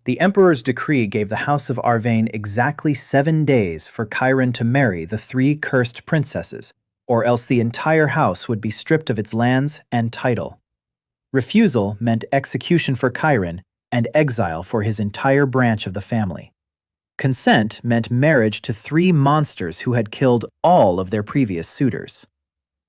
The emperor's decree gave the House of Arvane exactly 7 days for Chiron to marry the three cursed princesses, or else the entire house would be stripped of its lands and title. Refusal meant execution for Chiron and exile for his entire branch of the family. Consent meant marriage to three monsters who had killed all of their previous suitors.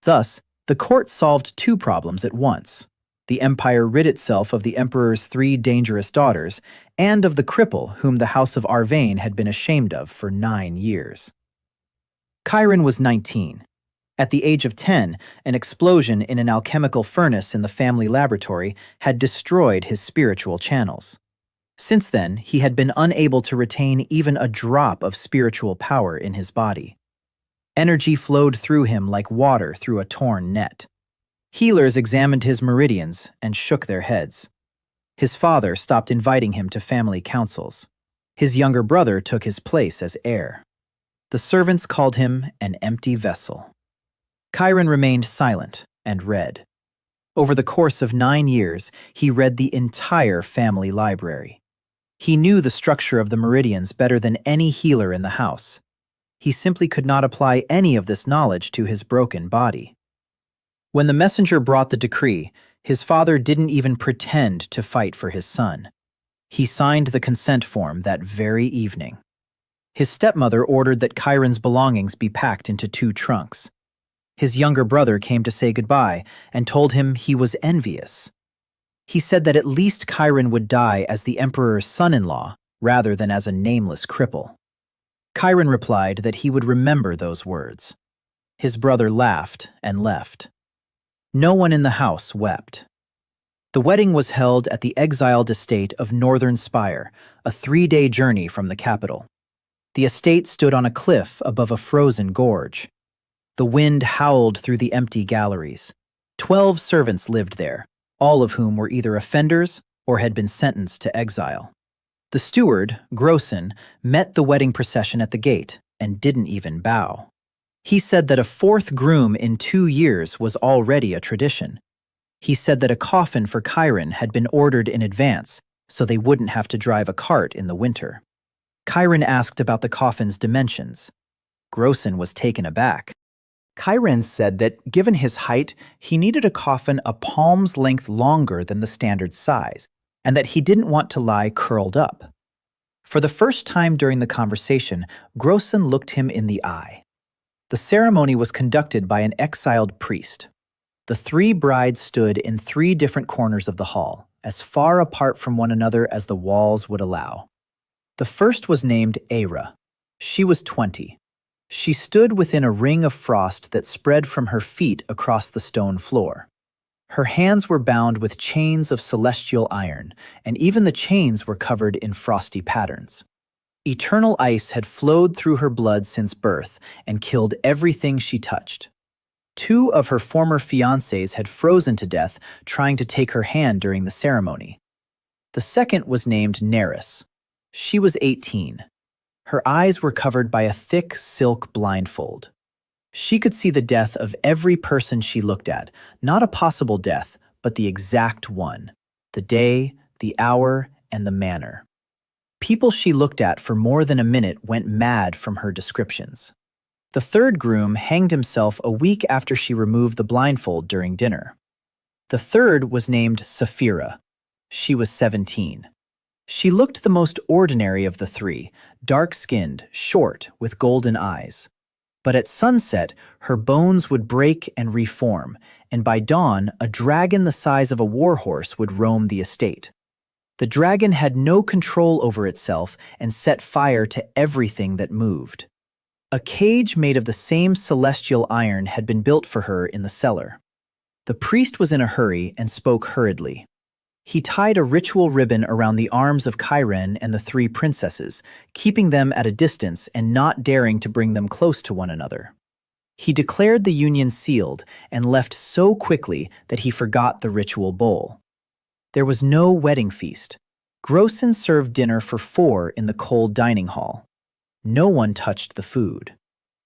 Thus, the court solved two problems at once. The empire rid itself of the emperor's three dangerous daughters and of the cripple whom the House of Arvane had been ashamed of for 9 years. Chiron was 19. At the age of 10, an explosion in an alchemical furnace in the family laboratory had destroyed his spiritual channels. Since then, he had been unable to retain even a drop of spiritual power in his body. Energy flowed through him like water through a torn net. Healers examined his meridians and shook their heads. His father stopped inviting him to family councils. His younger brother took his place as heir. The servants called him an empty vessel. Chiron remained silent and read. Over the course of 9 years, he read the entire family library. He knew the structure of the meridians better than any healer in the house. He simply could not apply any of this knowledge to his broken body. When the messenger brought the decree, his father didn't even pretend to fight for his son. He signed the consent form that very evening. His stepmother ordered that Chiron's belongings be packed into 2 trunks. His younger brother came to say goodbye and told him he was envious. He said that at least Chiron would die as the emperor's son-in-law rather than as a nameless cripple. Chiron replied that he would remember those words. His brother laughed and left. No one in the house wept. The wedding was held at the exiled estate of Northern Spire, a 3-day journey from the capital. The estate stood on a cliff above a frozen gorge. The wind howled through the empty galleries. 12 servants lived there, all of whom were either offenders or had been sentenced to exile. The steward, Grossen, met the wedding procession at the gate and didn't even bow. He said that a 4th groom in 2 years was already a tradition. He said that a coffin for Chiron had been ordered in advance so they wouldn't have to drive a cart in the winter. Chiron asked about the coffin's dimensions. Grossen was taken aback. Chiron said that, given his height, he needed a coffin a palm's length longer than the standard size, and that he didn't want to lie curled up. For the first time during the conversation, Grossen looked him in the eye. The ceremony was conducted by an exiled priest. The 3 brides stood in 3 different corners of the hall, as far apart from one another as the walls would allow. The first was named Aira. She was 20. She stood within a ring of frost that spread from her feet across the stone floor. Her hands were bound with chains of celestial iron, and even the chains were covered in frosty patterns. Eternal ice had flowed through her blood since birth and killed everything she touched. 2 of her former fiancés had frozen to death trying to take her hand during the ceremony. The second was named Neris. She was 18. Her eyes were covered by a thick silk blindfold. She could see the death of every person she looked at, not a possible death, but the exact one, the day, the hour, and the manner. People she looked at for more than a minute went mad from her descriptions. The 3rd groom hanged himself a week after she removed the blindfold during dinner. The 3rd was named Saphira. She was 17. She looked the most ordinary of the 3, dark-skinned, short, with golden eyes. But at sunset, her bones would break and reform, and by dawn, a dragon the size of a warhorse would roam the estate. The dragon had no control over itself and set fire to everything that moved. A cage made of the same celestial iron had been built for her in the cellar. The priest was in a hurry and spoke hurriedly. He tied a ritual ribbon around the arms of Chiron and the 3 princesses, keeping them at a distance and not daring to bring them close to one another. He declared the union sealed and left so quickly that he forgot the ritual bowl. There was no wedding feast. Grossen served dinner for 4 in the cold dining hall. No one touched the food.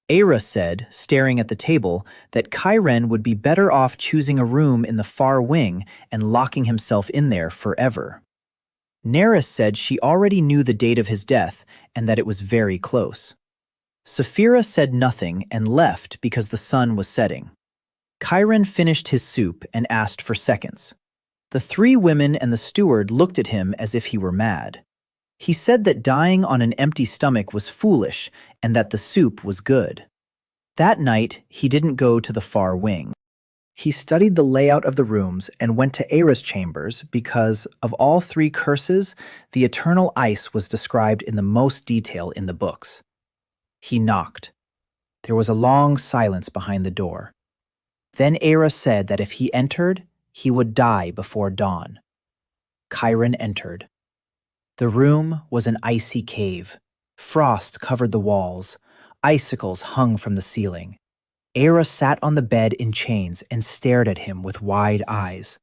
Aira said, staring at the table, that Chiron would be better off choosing a room in the far wing and locking himself in there forever. Neris said she already knew the date of his death and that it was very close. Saphira said nothing and left because the sun was setting. Chiron finished his soup and asked for seconds. The three women and the steward looked at him as if he were mad. He said that dying on an empty stomach was foolish and that the soup was good. That night, he didn't go to the far wing. He studied the layout of the rooms and went to Era's chambers because, of all three curses, the eternal ice was described in the most detail in the books. He knocked. There was a long silence behind the door. Then Era said that if he entered, he would die before dawn. Chiron entered. The room was an icy cave. Frost covered the walls. Icicles hung from the ceiling. Era sat on the bed in chains and stared at him with wide eyes.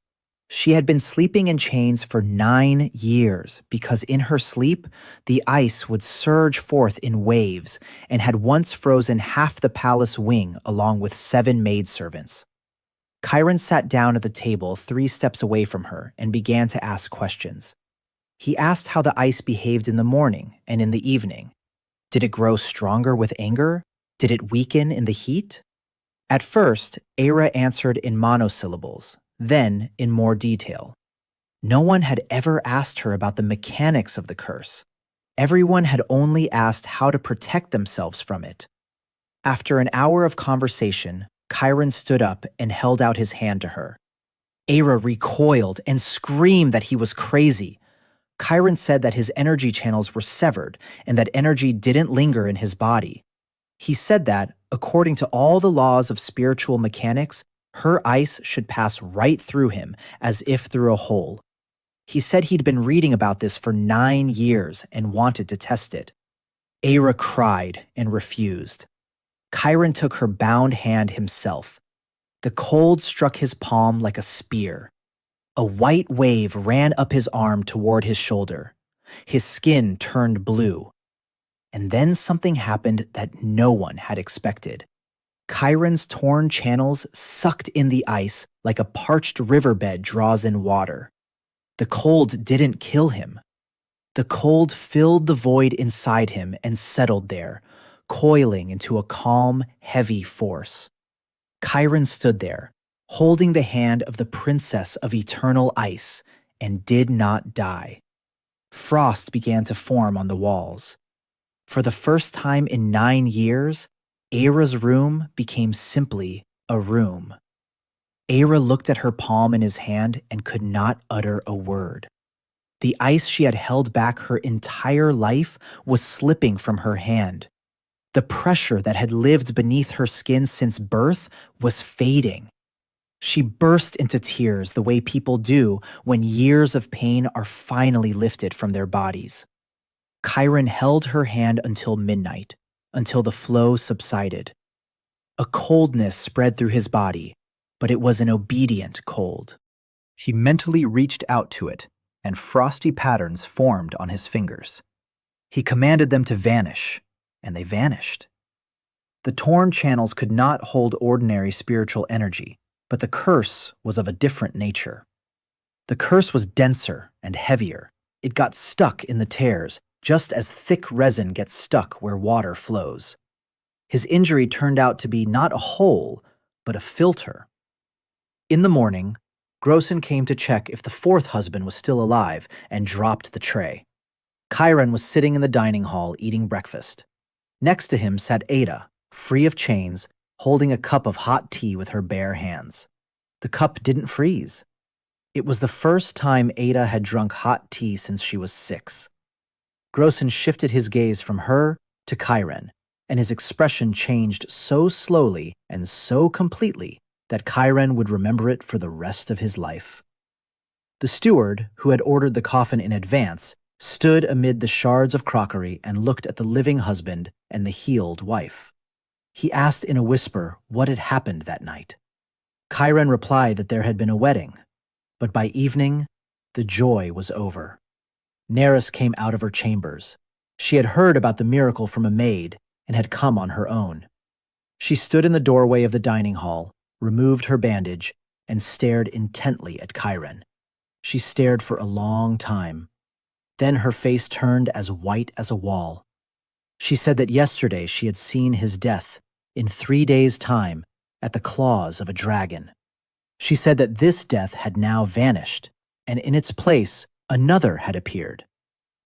She had been sleeping in chains for 9 years because in her sleep, the ice would surge forth in waves and had once frozen half the palace wing along with 7 maidservants. Chiron sat down at the table 3 steps away from her and began to ask questions. He asked how the ice behaved in the morning and in the evening. Did it grow stronger with anger? Did it weaken in the heat? At first, Era answered in monosyllables, then in more detail. No one had ever asked her about the mechanics of the curse. Everyone had only asked how to protect themselves from it. After an hour of conversation, Chiron stood up and held out his hand to her. Era recoiled and screamed that he was crazy. Chiron said that his energy channels were severed and that energy didn't linger in his body. He said that, according to all the laws of spiritual mechanics, her ice should pass right through him as if through a hole. He said he'd been reading about this for 9 years and wanted to test it. Era cried and refused. Chiron took her bound hand himself. The cold struck his palm like a spear. A white wave ran up his arm toward his shoulder. His skin turned blue. And then something happened that no one had expected. Chiron's torn channels sucked in the ice like a parched riverbed draws in water. The cold didn't kill him. The cold filled the void inside him and settled there, coiling into a calm, heavy force. Chiron stood there, holding the hand of the princess of eternal ice, and did not die. Frost began to form on the walls. For the first time in 9 years, Era's room became simply a room. Era looked at her palm in his hand and could not utter a word. The ice she had held back her entire life was slipping from her hand. The pressure that had lived beneath her skin since birth was fading. She burst into tears the way people do when years of pain are finally lifted from their bodies. Chiron held her hand until midnight, until the flow subsided. A coldness spread through his body, but it was an obedient cold. He mentally reached out to it, and frosty patterns formed on his fingers. He commanded them to vanish, and they vanished. The torn channels could not hold ordinary spiritual energy, but the curse was of a different nature. The curse was denser and heavier. It got stuck in the tears, just as thick resin gets stuck where water flows. His injury turned out to be not a hole, but a filter. In the morning, Grossen came to check if the 4th husband was still alive and dropped the tray. Chiron was sitting in the dining hall eating breakfast. Next to him sat Ada, free of chains, holding a cup of hot tea with her bare hands. The cup didn't freeze. It was the first time Ada had drunk hot tea since she was 6. Grossen shifted his gaze from her to Chiron, and his expression changed so slowly and so completely that Chiron would remember it for the rest of his life. The steward, who had ordered the coffin in advance, stood amid the shards of crockery and looked at the living husband and the healed wife. He asked in a whisper what had happened that night. Chiron replied that there had been a wedding, but by evening, the joy was over. Neris came out of her chambers. She had heard about the miracle from a maid and had come on her own. She stood in the doorway of the dining hall, removed her bandage, and stared intently at Chiron. She stared for a long time. Then her face turned as white as a wall. She said that yesterday she had seen his death, in 3 days' time, at the claws of a dragon. She said that this death had now vanished, and in its place, another had appeared.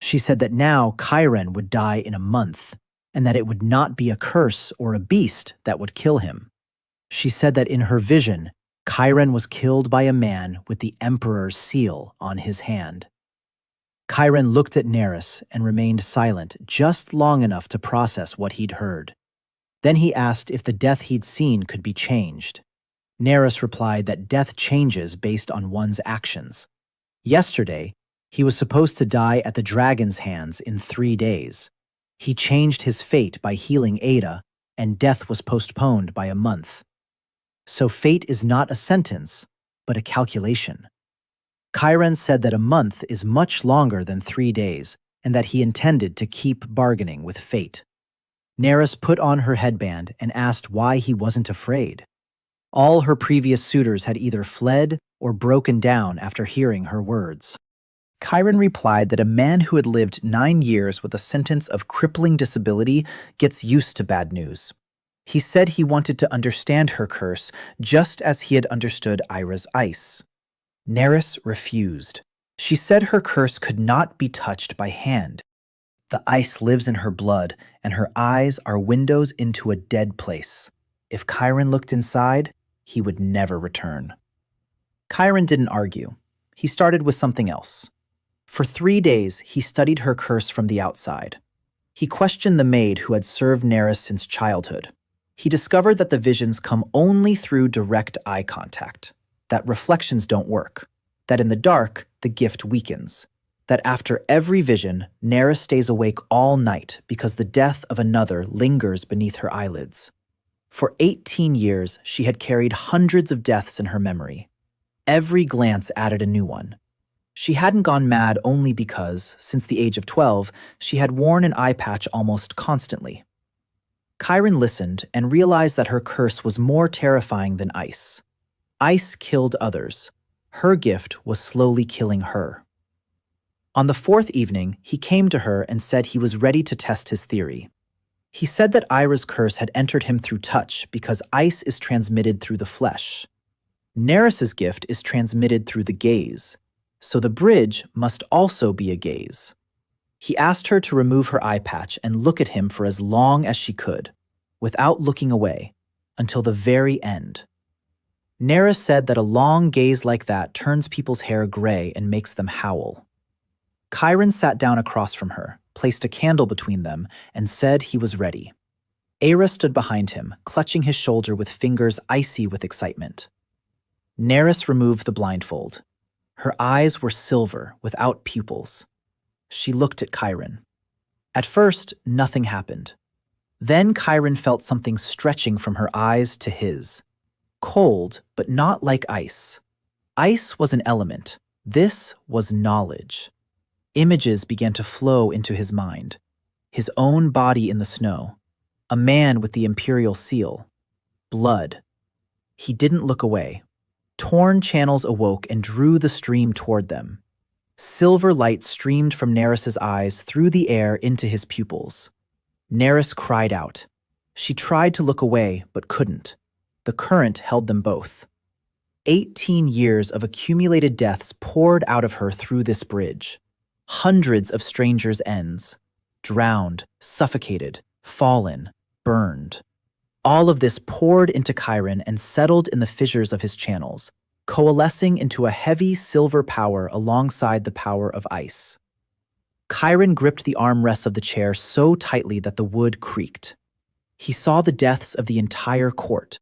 She said that now Chiron would die in a month, and that it would not be a curse or a beast that would kill him. She said that in her vision, Chiron was killed by a man with the emperor's seal on his hand. Chiron looked at Neris and remained silent just long enough to process what he'd heard. Then he asked if the death he'd seen could be changed. Neris replied that death changes based on one's actions. Yesterday, he was supposed to die at the dragon's hands in 3 days. He changed his fate by healing Ada, and death was postponed by a month. So fate is not a sentence, but a calculation. Chiron said that a month is much longer than 3 days, and that he intended to keep bargaining with fate. Neris put on her headband and asked why he wasn't afraid. All her previous suitors had either fled or broken down after hearing her words. Chiron replied that a man who had lived 9 years with a sentence of crippling disability gets used to bad news. He said he wanted to understand her curse just as he had understood Ira's ice. Neris refused. She said her curse could not be touched by hand. The ice lives in her blood, and her eyes are windows into a dead place. If Chiron looked inside, he would never return. Chiron didn't argue. He started with something else. For 3 days, he studied her curse from the outside. He questioned the maid who had served Neris since childhood. He discovered that the visions come only through direct eye contact, that reflections don't work, that in the dark, the gift weakens, that after every vision, Neris stays awake all night because the death of another lingers beneath her eyelids. For 18 years, she had carried hundreds of deaths in her memory. Every glance added a new one. She hadn't gone mad only because, since the age of 12, she had worn an eye patch almost constantly. Chiron listened and realized that her curse was more terrifying than ice. Ice killed others. Her gift was slowly killing her. On the 4th evening, he came to her and said he was ready to test his theory. He said that Ira's curse had entered him through touch because ice is transmitted through the flesh. Neris's gift is transmitted through the gaze, so the bridge must also be a gaze. He asked her to remove her eye patch and look at him for as long as she could, without looking away, until the very end. Neris said that a long gaze like that turns people's hair gray and makes them howl. Chiron sat down across from her, placed a candle between them, and said he was ready. Aira stood behind him, clutching his shoulder with fingers icy with excitement. Neris removed the blindfold. Her eyes were silver, without pupils. She looked at Chiron. At first, nothing happened. Then Chiron felt something stretching from her eyes to his. Cold, but not like ice. Ice was an element. This was knowledge. Images began to flow into his mind. His own body in the snow. A man with the imperial seal. Blood. He didn't look away. Torn channels awoke and drew the stream toward them. Silver light streamed from Neris's eyes through the air into his pupils. Neris cried out. She tried to look away, but couldn't. The current held them both. 18 years of accumulated deaths poured out of her through this bridge. Hundreds of strangers' ends. Drowned, suffocated, fallen, burned. All of this poured into Chiron and settled in the fissures of his channels, coalescing into a heavy silver power alongside the power of ice. Chiron gripped the armrests of the chair so tightly that the wood creaked. He saw the deaths of the entire court.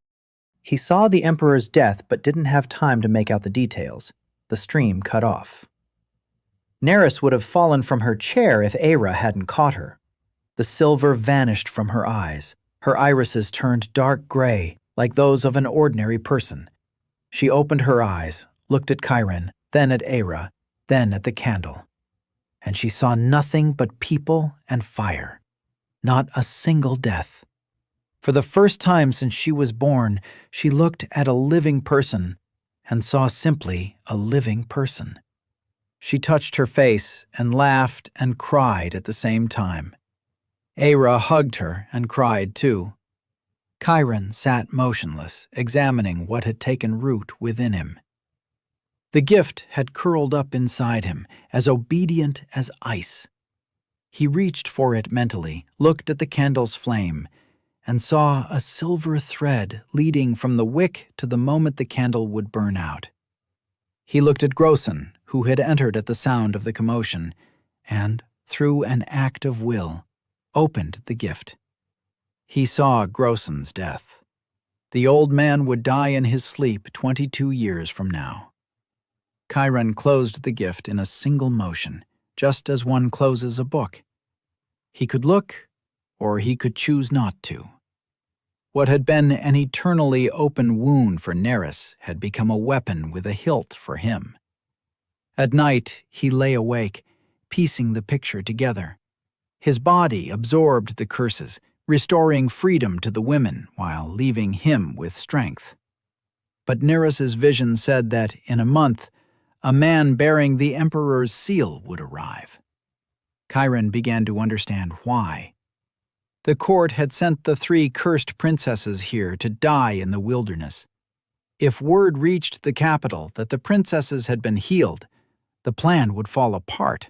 He saw the emperor's death but didn't have time to make out the details. The stream cut off. Neris would have fallen from her chair if Aira hadn't caught her. The silver vanished from her eyes. Her irises turned dark gray, like those of an ordinary person. She opened her eyes, looked at Chiron, then at Aira, then at the candle. And she saw nothing but people and fire. Not a single death. For the first time since she was born, she looked at a living person and saw simply a living person. She touched her face and laughed and cried at the same time. Aira hugged her and cried too. Chiron sat motionless, examining what had taken root within him. The gift had curled up inside him, as obedient as ice. He reached for it mentally, looked at the candle's flame, and saw a silver thread leading from the wick to the moment the candle would burn out. He looked at Grossen, who had entered at the sound of the commotion, and, through an act of will, opened the gift. He saw Grossen's death. The old man would die in his sleep 22 years from now. Chiron closed the gift in a single motion, just as one closes a book. He could look, or he could choose not to. What had been an eternally open wound for Neris had become a weapon with a hilt for him. At night, he lay awake, piecing the picture together. His body absorbed the curses, restoring freedom to the women while leaving him with strength. But Neris's vision said that, in a month, a man bearing the Emperor's seal would arrive. Chiron began to understand why. The court had sent the 3 cursed princesses here to die in the wilderness. If word reached the capital that the princesses had been healed, the plan would fall apart.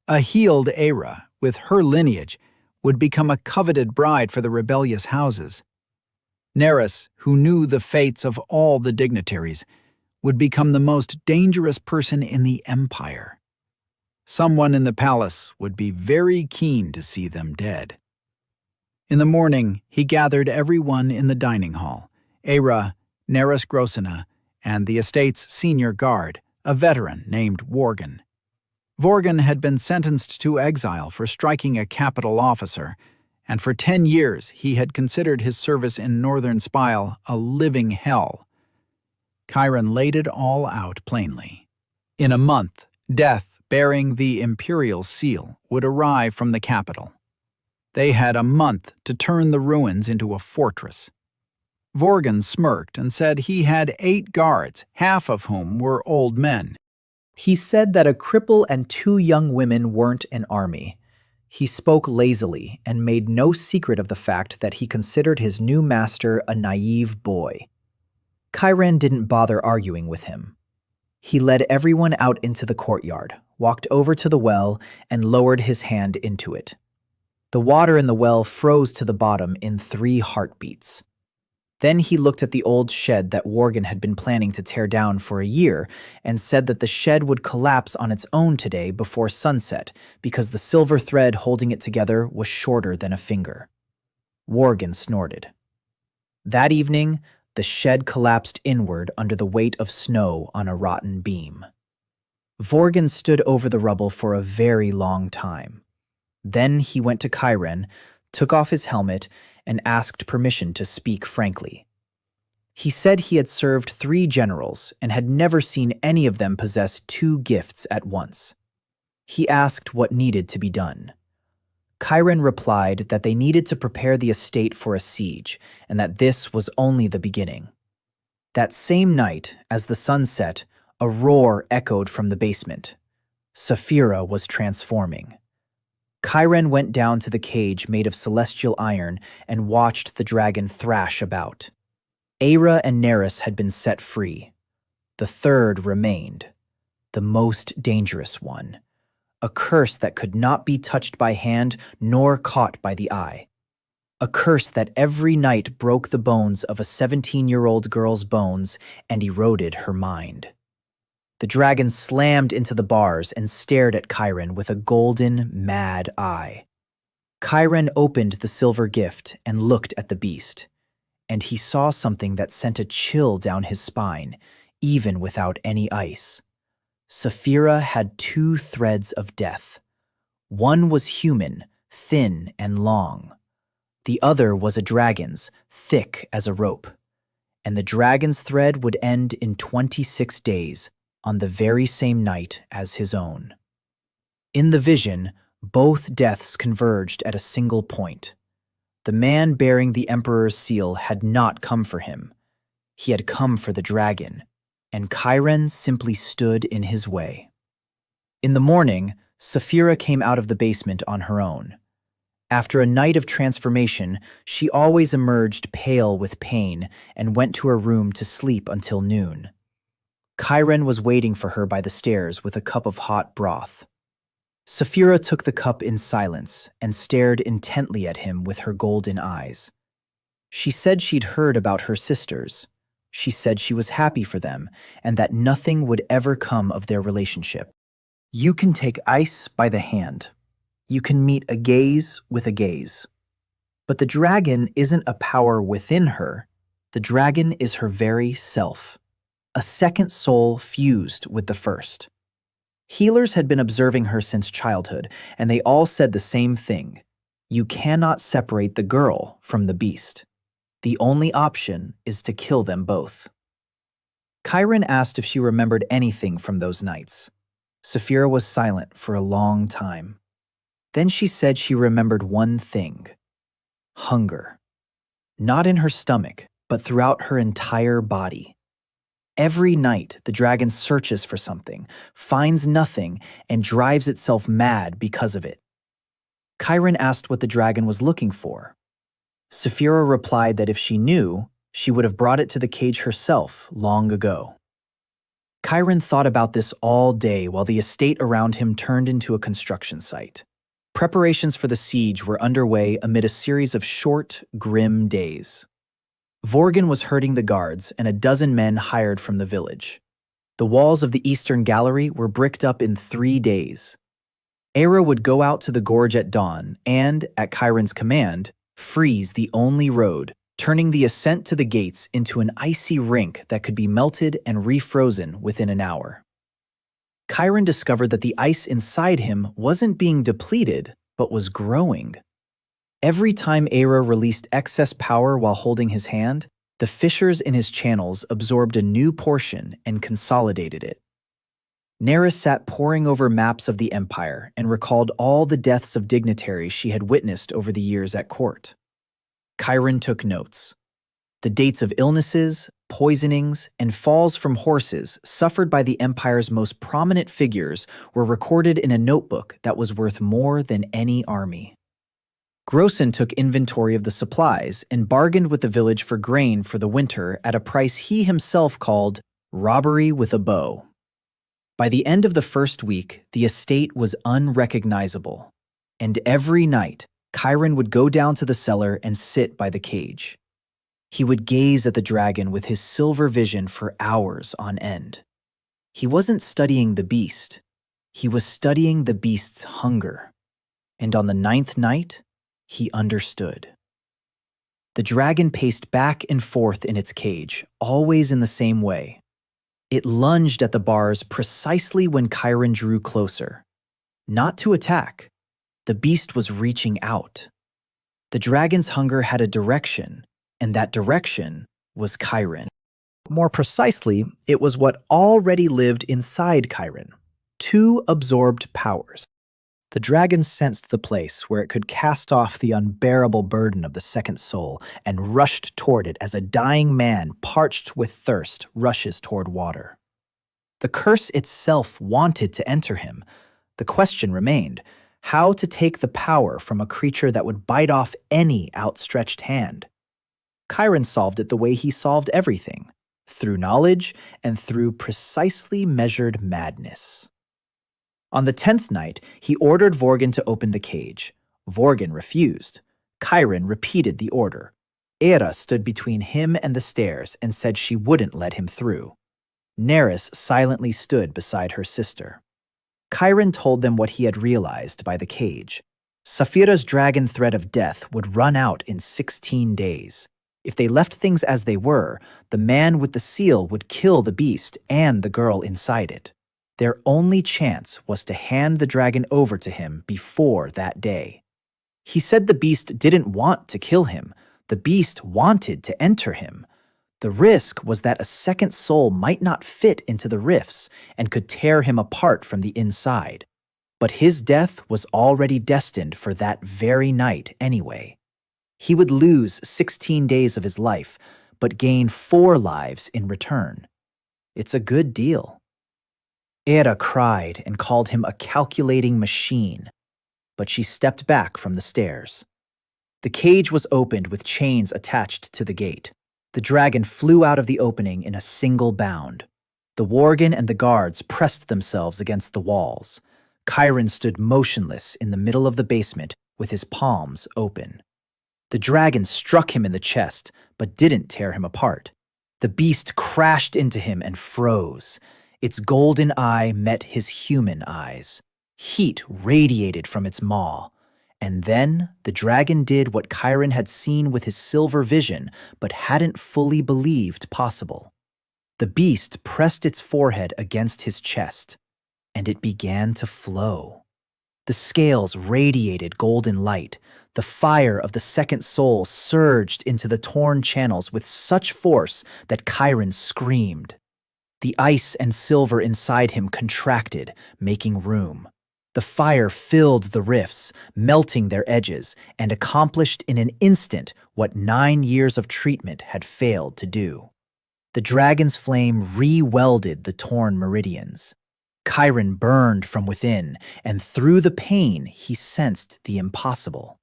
A healed Aira, with her lineage, would become a coveted bride for the rebellious houses. Neris, who knew the fates of all the dignitaries, would become the most dangerous person in the empire. Someone in the palace would be very keen to see them dead. In the morning, he gathered everyone in the dining hall, Aira, Neris Grossena, and the estate's senior guard, a veteran named Worgen. Worgen had been sentenced to exile for striking a capital officer, and for 10 years he had considered his service in northern Spile a living hell. Chiron laid it all out plainly. In a month, death, bearing the imperial seal, would arrive from the capital. They had a month to turn the ruins into a fortress. Worgen smirked and said he had 8 guards, half of whom were old men. He said that a cripple and 2 young women weren't an army. He spoke lazily and made no secret of the fact that he considered his new master a naive boy. Chiron didn't bother arguing with him. He led everyone out into the courtyard, walked over to the well, and lowered his hand into it. The water in the well froze to the bottom in 3 heartbeats. Then he looked at the old shed that Worgen had been planning to tear down for a year and said that the shed would collapse on its own today before sunset because the silver thread holding it together was shorter than a finger. Worgen snorted. That evening, the shed collapsed inward under the weight of snow on a rotten beam. Worgen stood over the rubble for a very long time. Then he went to Chiron, took off his helmet, and asked permission to speak frankly. He said he had served 3 generals and had never seen any of them possess 2 gifts at once. He asked what needed to be done. Chiron replied that they needed to prepare the estate for a siege and that this was only the beginning. That same night, as the sun set, a roar echoed from the basement. Saphira was transforming. Chiron went down to the cage made of celestial iron and watched the dragon thrash about. Aira and Neris had been set free. The 3rd remained, the most dangerous one, a curse that could not be touched by hand nor caught by the eye. A curse that every night broke the bones of a 17-year-old girl's bones and eroded her mind. The dragon slammed into the bars and stared at Chiron with a golden, mad eye. Chiron opened the silver gift and looked at the beast, and he saw something that sent a chill down his spine, even without any ice. Saphira had 2 threads of death. One was human, thin and long. The other was a dragon's, thick as a rope. And the dragon's thread would end in 26 days, on the very same night as his own. In the vision, both deaths converged at a single point. The man bearing the Emperor's seal had not come for him. He had come for the dragon, and Chiron simply stood in his way. In the morning, Saphira came out of the basement on her own. After a night of transformation, she always emerged pale with pain and went to her room to sleep until noon. Chiron was waiting for her by the stairs with a cup of hot broth. Saphira took the cup in silence and stared intently at him with her golden eyes. She said she'd heard about her sisters. She said she was happy for them and that nothing would ever come of their relationship. You can take ice by the hand. You can meet a gaze with a gaze. But the dragon isn't a power within her. The dragon is her very self, a second soul fused with the first. Healers had been observing her since childhood, and they all said the same thing. You cannot separate the girl from the beast. The only option is to kill them both. Chiron asked if she remembered anything from those nights. Saphira was silent for a long time. Then she said she remembered one thing: hunger. Not in her stomach, but throughout her entire body. Every night, the dragon searches for something, finds nothing, and drives itself mad because of it. Chiron asked what the dragon was looking for. Saphira replied that if she knew, she would have brought it to the cage herself long ago. Chiron thought about this all day while the estate around him turned into a construction site. Preparations for the siege were underway amid a series of short, grim days. Vorgan was herding the guards and a dozen men hired from the village. The walls of the eastern gallery were bricked up in 3 days. Aera would go out to the gorge at dawn and, at Chiron's command, freeze the only road, turning the ascent to the gates into an icy rink that could be melted and refrozen within an hour. Chiron discovered that the ice inside him wasn't being depleted, but was growing. Every time Aera released excess power while holding his hand, the fissures in his channels absorbed a new portion and consolidated it. Neris sat poring over maps of the empire and recalled all the deaths of dignitaries she had witnessed over the years at court. Chiron took notes. The dates of illnesses, poisonings, and falls from horses suffered by the empire's most prominent figures were recorded in a notebook that was worth more than any army. Grossen took inventory of the supplies and bargained with the village for grain for the winter at a price he himself called robbery with a bow. By the end of the first week, the estate was unrecognizable, and every night, Chiron would go down to the cellar and sit by the cage. He would gaze at the dragon with his silver vision for hours on end. He wasn't studying the beast. He was studying the beast's hunger. And on the 9th night, he understood. The dragon paced back and forth in its cage, always in the same way. It lunged at the bars precisely when Chiron drew closer. Not to attack. The beast was reaching out. The dragon's hunger had a direction, and that direction was Chiron. More precisely, it was what already lived inside Chiron: 2 absorbed powers. The dragon sensed the place where it could cast off the unbearable burden of the second soul and rushed toward it as a dying man parched with thirst rushes toward water. The curse itself wanted to enter him. The question remained: how to take the power from a creature that would bite off any outstretched hand? Chiron solved it the way he solved everything: through knowledge and through precisely measured madness. On the 10th night, he ordered Vorgan to open the cage. Vorgan refused. Chiron repeated the order. Aera stood between him and the stairs and said she wouldn't let him through. Neris silently stood beside her sister. Chiron told them what he had realized by the cage. Saphira's dragon thread of death would run out in 16 days. If they left things as they were, the man with the seal would kill the beast and the girl inside it. Their only chance was to hand the dragon over to him before that day. He said the beast didn't want to kill him. The beast wanted to enter him. The risk was that a second soul might not fit into the rifts and could tear him apart from the inside. But his death was already destined for that very night anyway. He would lose 16 days of his life, but gain 4 lives in return. It's a good deal. Era cried and called him a calculating machine, but she stepped back from the stairs. The cage was opened with chains attached to the gate. The dragon flew out of the opening in a single bound. The worgen and the guards pressed themselves against the walls. Chiron stood motionless in the middle of the basement with his palms open. The dragon struck him in the chest, but didn't tear him apart. The beast crashed into him and froze. Its golden eye met his human eyes. Heat radiated from its maw. And then the dragon did what Chiron had seen with his silver vision, but hadn't fully believed possible. The beast pressed its forehead against his chest, and it began to flow. The scales radiated golden light. The fire of the second soul surged into the torn channels with such force that Chiron screamed. The ice and silver inside him contracted, making room. The fire filled the rifts, melting their edges, and accomplished in an instant what 9 years of treatment had failed to do. The dragon's flame re-welded the torn meridians. Chiron burned from within, and through the pain he sensed the impossible.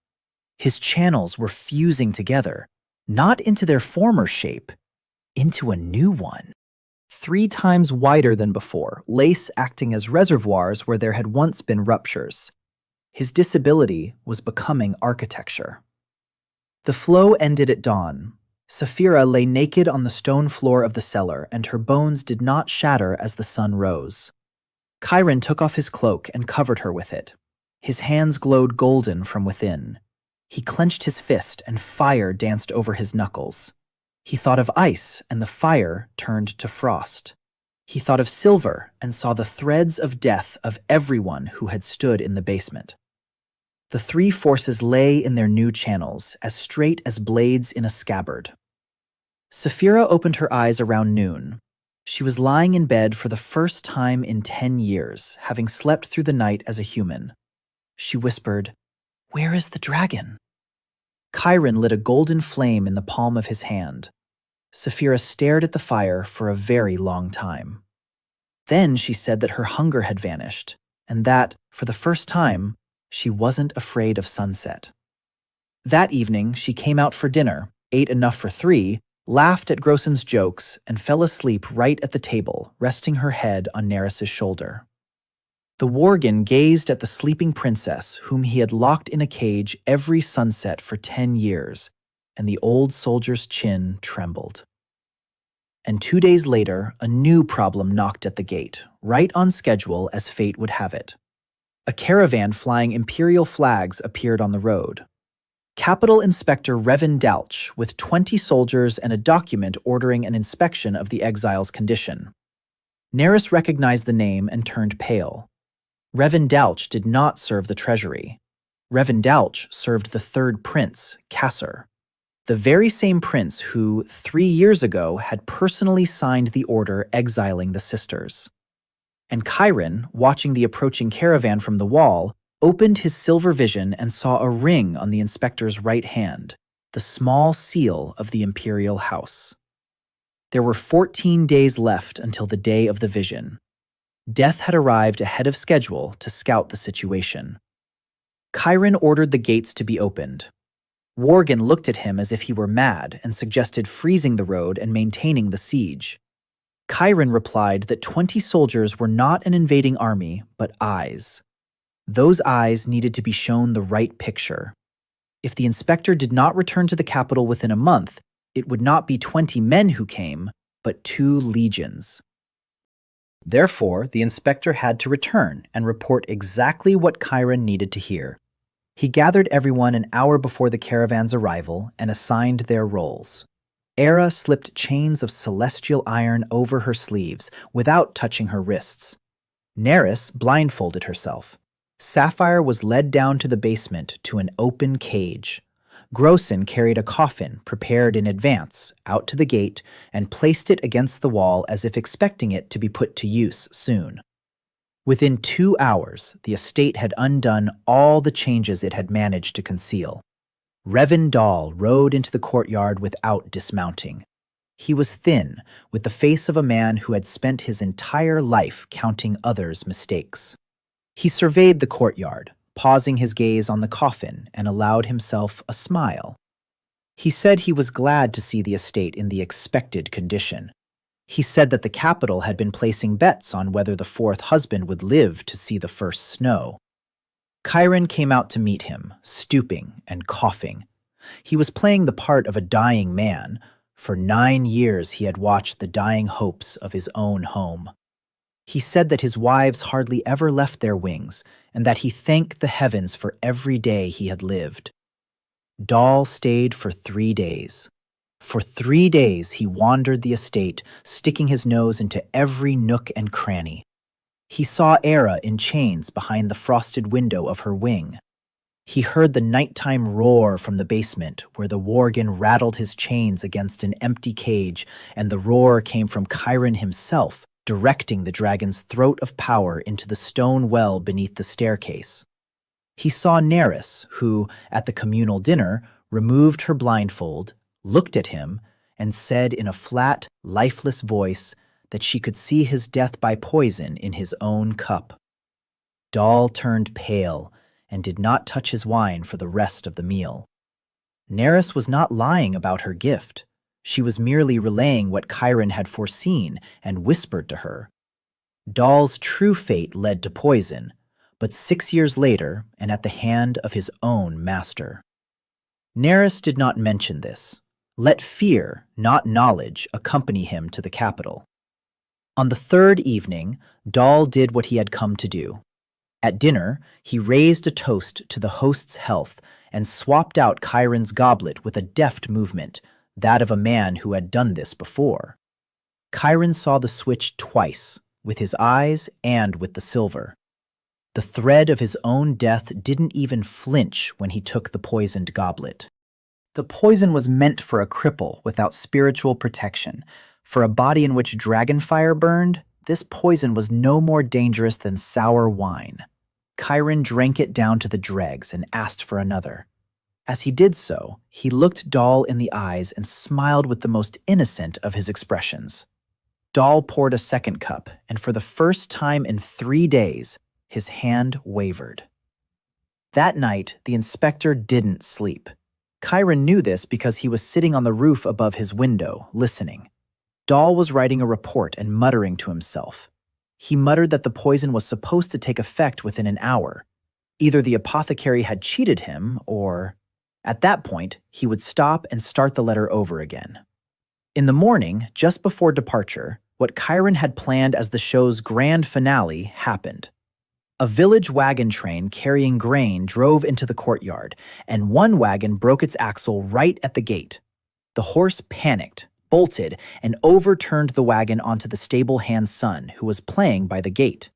His channels were fusing together, not into their former shape, into a new one. 3 times wider than before, lace acting as reservoirs where there had once been ruptures. His disability was becoming architecture. The flow ended at dawn. Sapphira lay naked on the stone floor of the cellar, and her bones did not shatter as the sun rose. Chiron took off his cloak and covered her with it. His hands glowed golden from within. He clenched his fist, and fire danced over his knuckles. He thought of ice, and the fire turned to frost. He thought of silver, and saw the threads of death of everyone who had stood in the basement. The 3 forces lay in their new channels, as straight as blades in a scabbard. Sapphira opened her eyes around noon. She was lying in bed for the first time in 10 years, having slept through the night as a human. She whispered, "Where is the dragon?" Chiron lit a golden flame in the palm of his hand. Sapphira stared at the fire for a very long time. Then she said that her hunger had vanished, and that, for the first time, she wasn't afraid of sunset. That evening, she came out for dinner, ate enough for 3, laughed at Grossen's jokes, and fell asleep right at the table, resting her head on Neris's shoulder. The worgen gazed at the sleeping princess, whom he had locked in a cage every sunset for 10 years, and the old soldier's chin trembled. And 2 days later, a new problem knocked at the gate, right on schedule as fate would have it. A caravan flying imperial flags appeared on the road. Capital Inspector Revan Dalch, with 20 soldiers and a document ordering an inspection of the exile's condition. Neris recognized the name and turned pale. Revan Dalch did not serve the treasury. Revan Dalch served the third prince, Kasser, the very same prince who, 3 years ago, had personally signed the order exiling the sisters. And Chiron, watching the approaching caravan from the wall, opened his silver vision and saw a ring on the inspector's right hand, the small seal of the imperial house. There were 14 days left until the day of the vision. Death had arrived ahead of schedule to scout the situation. Chiron ordered the gates to be opened. Worgen looked at him as if he were mad and suggested freezing the road and maintaining the siege. Chiron replied that 20 soldiers were not an invading army, but eyes. Those eyes needed to be shown the right picture. If the inspector did not return to the capital within a month, it would not be 20 men who came, but 2 legions. Therefore, the inspector had to return and report exactly what Chiron needed to hear. He gathered everyone an hour before the caravan's arrival and assigned their roles. Era slipped chains of celestial iron over her sleeves without touching her wrists. Neris blindfolded herself. Sapphire was led down to the basement to an open cage. Grossen carried a coffin prepared in advance out to the gate and placed it against the wall as if expecting it to be put to use soon. Within 2 hours, the estate had undone all the changes it had managed to conceal. Revan Dahl rode into the courtyard without dismounting. He was thin, with the face of a man who had spent his entire life counting others' mistakes. He surveyed the courtyard, pausing his gaze on the coffin, and allowed himself a smile. He said he was glad to see the estate in the expected condition. He said that the capital had been placing bets on whether the fourth husband would live to see the first snow. Chiron came out to meet him, stooping and coughing. He was playing the part of a dying man. For 9 years he had watched the dying hopes of his own home. He said that his wives hardly ever left their wings, and that he thanked the heavens for every day he had lived. Dal stayed for 3 days. For 3 days he wandered the estate, sticking his nose into every nook and cranny. He saw Era in chains behind the frosted window of her wing. He heard the nighttime roar from the basement, where the worgen rattled his chains against an empty cage, and the roar came from Chiron himself, directing the dragon's throat of power into the stone well beneath the staircase. He saw Neris, who, at the communal dinner, removed her blindfold, looked at him, and said in a flat, lifeless voice that she could see his death by poison in his own cup. Dal turned pale and did not touch his wine for the rest of the meal. Neris was not lying about her gift. She was merely relaying what Chiron had foreseen and whispered to her. Dal's true fate led to poison, but 6 years later and at the hand of his own master. Neris did not mention this. Let fear, not knowledge, accompany him to the capital. On the 3rd evening, Dal did what he had come to do. At dinner, he raised a toast to the host's health and swapped out Chiron's goblet with a deft movement, that of a man who had done this before. Chiron saw the switch twice, with his eyes and with the silver. The thread of his own death didn't even flinch when he took the poisoned goblet. The poison was meant for a cripple without spiritual protection. For a body in which dragonfire burned, this poison was no more dangerous than sour wine. Chiron drank it down to the dregs and asked for another. As he did so, he looked Dal in the eyes and smiled with the most innocent of his expressions. Dal poured a second cup, and for the first time in 3 days, his hand wavered. That night, the inspector didn't sleep. Chiron knew this because he was sitting on the roof above his window, listening. Dal was writing a report and muttering to himself. He muttered that the poison was supposed to take effect within an hour. Either the apothecary had cheated him, or... At that point, he would stop and start the letter over again. In the morning, just before departure, what Chiron had planned as the show's grand finale happened. A village wagon train carrying grain drove into the courtyard, and one wagon broke its axle right at the gate. The horse panicked, bolted, and overturned the wagon onto the stable hand's son, who was playing by the gate.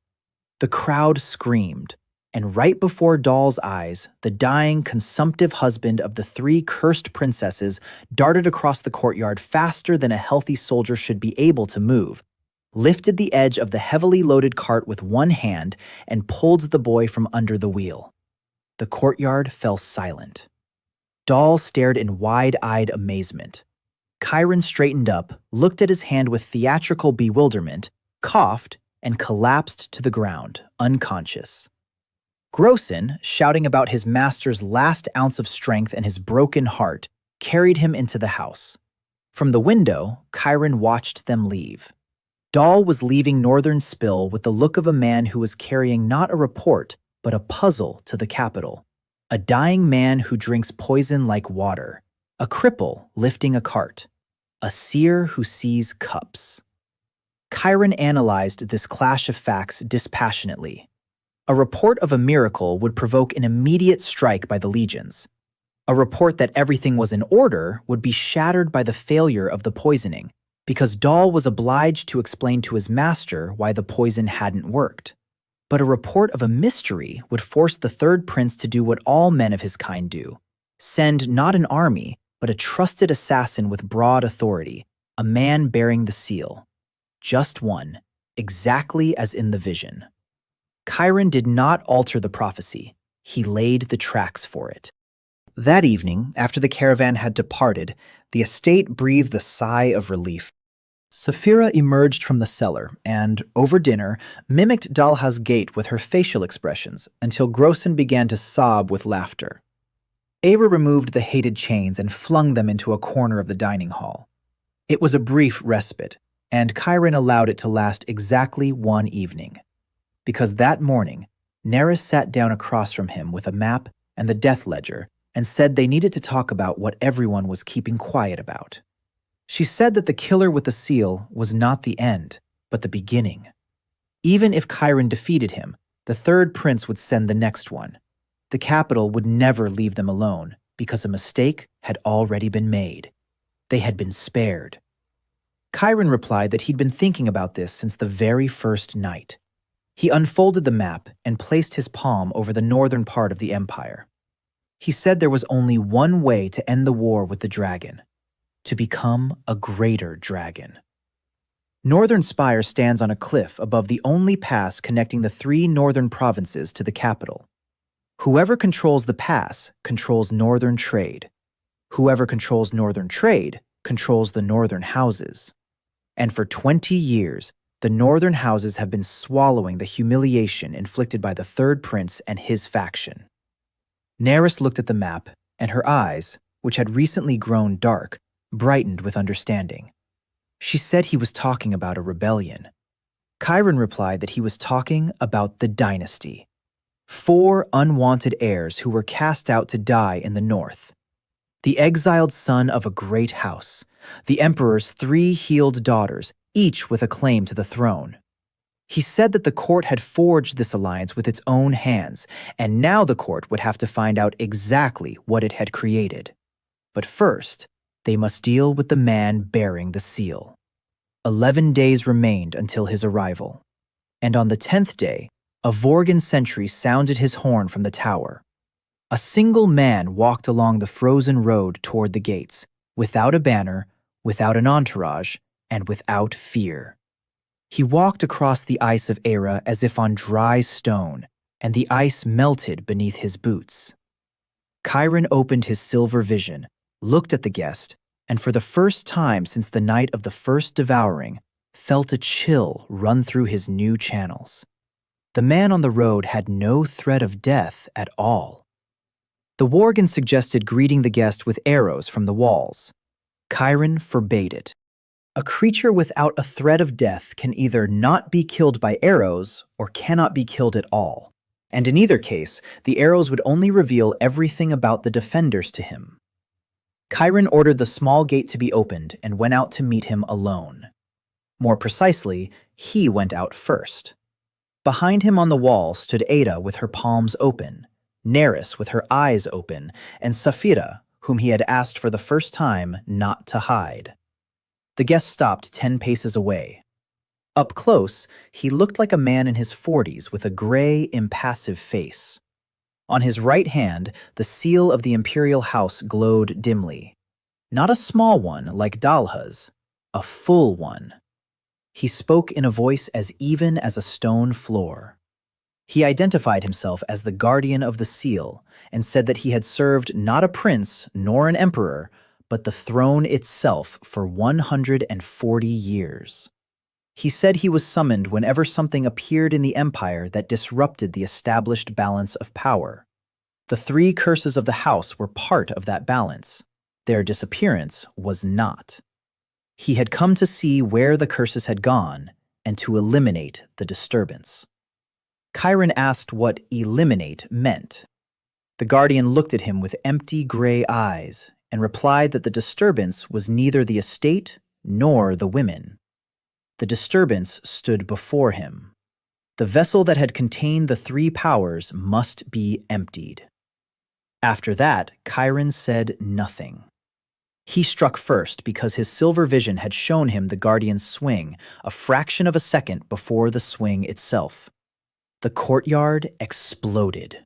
The crowd screamed, and right before Dal's eyes, the dying, consumptive husband of the 3 cursed princesses darted across the courtyard faster than a healthy soldier should be able to move, lifted the edge of the heavily loaded cart with one hand, and pulled the boy from under the wheel. The courtyard fell silent. Dal stared in wide-eyed amazement. Chiron straightened up, looked at his hand with theatrical bewilderment, coughed, and collapsed to the ground, unconscious. Grossen, shouting about his master's last ounce of strength and his broken heart, carried him into the house. From the window, Chiron watched them leave. Dal was leaving Northern Spill with the look of a man who was carrying not a report, but a puzzle to the capital. A dying man who drinks poison like water. A cripple lifting a cart. A seer who sees cups. Chiron analyzed this clash of facts dispassionately. A report of a miracle would provoke an immediate strike by the legions. A report that everything was in order would be shattered by the failure of the poisoning, because Dal was obliged to explain to his master why the poison hadn't worked. But a report of a mystery would force the third prince to do what all men of his kind do. Send not an army, but a trusted assassin with broad authority, a man bearing the seal. Just one, exactly as in the vision. Chiron did not alter the prophecy. He laid the tracks for it. That evening, after the caravan had departed, the estate breathed a sigh of relief. Saphira emerged from the cellar and, over dinner, mimicked Dalha's gait with her facial expressions until Grossen began to sob with laughter. Ava removed the hated chains and flung them into a corner of the dining hall. It was a brief respite, and Chiron allowed it to last exactly one evening. Because that morning, Neris sat down across from him with a map and the death ledger and said they needed to talk about what everyone was keeping quiet about. She said that the killer with the seal was not the end, but the beginning. Even if Chiron defeated him, the third prince would send the next one. The capital would never leave them alone because a mistake had already been made. They had been spared. Chiron replied that he'd been thinking about this since the very first night. He unfolded the map and placed his palm over the northern part of the empire. He said there was only one way to end the war with the dragon: to become a greater dragon. Northern Spire stands on a cliff above the only pass connecting the three northern provinces to the capital. Whoever controls the pass controls northern trade. Whoever controls northern trade controls the northern houses. And for 20 years, the northern houses have been swallowing the humiliation inflicted by the third prince and his faction. Neris looked at the map, and her eyes, which had recently grown dark, brightened with understanding. She said he was talking about a rebellion. Chiron replied that he was talking about the dynasty. 4 unwanted heirs who were cast out to die in the north. The exiled son of a great house, the emperor's 3 healed daughters, each with a claim to the throne. He said that the court had forged this alliance with its own hands, and now the court would have to find out exactly what it had created. But first, they must deal with the man bearing the seal. 11 days remained until his arrival, and on the 10th day, a Vorgan sentry sounded his horn from the tower. A single man walked along the frozen road toward the gates, without a banner, without an entourage, and without fear. He walked across the ice of Era as if on dry stone, and the ice melted beneath his boots. Chiron opened his silver vision, looked at the guest, and for the first time since the night of the first devouring, felt a chill run through his new channels. The man on the road had no threat of death at all. The Worgen suggested greeting the guest with arrows from the walls. Chiron forbade it. A creature without a threat of death can either not be killed by arrows or cannot be killed at all, and in either case, the arrows would only reveal everything about the defenders to him. Chiron ordered the small gate to be opened and went out to meet him alone. More precisely, he went out first. Behind him on the wall stood Ada with her palms open, Neris with her eyes open, and Saphira, whom he had asked for the first time not to hide. The guest stopped 10 paces away. Up close, he looked like a man in his 40s with a gray, impassive face. On his right hand, the seal of the imperial house glowed dimly. Not a small one like Dalha's, a full one. He spoke in a voice as even as a stone floor. He identified himself as the guardian of the seal and said that he had served not a prince nor an emperor, but the throne itself for 140 years. He said he was summoned whenever something appeared in the empire that disrupted the established balance of power. The 3 curses of the house were part of that balance. Their disappearance was not. He had come to see where the curses had gone and to eliminate the disturbance. Chiron asked what eliminate meant. The guardian looked at him with empty gray eyes and replied that the disturbance was neither the estate nor the women. The disturbance stood before him. The vessel that had contained the 3 powers must be emptied. After that, Chiron said nothing. He struck first because his silver vision had shown him the guardian's swing a fraction of a second before the swing itself. The courtyard exploded.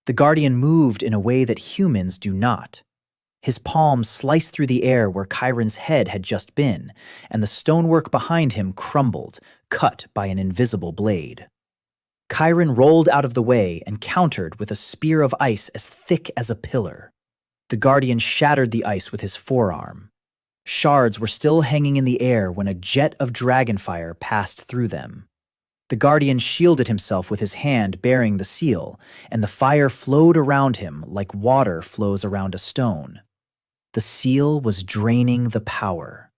The guardian moved in a way that humans do not. His palm sliced through the air where Chiron's head had just been, and the stonework behind him crumbled, cut by an invisible blade. Chiron rolled out of the way and countered with a spear of ice as thick as a pillar. The guardian shattered the ice with his forearm. Shards were still hanging in the air when a jet of dragonfire passed through them. The guardian shielded himself with his hand bearing the seal, and the fire flowed around him like water flows around a stone. The seal was draining the power.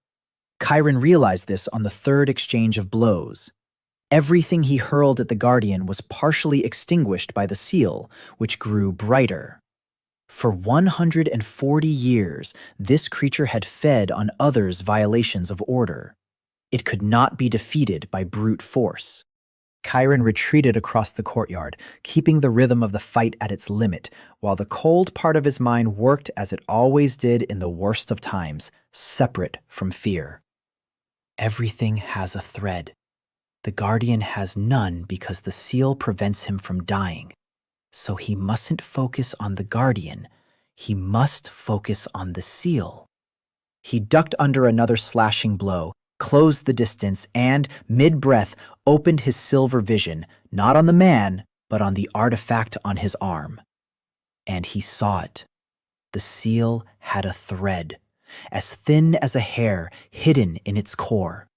Chiron realized this on the third exchange of blows. Everything he hurled at the guardian was partially extinguished by the seal, which grew brighter. For 140 years, this creature had fed on others' violations of order. It could not be defeated by brute force. Chiron retreated across the courtyard, keeping the rhythm of the fight at its limit, while the cold part of his mind worked as it always did in the worst of times, separate from fear. Everything has a thread. The guardian has none because the seal prevents him from dying. So he mustn't focus on the guardian. He must focus on the seal. He ducked under another slashing blow, closed the distance, and, mid-breath, opened his silver vision, not on the man, but on the artifact on his arm. And he saw it. The seal had a thread, as thin as a hair, hidden in its core.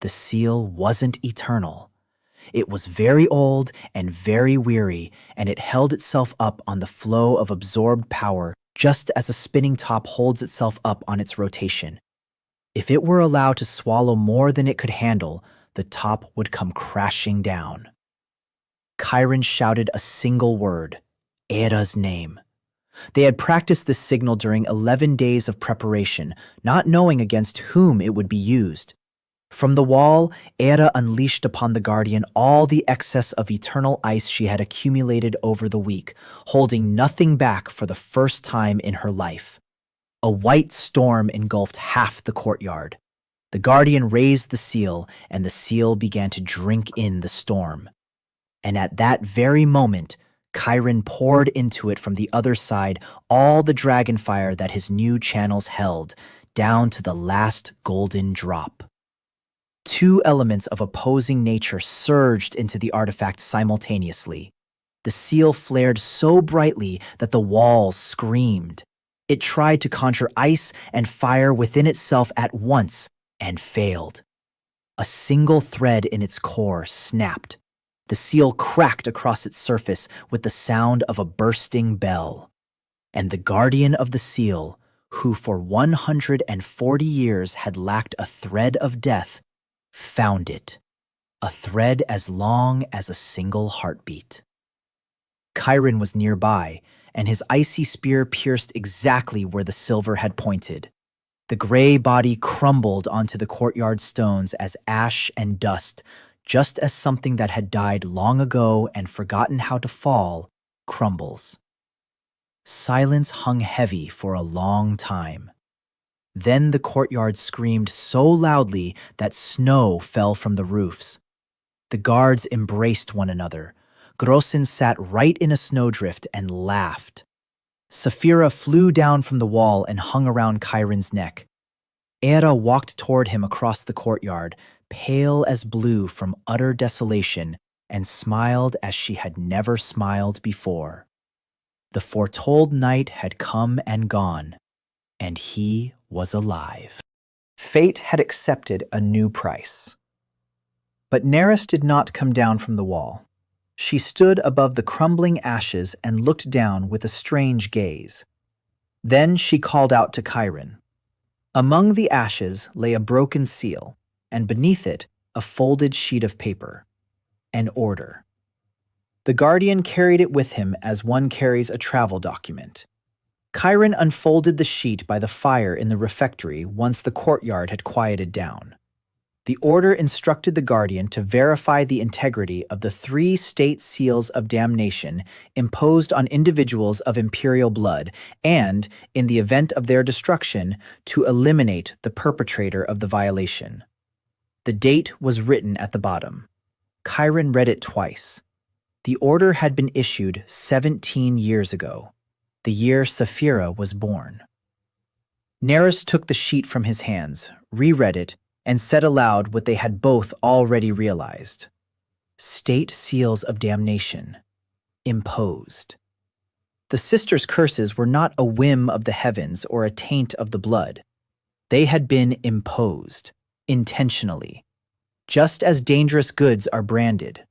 The seal wasn't eternal. It was very old and very weary, and it held itself up on the flow of absorbed power just as a spinning top holds itself up on its rotation. If it were allowed to swallow more than it could handle, the top would come crashing down. Chiron shouted a single word, Era's name. They had practiced this signal during 11 days of preparation, not knowing against whom it would be used. From the wall, Era unleashed upon the guardian all the excess of eternal ice she had accumulated over the week, holding nothing back for the first time in her life. A white storm engulfed half the courtyard. The guardian raised the seal, and the seal began to drink in the storm. And at that very moment, Chiron poured into it from the other side all the dragonfire that his new channels held, down to the last golden drop. Two elements of opposing nature surged into the artifact simultaneously. The seal flared so brightly that the walls screamed. It tried to conjure ice and fire within itself at once and failed. A single thread in its core snapped. The seal cracked across its surface with the sound of a bursting bell. And the guardian of the seal, who for 140 years had lacked a thread of death, found it, a thread as long as a single heartbeat. Chiron was nearby, and his icy spear pierced exactly where the silver had pointed. The gray body crumbled onto the courtyard stones as ash and dust, just as something that had died long ago and forgotten how to fall crumbles. Silence hung heavy for a long time. Then the courtyard screamed so loudly that snow fell from the roofs. The guards embraced one another. Grosin sat right in a snowdrift and laughed. Saphira flew down from the wall and hung around Chiron's neck. Era walked toward him across the courtyard, pale as blue from utter desolation, and smiled as she had never smiled before. The foretold night had come and gone, and he was alive. Fate had accepted a new price. But Nereus did not come down from the wall. She stood above the crumbling ashes and looked down with a strange gaze. Then she called out to Chiron. Among the ashes lay a broken seal, and beneath it a folded sheet of paper. An order. The guardian carried it with him as one carries a travel document. Chiron unfolded the sheet by the fire in the refectory once the courtyard had quieted down. The order instructed the guardian to verify the integrity of the 3 state seals of damnation imposed on individuals of imperial blood and, in the event of their destruction, to eliminate the perpetrator of the violation. The date was written at the bottom. Chiron read it twice. The order had been issued 17 years ago, the year Saphira was born. Nereus took the sheet from his hands, reread it, and said aloud what they had both already realized. State seals of damnation. Imposed. The sisters' curses were not a whim of the heavens or a taint of the blood. They had been imposed, intentionally. Just as dangerous goods are branded.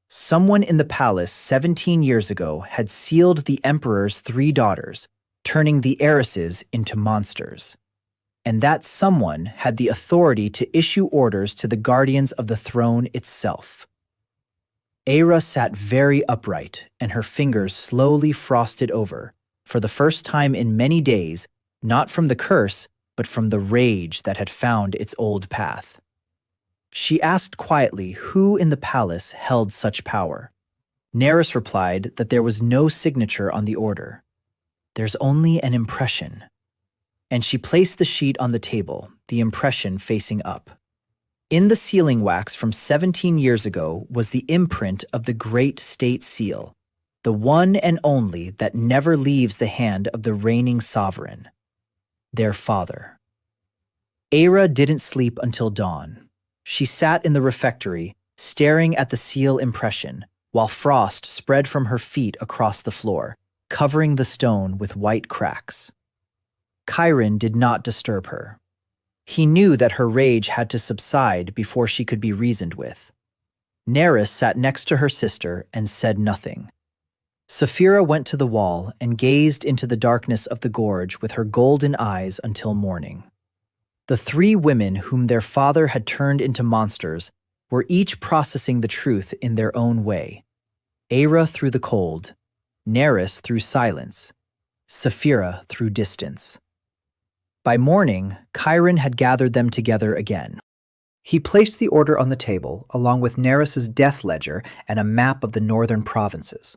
Someone in the palace 17 years ago had sealed the emperor's 3 daughters, turning the heiresses into monsters. And that someone had the authority to issue orders to the guardians of the throne itself. Aira sat very upright, and her fingers slowly frosted over, for the first time in many days, not from the curse, but from the rage that had found its old path. She asked quietly who in the palace held such power. Nerys replied that there was no signature on the order. There's only an impression. And she placed the sheet on the table, the impression facing up. In the sealing wax from 17 years ago was the imprint of the great state seal, the one and only that never leaves the hand of the reigning sovereign, their father. Aira didn't sleep until dawn. She sat in the refectory, staring at the seal impression, while frost spread from her feet across the floor, covering the stone with white cracks. Chiron did not disturb her. He knew that her rage had to subside before she could be reasoned with. Nerys sat next to her sister and said nothing. Saphira went to the wall and gazed into the darkness of the gorge with her golden eyes until morning. The 3 women whom their father had turned into monsters were each processing the truth in their own way. Aira through the cold, Nerys through silence, Saphira through distance. By morning, Chiron had gathered them together again. He placed the order on the table, along with Nerys's death ledger and a map of the northern provinces.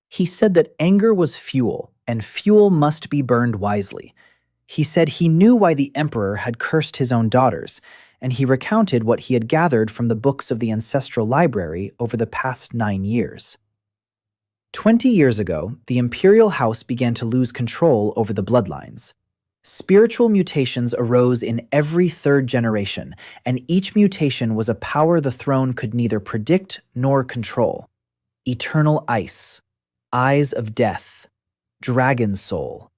He said that anger was fuel, and fuel must be burned wisely. He said he knew why the emperor had cursed his own daughters, and he recounted what he had gathered from the books of the ancestral library over the past 9 years. 20 years ago, the imperial house began to lose control over the bloodlines. Spiritual mutations arose in every 3rd generation, and each mutation was a power the throne could neither predict nor control. Eternal ice, eyes of death, dragon soul.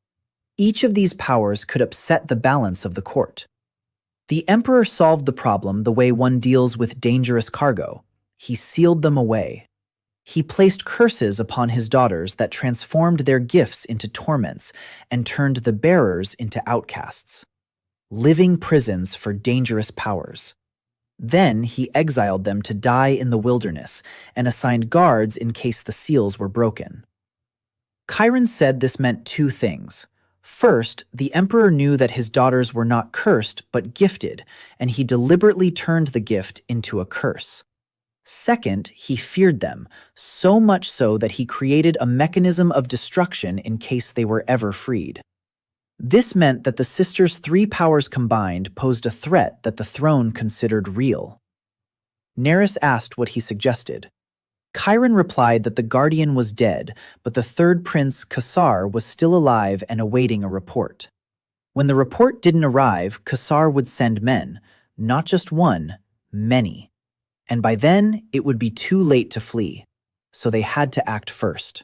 Each of these powers could upset the balance of the court. The emperor solved the problem the way one deals with dangerous cargo. He sealed them away. He placed curses upon his daughters that transformed their gifts into torments and turned the bearers into outcasts. Living prisons for dangerous powers. Then he exiled them to die in the wilderness and assigned guards in case the seals were broken. Chiron said this meant 2 things. First, the emperor knew that his daughters were not cursed but gifted, and he deliberately turned the gift into a curse. Second, he feared them, so much so that he created a mechanism of destruction in case they were ever freed. This meant that the sisters' 3 powers combined posed a threat that the throne considered real. Nerys asked what he suggested. Chiron replied that the guardian was dead, but the 3rd prince, Cassar, was still alive and awaiting a report. When the report didn't arrive, Cassar would send men, not just one, many. And by then, it would be too late to flee, so they had to act first.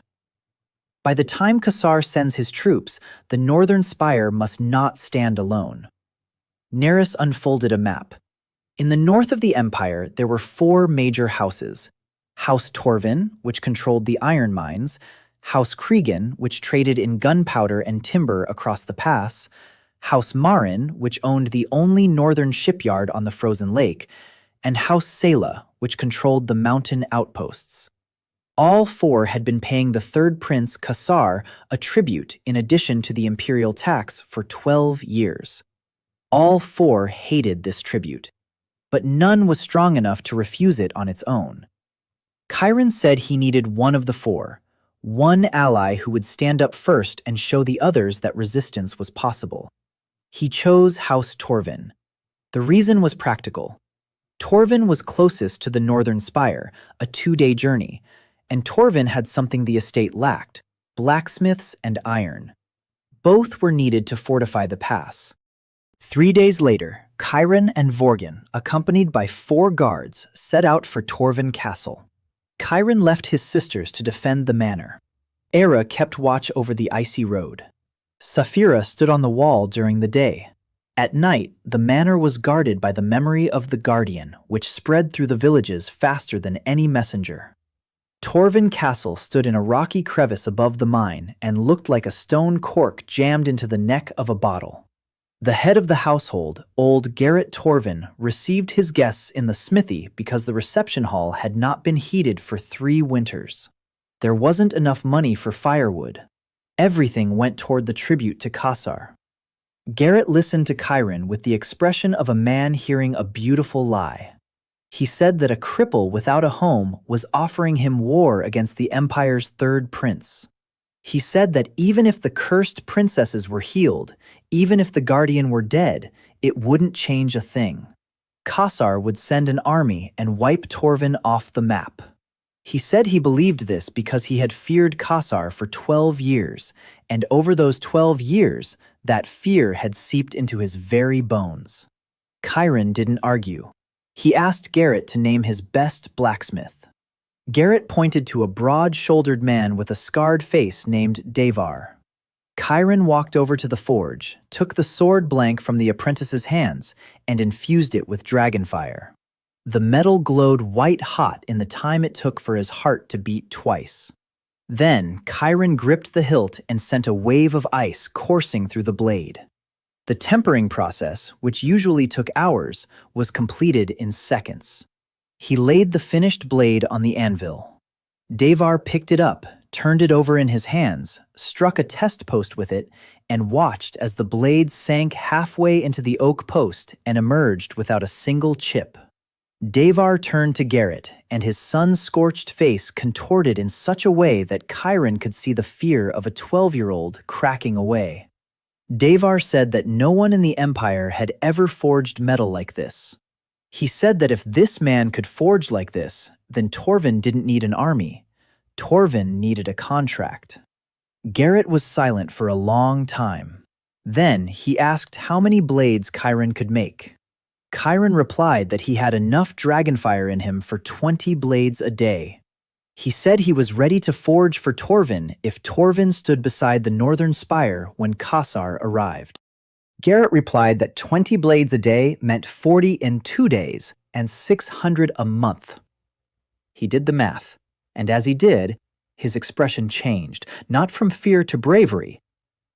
By the time Cassar sends his troops, the northern spire must not stand alone. Nerys unfolded a map. In the north of the empire, there were 4 major houses. House Torvin, which controlled the iron mines, House Cregan, which traded in gunpowder and timber across the pass, House Marin, which owned the only northern shipyard on the frozen lake, and House Sela, which controlled the mountain outposts. All 4 had been paying the 3rd prince, Cassar, a tribute in addition to the imperial tax for 12 years. All 4 hated this tribute, but none was strong enough to refuse it on its own. Chiron said he needed one of the 4, one ally who would stand up first and show the others that resistance was possible. He chose House Torvin. The reason was practical. Torvin was closest to the northern spire, a 2-day journey, and Torvin had something the estate lacked, blacksmiths and iron. Both were needed to fortify the pass. 3 days later, Chiron and Vorgan, accompanied by 4 guards, set out for Torvin Castle. Chiron left his sisters to defend the manor. Era kept watch over the icy road. Saphira stood on the wall during the day. At night, the manor was guarded by the memory of the guardian, which spread through the villages faster than any messenger. Torvin Castle stood in a rocky crevice above the mine and looked like a stone cork jammed into the neck of a bottle. The head of the household, old Garrett Torvin, received his guests in the smithy because the reception hall had not been heated for 3 winters. There wasn't enough money for firewood. Everything went toward the tribute to Kassar. Garrett listened to Chiron with the expression of a man hearing a beautiful lie. He said that a cripple without a home was offering him war against the Empire's 3rd prince. He said that even if the cursed princesses were healed, even if the guardian were dead, it wouldn't change a thing. Kassar would send an army and wipe Torvin off the map. He said he believed this because he had feared Kassar for 12 years, and over those 12 years, that fear had seeped into his very bones. Chiron didn't argue. He asked Garrett to name his best blacksmith. Garrett pointed to a broad-shouldered man with a scarred face named Devar. Chiron walked over to the forge, took the sword blank from the apprentice's hands, and infused it with dragonfire. The metal glowed white-hot in the time it took for his heart to beat twice. Then, Chiron gripped the hilt and sent a wave of ice coursing through the blade. The tempering process, which usually took hours, was completed in seconds. He laid the finished blade on the anvil. Devar picked it up, turned it over in his hands, struck a test post with it, and watched as the blade sank halfway into the oak post and emerged without a single chip. Devar turned to Garrett, and his sun-scorched face contorted in such a way that Chiron could see the fear of a 12-year-old cracking away. Devar said that no one in the Empire had ever forged metal like this. He said that if this man could forge like this, then Torvin didn't need an army. Torvin needed a contract. Garrett was silent for a long time. Then he asked how many blades Chiron could make. Chiron replied that he had enough dragonfire in him for 20 blades a day. He said he was ready to forge for Torvin if Torvin stood beside the northern spire when Kassar arrived. Garrett replied that 20 blades a day meant 40 in 2 days and 600 a month. He did the math, and as he did, his expression changed, not from fear to bravery,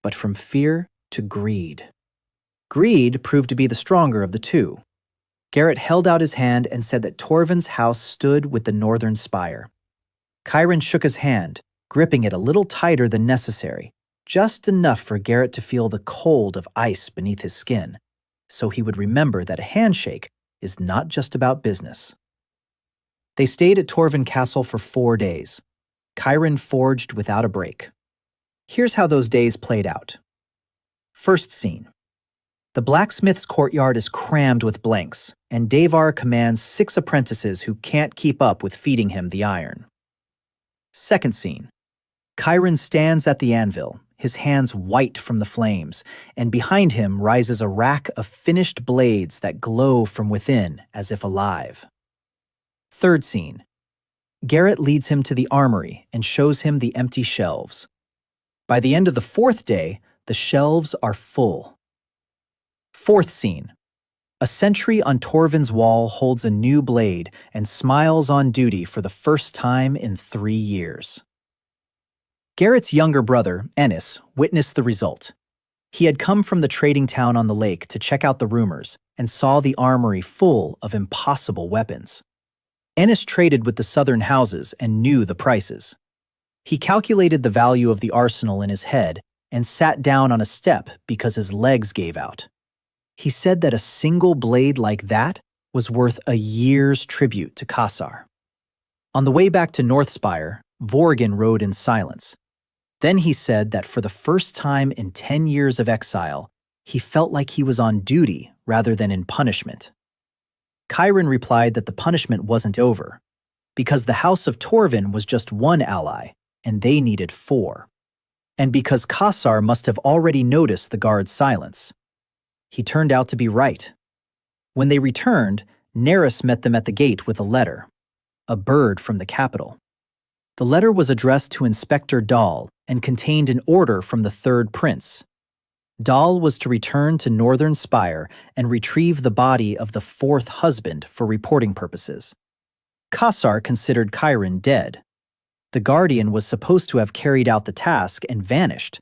but from fear to greed. Greed proved to be the stronger of the two. Garrett held out his hand and said that Torvin's house stood with the northern spire. Chiron shook his hand, gripping it a little tighter than necessary, just enough for Garrett to feel the cold of ice beneath his skin, so he would remember that a handshake is not just about business. They stayed at Torvin Castle for 4 days. Chiron forged without a break. Here's how those days played out. First scene. The blacksmith's courtyard is crammed with blanks, and Devar commands 6 apprentices who can't keep up with feeding him the iron. Second scene. Chiron stands at the anvil, his hands white from the flames, and behind him rises a rack of finished blades that glow from within as if alive. Third scene. Garrett leads him to the armory and shows him the empty shelves. By the end of the 4th day, the shelves are full. Fourth scene. A sentry on Torvin's wall holds a new blade and smiles on duty for the first time in 3 years. Garrett's younger brother, Ennis, witnessed the result. He had come from the trading town on the lake to check out the rumors and saw the armory full of impossible weapons. Ennis traded with the southern houses and knew the prices. He calculated the value of the arsenal in his head and sat down on a step because his legs gave out. He said that a single blade like that was worth a year's tribute to Kassar. On the way back to North Spire, Vorgan rode in silence. Then he said that for the first time in 10 years of exile, he felt like he was on duty rather than in punishment. Chiron replied that the punishment wasn't over, because the House of Torvin was just one ally, and they needed 4. And because Kassar must have already noticed the guard's silence. He turned out to be right. When they returned, Neris met them at the gate with a letter, a bird from the capital. The letter was addressed to Inspector Dahl and contained an order from the third prince. Dahl was to return to Northern Spire and retrieve the body of the fourth husband for reporting purposes. Kassar considered Chiron dead. The Guardian was supposed to have carried out the task and vanished,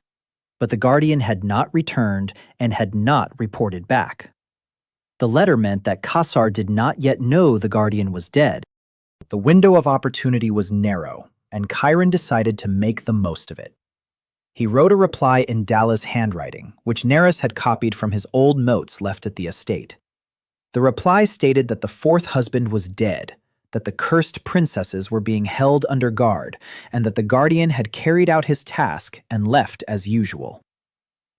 but the Guardian had not returned and had not reported back. The letter meant that Kassar did not yet know the Guardian was dead. The window of opportunity was narrow, and Chiron decided to make the most of it. He wrote a reply in Dalla's handwriting, which Neris had copied from his old notes left at the estate. The reply stated that the fourth husband was dead, that the cursed princesses were being held under guard, and that the Guardian had carried out his task and left as usual.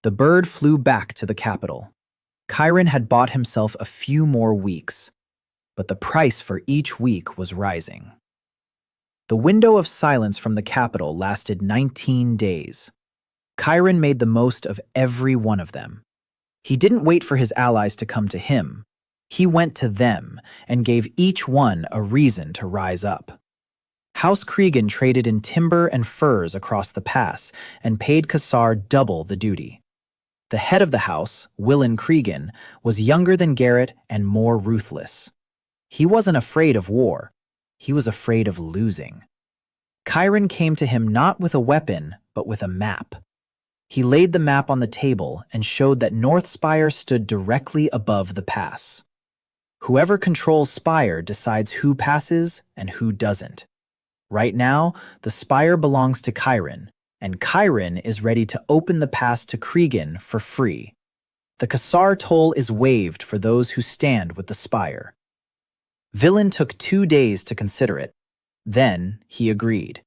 The bird flew back to the capital. Chiron had bought himself a few more weeks, but the price for each week was rising. The window of silence from the capital lasted 19 days. Chiron made the most of every one of them. He didn't wait for his allies to come to him. He went to them and gave each one a reason to rise up. House Cregan traded in timber and furs across the pass and paid Kassar double the duty. The head of the house, Willin Cregan, was younger than Garrett and more ruthless. He wasn't afraid of war. He was afraid of losing. Chiron came to him not with a weapon, but with a map. He laid the map on the table and showed that North Spire stood directly above the pass. Whoever controls Spire decides who passes and who doesn't. Right now, the Spire belongs to Chiron, and Chiron is ready to open the pass to Cregan for free. The Kassar toll is waived for those who stand with the Spire. Villain took 2 days to consider it. Then he agreed.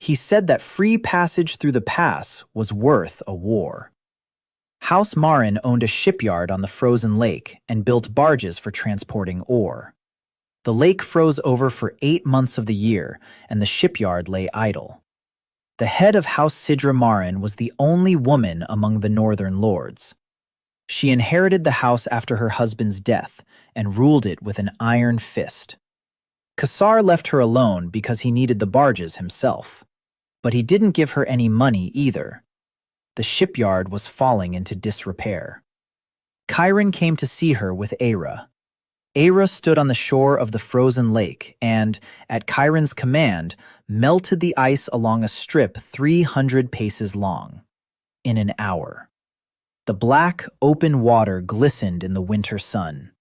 He said that free passage through the pass was worth a war. House Marin owned a shipyard on the frozen lake and built barges for transporting ore. The lake froze over for 8 months of the year, and the shipyard lay idle. The head of House Sidra Marin was the only woman among the northern lords. She inherited the house after her husband's death and ruled it with an iron fist. Kassar left her alone because he needed the barges himself. But he didn't give her any money either. The shipyard was falling into disrepair. Chiron came to see her with Aira. Aira stood on the shore of the frozen lake and, at Chiron's command, melted the ice along a strip 300 paces long. In an hour. The black, open water glistened in the winter sun.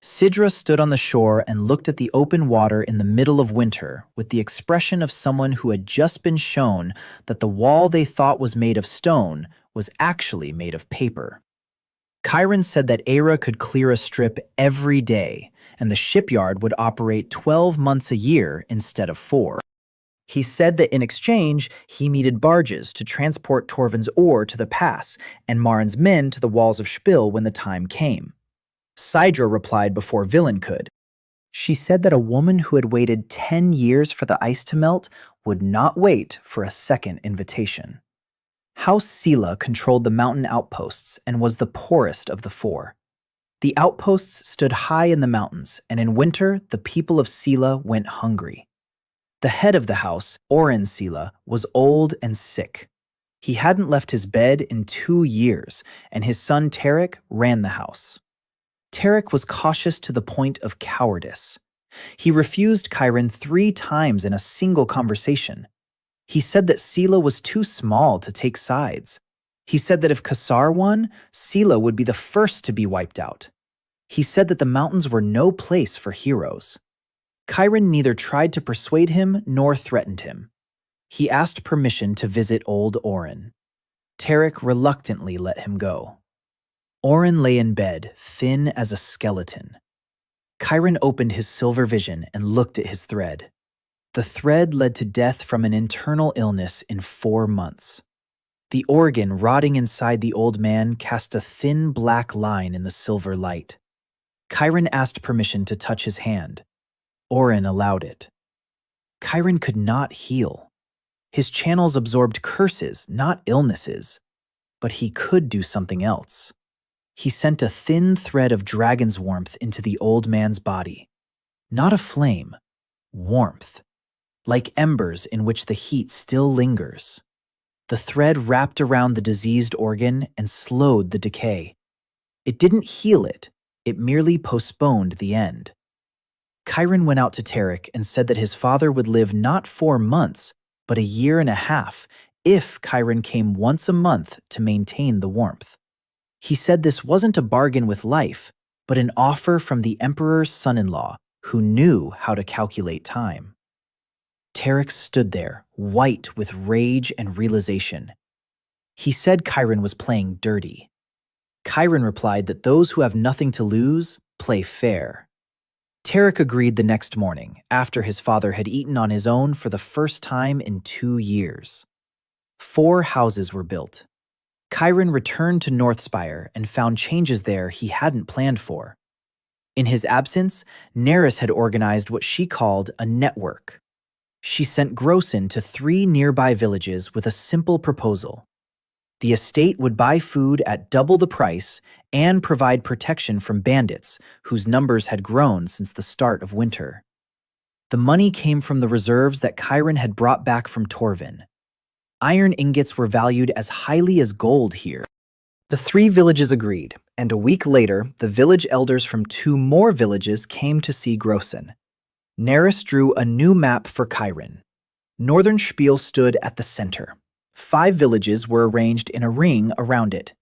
Sidra stood on the shore and looked at the open water in the middle of winter with the expression of someone who had just been shown that the wall they thought was made of stone was actually made of paper. Chiron said that Aira could clear a strip every day, and the shipyard would operate 12 months a year instead of 4. He said that in exchange, he needed barges to transport Torvin's ore to the pass and Marin's men to the walls of Spill when the time came. Sidra replied before Villain could. She said that a woman who had waited 10 years for the ice to melt would not wait for a second invitation. House Sela controlled the mountain outposts and was the poorest of the 4. The outposts stood high in the mountains, and in winter, the people of Sela went hungry. The head of the house, Oren Sela, was old and sick. He hadn't left his bed in 2 years, and his son Tarek ran the house. Tarek was cautious to the point of cowardice. He refused Chiron 3 times in a single conversation. He said that Sela was too small to take sides. He said that if Kassar won, Sela would be the first to be wiped out. He said that the mountains were no place for heroes. Chiron neither tried to persuade him nor threatened him. He asked permission to visit old Oren. Tarek reluctantly let him go. Oren lay in bed, thin as a skeleton. Chiron opened his silver vision and looked at his thread. The thread led to death from an internal illness in 4 months. The organ rotting inside the old man cast a thin black line in the silver light. Chiron asked permission to touch his hand. Oren allowed it. Chiron could not heal. His channels absorbed curses, not illnesses. But he could do something else. He sent a thin thread of dragon's warmth into the old man's body. Not a flame, warmth. like embers in which the heat still lingers. The thread wrapped around the diseased organ and slowed the decay. It didn't heal it, it merely postponed the end. Chiron went out to Tarek and said that his father would live not 4 months, but a year and a half, if Chiron came once a month to maintain the warmth. He said this wasn't a bargain with life, but an offer from the emperor's son-in-law, who knew how to calculate time. Tarek stood there, white with rage and realization. He said Chiron was playing dirty. Chiron replied that those who have nothing to lose play fair. Tarek agreed the next morning, after his father had eaten on his own for the first time in 2 years. 4 houses were built. Chiron returned to Northspire and found changes there he hadn't planned for. In his absence, Neris had organized what she called a network. She sent Grosin to 3 nearby villages with a simple proposal. The estate would buy food at double the price and provide protection from bandits, whose numbers had grown since the start of winter. The money came from the reserves that Chiron had brought back from Torvin. Iron ingots were valued as highly as gold here. The 3 villages agreed, and a week later, the village elders from 2 more villages came to see Grosin. Neris drew a new map for Chiron. Northern Spiel stood at the center. 5 villages were arranged in a ring around it.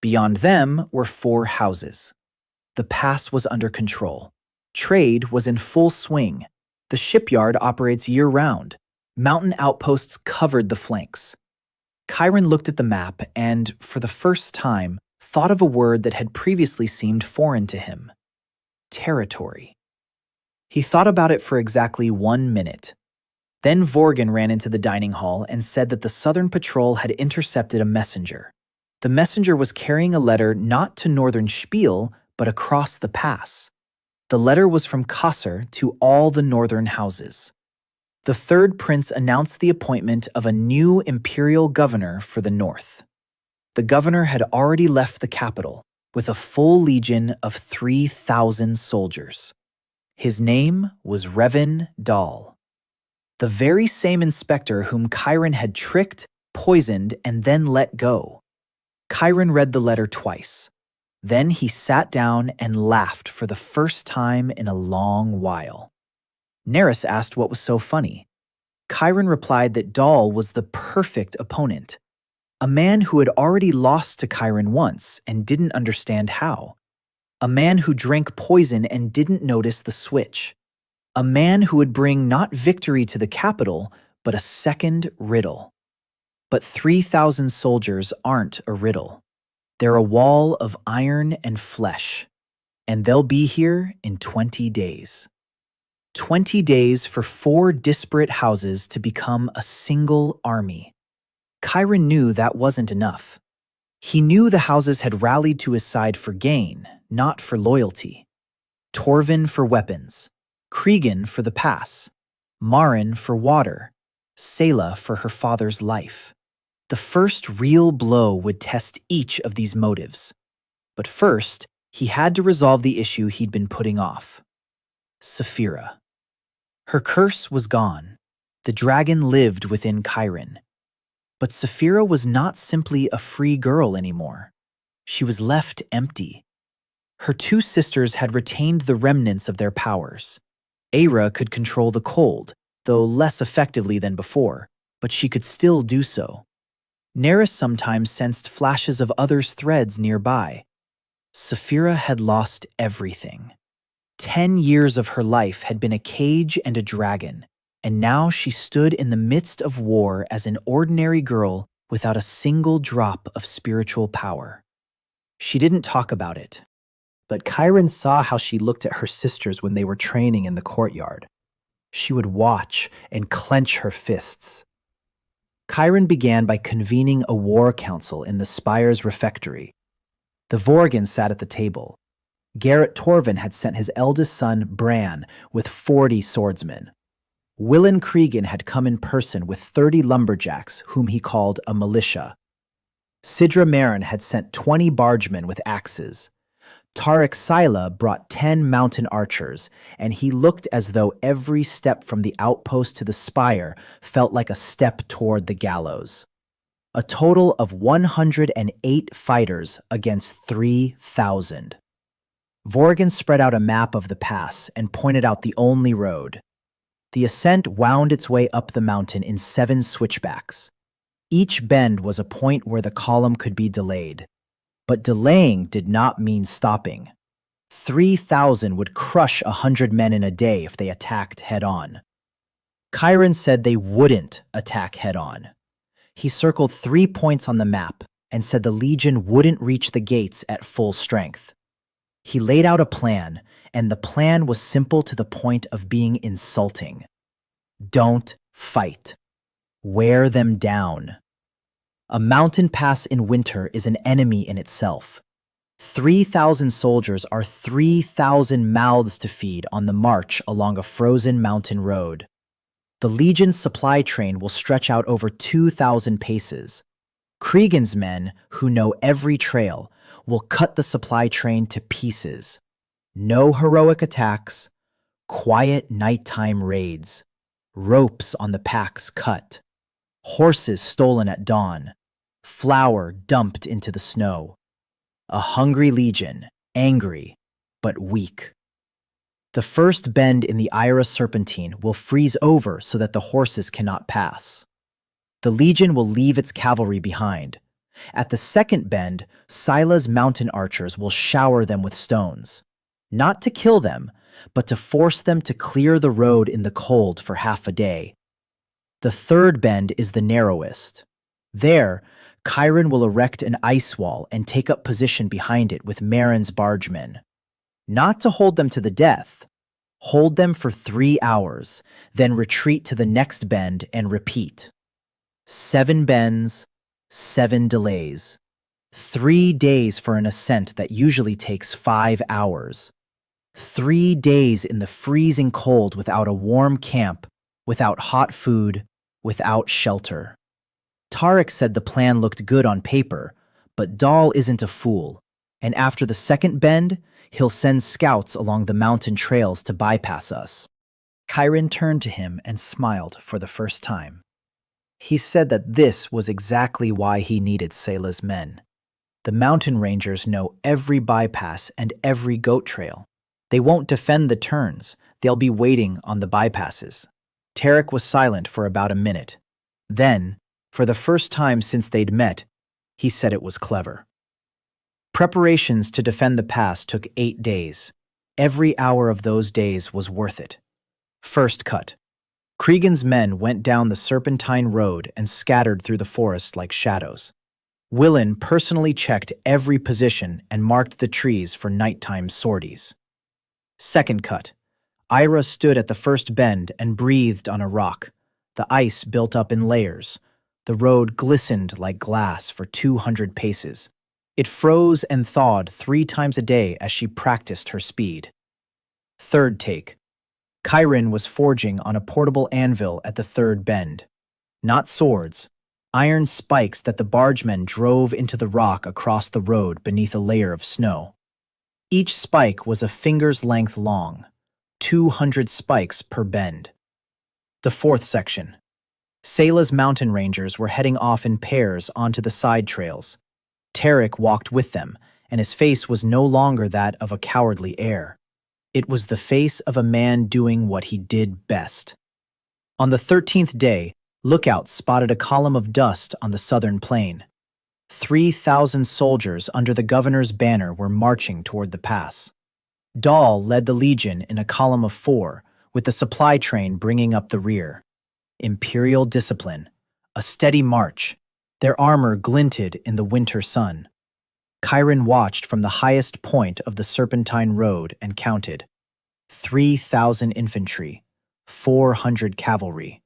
Beyond them were 4 houses. The pass was under control. Trade was in full swing. The shipyard operates year-round. Mountain outposts covered the flanks. Chiron looked at the map and, for the first time, thought of a word that had previously seemed foreign to him. Territory. He thought about it for exactly 1 minute. Then Vorgan ran into the dining hall and said that the Southern Patrol had intercepted a messenger. The messenger was carrying a letter not to Northern Spiel, but across the pass. The letter was from Kasser to all the northern houses. The third prince announced the appointment of a new imperial governor for the north. The governor had already left the capital with a full legion of 3,000 soldiers. His name was Revan Dahl. The very same inspector whom Chiron had tricked, poisoned, and then let go. Chiron read the letter twice. Then he sat down and laughed for the first time in a long while. Neris asked what was so funny. Chiron replied that Dahl was the perfect opponent. A man who had already lost to Chiron once and didn't understand how. A man who drank poison and didn't notice the switch. A man who would bring not victory to the capital, but a second riddle. But 3,000 soldiers aren't a riddle. They're a wall of iron and flesh, and they'll be here in 20 days. 20 days for 4 disparate houses to become a single army. Chiron knew that wasn't enough. He knew the houses had rallied to his side for gain, not for loyalty. Torvin for weapons. Krigan for the pass, Marin for water, Selah for her father's life. The first real blow would test each of these motives. But first, he had to resolve the issue he'd been putting off. Saphira. Her curse was gone. The dragon lived within Chiron. But Saphira was not simply a free girl anymore. She was left empty. Her 2 sisters had retained the remnants of their powers. Aira could control the cold, though less effectively than before, but she could still do so. Neris sometimes sensed flashes of others' threads nearby. Saphira had lost everything. 10 years of her life had been a cage and a dragon, and now she stood in the midst of war as an ordinary girl without a single drop of spiritual power. She didn't talk about it. But Chiron saw how she looked at her sisters when they were training in the courtyard. She would watch and clench her fists. Chiron began by convening a war council in the Spire's refectory. The Vorgan sat at the table. Garrett Torvin had sent his eldest son, Bran, with 40 swordsmen. Willen Krigan had come in person with 30 lumberjacks, whom he called a militia. Sidra Marin had sent 20 bargemen with axes. Tariq Sila brought 10 mountain archers, and he looked as though every step from the outpost to the spire felt like a step toward the gallows. A total of 108 fighters against 3,000. Vorgan spread out a map of the pass and pointed out the only road. The ascent wound its way up the mountain in 7 switchbacks. Each bend was a point where the column could be delayed. But delaying did not mean stopping. 3,000 would crush 100 men in a day if they attacked head-on. Chiron said they wouldn't attack head-on. He circled 3 points on the map and said the Legion wouldn't reach the gates at full strength. He laid out a plan, and the plan was simple to the point of being insulting. Don't fight. Wear them down. A mountain pass in winter is an enemy in itself. 3,000 soldiers are 3,000 mouths to feed on the march along a frozen mountain road. The Legion's supply train will stretch out over 2,000 paces. Cregan's men, who know every trail, will cut the supply train to pieces. No heroic attacks, quiet nighttime raids, ropes on the packs cut, horses stolen at dawn, flour dumped into the snow. A hungry Legion, angry, but weak. The first bend in the Ira Serpentine will freeze over so that the horses cannot pass. The Legion will leave its cavalry behind. At the second bend, Sila's mountain archers will shower them with stones. Not to kill them, but to force them to clear the road in the cold for half a day. The third bend is the narrowest. There, Chiron will erect an ice wall and take up position behind it with Marin's bargemen. Not to hold them to the death. Hold them for 3 hours, then retreat to the next bend and repeat. 7 bends, 7 delays. 3 days for an ascent that usually takes 5 hours. 3 days in the freezing cold without a warm camp, without hot food, without shelter. Tariq said the plan looked good on paper, but Dal isn't a fool, and after the second bend, he'll send scouts along the mountain trails to bypass us. Chiron turned to him and smiled for the first time. He said that this was exactly why he needed Sayla's men. The mountain rangers know every bypass and every goat trail. They won't defend the turns. They'll be waiting on the bypasses. Tariq was silent for about a minute. Then, for the first time since they'd met, he said it was clever. Preparations to defend the pass took 8 days. Every hour of those days was worth it. First cut. Cregan's men went down the Serpentine Road and scattered through the forest like shadows. Willen personally checked every position and marked the trees for nighttime sorties. Second cut. Ira stood at the first bend and breathed on a rock. The ice built up in layers. The road glistened like glass for 200 paces. It froze and thawed 3 times a day as she practiced her speed. Third take. Chiron was forging on a portable anvil at the third bend. Not swords, iron spikes that the bargemen drove into the rock across the road beneath a layer of snow. Each spike was a finger's length long, 200 spikes per bend. The fourth section. Sayla's mountain rangers were heading off in pairs onto the side trails. Tariq walked with them, and his face was no longer that of a cowardly air. It was the face of a man doing what he did best. On the 13th day, lookouts spotted a column of dust on the southern plain. 3,000 soldiers under the governor's banner were marching toward the pass. Dal led the legion in a column of 4, with the supply train bringing up the rear. Imperial discipline, a steady march. Their armor glinted in the winter sun. Chiron watched from the highest point of the Serpentine Road and counted. 3,000 infantry, 400 cavalry.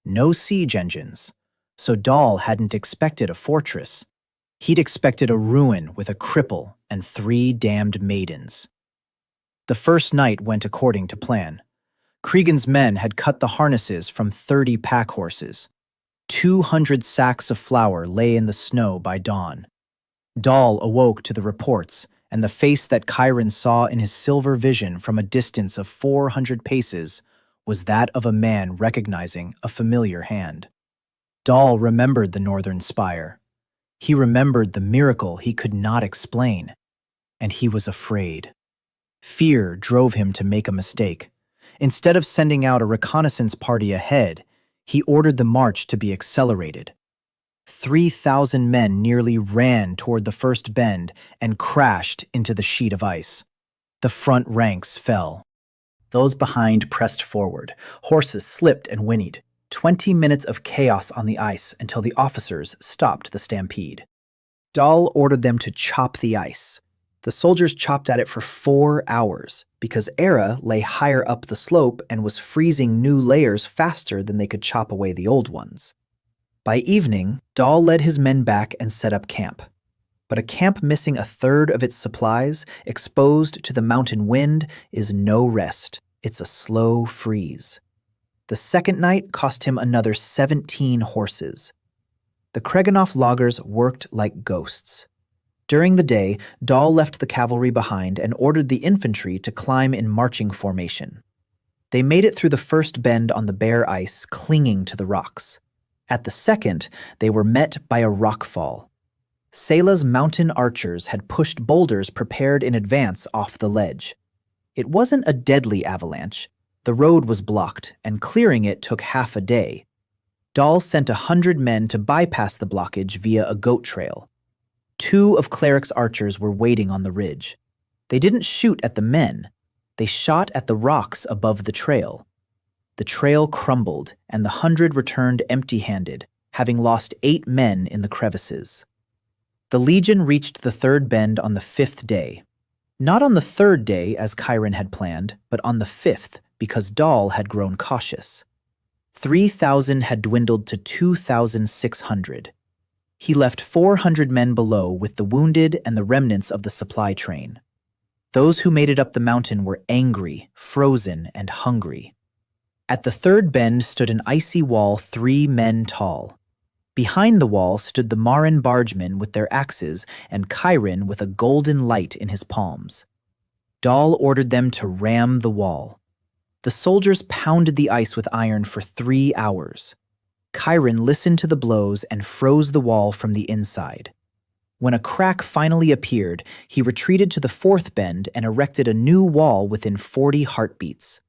No siege engines, so Dal hadn't expected a fortress. He'd expected a ruin with a cripple and 3 damned maidens. The first night went according to plan. Cregan's men had cut the harnesses from 30 pack horses. 200 sacks of flour lay in the snow by dawn. Dal awoke to the reports and the face that Chiron saw in his silver vision from a distance of 400 paces was that of a man recognizing a familiar hand. Dal remembered the northern spire. He remembered the miracle he could not explain, and he was afraid. Fear drove him to make a mistake. Instead of sending out a reconnaissance party ahead, he ordered the march to be accelerated. 3,000 men nearly ran toward the first bend and crashed into the sheet of ice. The front ranks fell. Those behind pressed forward. Horses slipped and whinnied. 20 minutes of chaos on the ice until the officers stopped the stampede. Dal ordered them to chop the ice. The soldiers chopped at it for 4 hours because Era lay higher up the slope and was freezing new layers faster than they could chop away the old ones. By evening, Dal led his men back and set up camp. But a camp missing a third of its supplies, exposed to the mountain wind, is no rest. It's a slow freeze. The second night cost him another 17 horses. The Kreganov loggers worked like ghosts. During the day, Dal left the cavalry behind and ordered the infantry to climb in marching formation. They made it through the first bend on the bare ice, clinging to the rocks. At the second, they were met by a rockfall. Sela's mountain archers had pushed boulders prepared in advance off the ledge. It wasn't a deadly avalanche. The road was blocked, and clearing it took half a day. Dal sent 100 men to bypass the blockage via a goat trail. 2 of Cleric's archers were waiting on the ridge. They didn't shoot at the men. They shot at the rocks above the trail. The trail crumbled, and the 100 returned empty-handed, having lost 8 men in the crevices. The Legion reached the third bend on the 5th day. Not on the 3rd day, as Chiron had planned, but on the 5th, because Dal had grown cautious. 3,000 had dwindled to 2,600. He left 400 men below with the wounded and the remnants of the supply train. Those who made it up the mountain were angry, frozen, and hungry. At the third bend stood an icy wall 3 men tall. Behind the wall stood the Marin bargemen with their axes and Chiron with a golden light in his palms. Dal ordered them to ram the wall. The soldiers pounded the ice with iron for 3 hours. Chiron listened to the blows and froze the wall from the inside. When a crack finally appeared, he retreated to the 4th bend and erected a new wall within 40 heartbeats.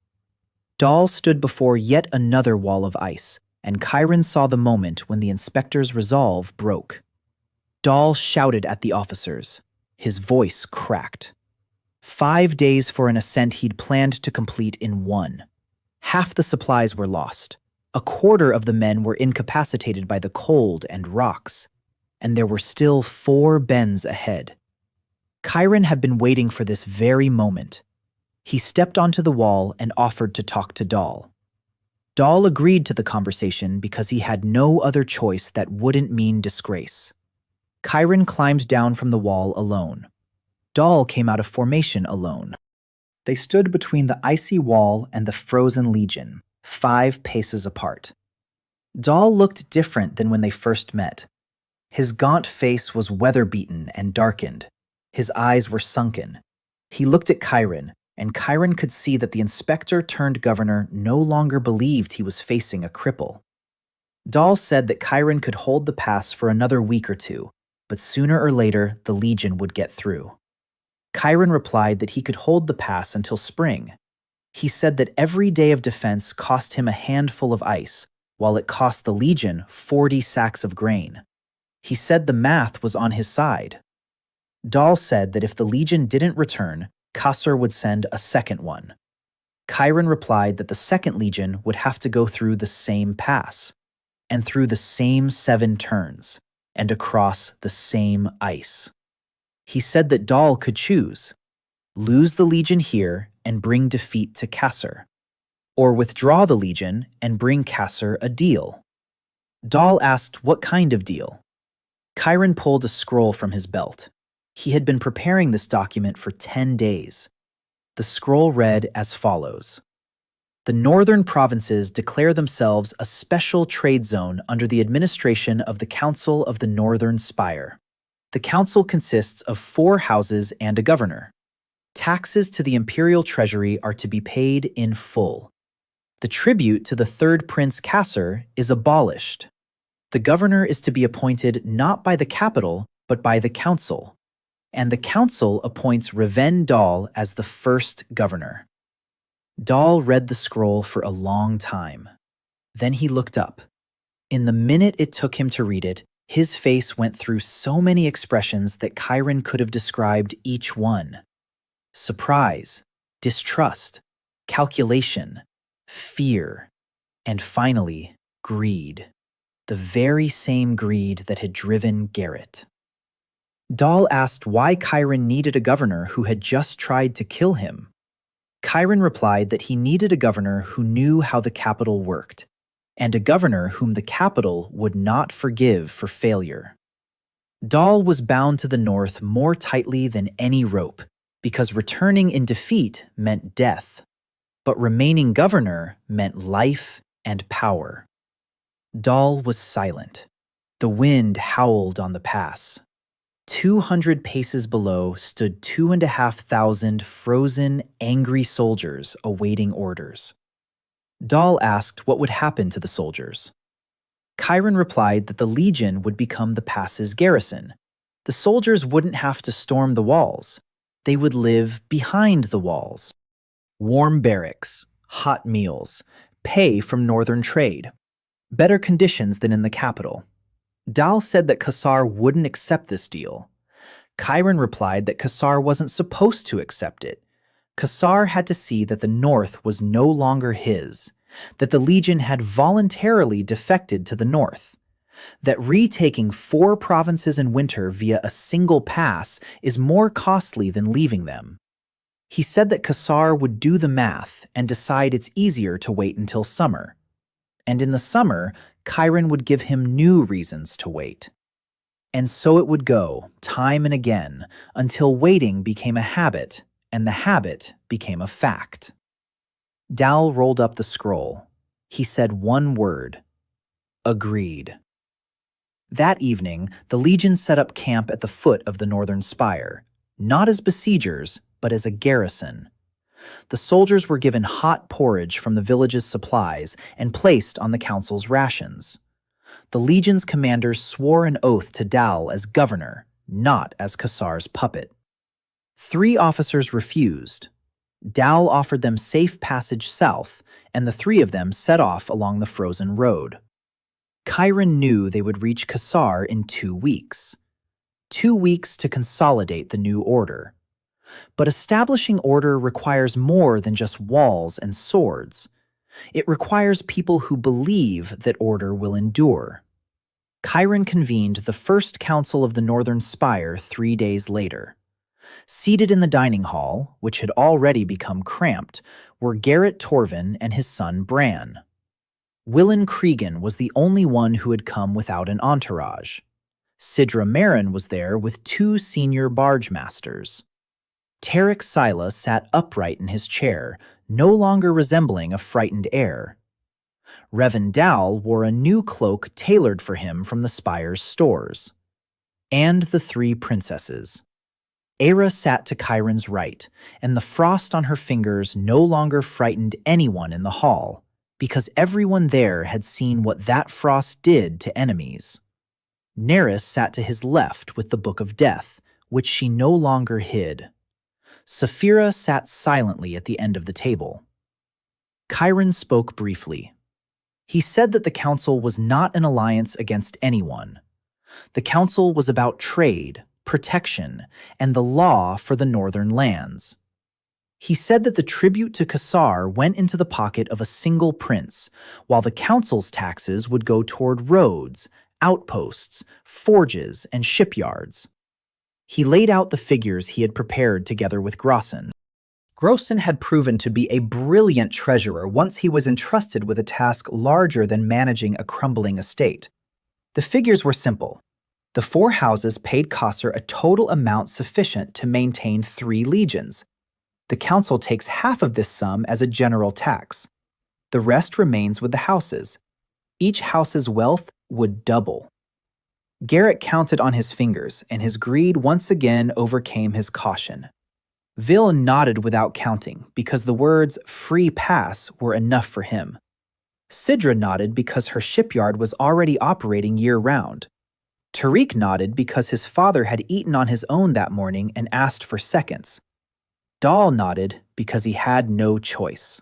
Dal stood before yet another wall of ice, and Chiron saw the moment when the inspector's resolve broke. Dal shouted at the officers. His voice cracked. 5 days for an ascent he'd planned to complete in 1. Half the supplies were lost. A quarter of the men were incapacitated by the cold and rocks, and there were still 4 bends ahead. Chiron had been waiting for this very moment. He stepped onto the wall and offered to talk to Dal. Dal agreed to the conversation because he had no other choice that wouldn't mean disgrace. Chiron climbed down from the wall alone. Dal came out of formation alone. They stood between the icy wall and the frozen legion, 5 paces apart. Dal looked different than when they first met. His gaunt face was weather-beaten and darkened. His eyes were sunken. He looked at Chiron, and Chiron could see that the inspector-turned-governor no longer believed he was facing a cripple. Dal said that Chiron could hold the pass for another week or 2, but sooner or later the Legion would get through. Chiron replied that he could hold the pass until spring. He said that every day of defense cost him a handful of ice, while it cost the Legion 40 sacks of grain. He said the math was on his side. Dal said that if the Legion didn't return, Kassar would send a second one. Chiron replied that the second Legion would have to go through the same pass, and through the same 7 turns, and across the same ice. He said that Dal could choose: lose the Legion here and bring defeat to Kassar, or withdraw the Legion and bring Kassar a deal. Dal asked what kind of deal. Chiron pulled a scroll from his belt. He had been preparing this document for 10 days. The scroll read as follows: The northern provinces declare themselves a special trade zone under the administration of the Council of the Northern Spire. The council consists of 4 houses and a governor. Taxes to the imperial treasury are to be paid in full. The tribute to the third prince Kasser is abolished. The governor is to be appointed not by the capital, but by the council, and the council appoints Reven Dal as the first governor. Dal read the scroll for a long time. Then he looked up. In the minute it took him to read it, his face went through so many expressions that Chiron could have described each one. Surprise, distrust, calculation, fear, and finally, greed. The very same greed that had driven Garrett. Dal asked why Chiron needed a governor who had just tried to kill him. Chiron replied that he needed a governor who knew how the capital worked, and a governor whom the capital would not forgive for failure. Dal was bound to the north more tightly than any rope, because returning in defeat meant death, but remaining governor meant life and power. Dal was silent. The wind howled on the pass. 200 paces below stood 2,500 frozen, angry soldiers awaiting orders. Dal asked what would happen to the soldiers. Chiron replied that the legion would become the pass's garrison. The soldiers wouldn't have to storm the walls. They would live behind the walls. Warm barracks, hot meals, pay from northern trade. Better conditions than in the capital. Dal said that Kasar wouldn't accept this deal. Chiron replied that Kasar wasn't supposed to accept it. Kasar had to see that the north was no longer his, that the legion had voluntarily defected to the north, that retaking 4 provinces in winter via a single pass is more costly than leaving them. He said that Kasar would do the math and decide it's easier to wait until summer. And in the summer, Chiron would give him new reasons to wait. And so it would go, time and again, until waiting became a habit, and the habit became a fact. Dal rolled up the scroll. He said one word. Agreed. That evening, the legion set up camp at the foot of the northern spire, not as besiegers, but as a garrison. The soldiers were given hot porridge from the village's supplies and placed on the council's rations. The legion's commanders swore an oath to Dal as governor, not as Kasar's puppet. 3 officers refused. Dal offered them safe passage south, and the 3 of them set off along the frozen road. Chiron knew they would reach Kasar in 2 weeks. 2 weeks to consolidate the new order. But establishing order requires more than just walls and swords. It requires people who believe that order will endure. Chiron convened the first council of the Northern Spire 3 days later. Seated in the dining hall, which had already become cramped, were Garrett Torvin and his son Bran. Willen Cregan was the only one who had come without an entourage. Sidra Marin was there with 2 senior barge masters. Tarek Sila sat upright in his chair, no longer resembling a frightened heir. Revan Dal wore a new cloak tailored for him from the spire's stores. And the 3 princesses. Aera sat to Chiron's right, and the frost on her fingers no longer frightened anyone in the hall, because everyone there had seen what that frost did to enemies. Neris sat to his left with the Book of Death, which she no longer hid. Saphira sat silently at the end of the table. Chiron spoke briefly. He said that the council was not an alliance against anyone. The council was about trade, protection, and the law for the northern lands. He said that the tribute to Kasar went into the pocket of a single prince, while the council's taxes would go toward roads, outposts, forges, and shipyards. He laid out the figures he had prepared together with Grosson. Grosson had proven to be a brilliant treasurer once he was entrusted with a task larger than managing a crumbling estate. The figures were simple. The 4 houses paid Kasser a total amount sufficient to maintain 3 legions. The council takes half of this sum as a general tax. The rest remains with the houses. Each house's wealth would double. Garrett counted on his fingers, and his greed once again overcame his caution. Vil nodded without counting, because the words free pass were enough for him. Sidra nodded because her shipyard was already operating year-round. Tariq nodded because his father had eaten on his own that morning and asked for seconds. Dal nodded because he had no choice.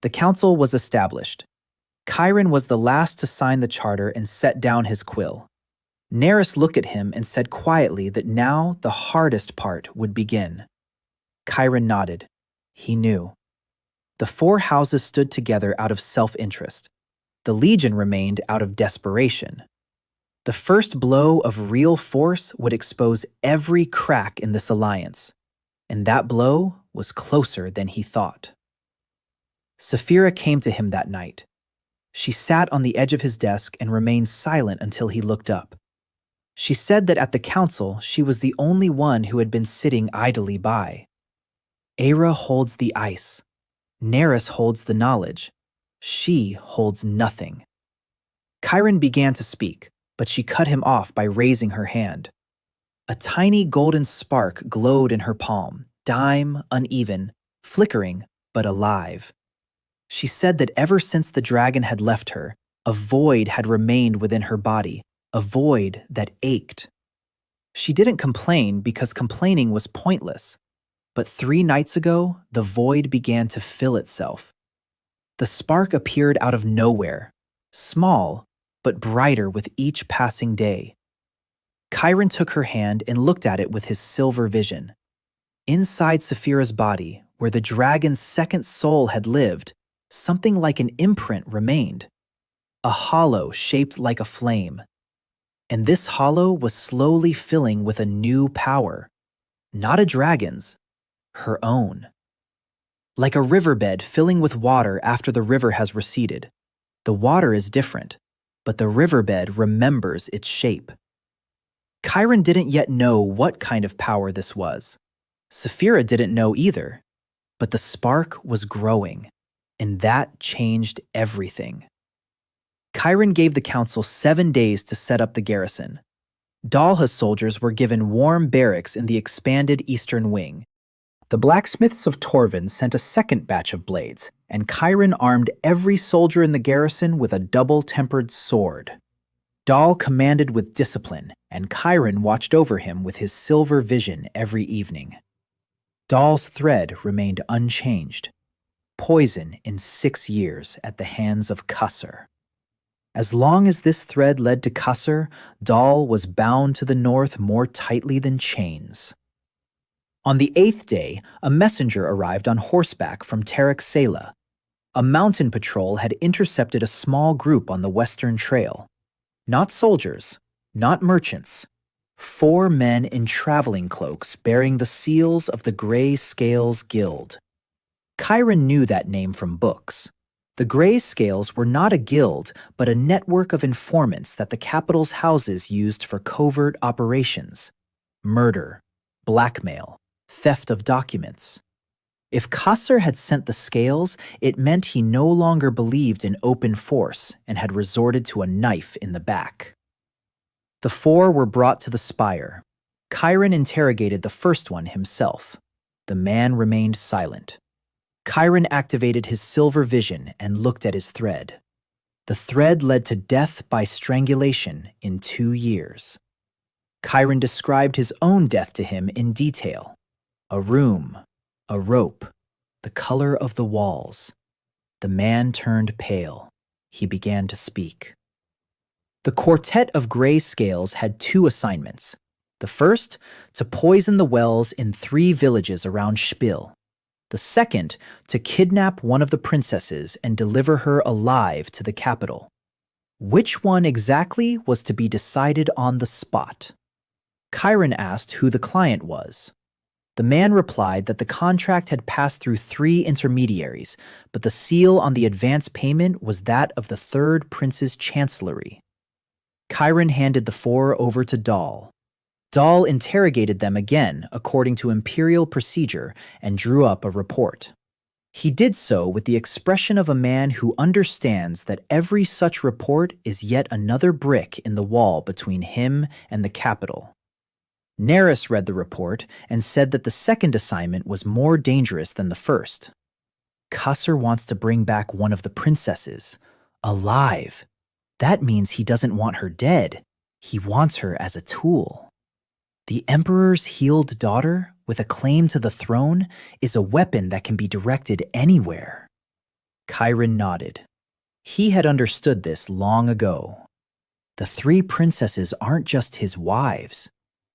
The council was established. Chiron was the last to sign the charter and set down his quill. Neris looked at him and said quietly that now the hardest part would begin. Chiron nodded. He knew. The four houses stood together out of self-interest. The Legion remained out of desperation. The first blow of real force would expose every crack in this alliance, and that blow was closer than he thought. Saphira came to him that night. She sat on the edge of his desk and remained silent until he looked up. She said that at the council she was the only one who had been sitting idly by. Aira holds the ice. Neris holds the knowledge. She holds nothing. Chiron began to speak, but she cut him off by raising her hand. A tiny golden spark glowed in her palm, dim, uneven, flickering, but alive. She said that ever since the dragon had left her, a void had remained within her body, a void that ached. She didn't complain because complaining was pointless, but 3 nights ago, the void began to fill itself. The spark appeared out of nowhere, small, but brighter with each passing day. Chiron took her hand and looked at it with his silver vision. Inside Saphira's body, where the dragon's second soul had lived, something like an imprint remained. A hollow shaped like a flame. And this hollow was slowly filling with a new power. Not a dragon's, her own. Like a riverbed filling with water after the river has receded. The water is different, but the riverbed remembers its shape. Chiron didn't yet know what kind of power this was. Saphira didn't know either, but the spark was growing, and that changed everything. Chiron gave the council 7 days to set up the garrison. Dalha's soldiers were given warm barracks in the expanded eastern wing. The blacksmiths of Torvin sent a second batch of blades, and Chiron armed every soldier in the garrison with a double-tempered sword. Dal commanded with discipline, and Chiron watched over him with his silver vision every evening. Dal's thread remained unchanged. Poison in 6 years at the hands of Qasr. As long as this thread led to Qasr, Dal was bound to the north more tightly than chains. On the 8th day, a messenger arrived on horseback from Terak Sela. A mountain patrol had intercepted a small group on the western trail. Not soldiers, not merchants. 4 men in traveling cloaks bearing the seals of the Gray Scales Guild. Chiron knew that name from books. The Gray Scales were not a guild, but a network of informants that the capital's houses used for covert operations. Murder, blackmail, theft of documents. If Qasr had sent the scales, it meant he no longer believed in open force and had resorted to a knife in the back. The 4 were brought to the spire. Chiron interrogated the first one himself. The man remained silent. Chiron activated his silver vision and looked at his thread. The thread led to death by strangulation in 2 years. Chiron described his own death to him in detail. A room, a rope, the color of the walls. The man turned pale. He began to speak. The quartet of Gray Scales had 2 assignments. The first, to poison the wells in 3 villages around Spil. The second, to kidnap one of the princesses and deliver her alive to the capital. Which one exactly was to be decided on the spot? Chiron asked who the client was. The man replied that the contract had passed through 3 intermediaries, but the seal on the advance payment was that of the 3rd prince's chancellery. Chiron handed the 4 over to Dal. Dal interrogated them again according to imperial procedure and drew up a report. He did so with the expression of a man who understands that every such report is yet another brick in the wall between him and the capital. Neris read the report and said that the second assignment was more dangerous than the first. Kasser wants to bring back one of the princesses, alive. That means he doesn't want her dead. He wants her as a tool. The emperor's healed daughter, with a claim to the throne, is a weapon that can be directed anywhere. Chiron nodded. He had understood this long ago. The three princesses aren't just his wives.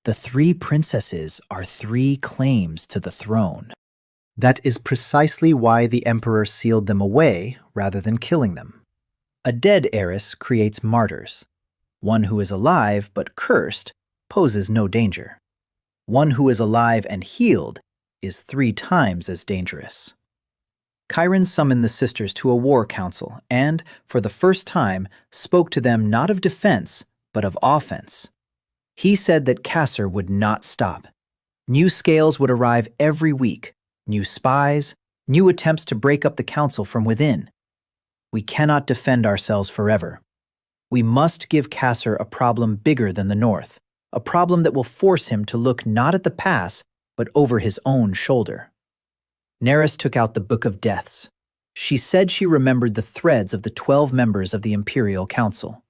The three princesses are three claims to the throne. That is precisely why the emperor sealed them away rather than killing them. A dead heiress creates martyrs. One who is alive but cursed poses no danger. One who is alive and healed is 3 times as dangerous. Chiron summoned the sisters to a war council and, for the first time, spoke to them not of defense, but of offense. He said that Kasser would not stop. New scales would arrive every week, new spies, new attempts to break up the council from within. We cannot defend ourselves forever. We must give Kasser a problem bigger than the North, a problem that will force him to look not at the pass, but over his own shoulder. Neris took out the Book of Deaths. She said she remembered the threads of the 12 members of the Imperial Council.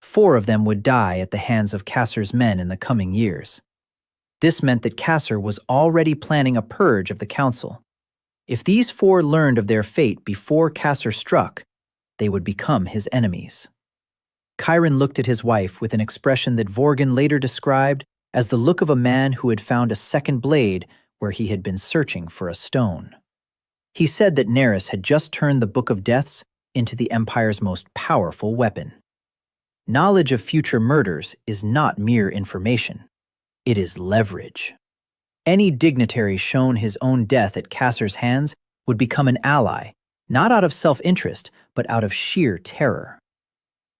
4 of them would die at the hands of Kasser's men in the coming years. This meant that Kasser was already planning a purge of the council. If these 4 learned of their fate before Kasser struck, they would become his enemies. Chiron looked at his wife with an expression that Vorgan later described as the look of a man who had found a second blade where he had been searching for a stone. He said that Neris had just turned the Book of Deaths into the Empire's most powerful weapon. Knowledge of future murders is not mere information. It is leverage. Any dignitary shown his own death at Kasser's hands would become an ally, not out of self-interest, but out of sheer terror.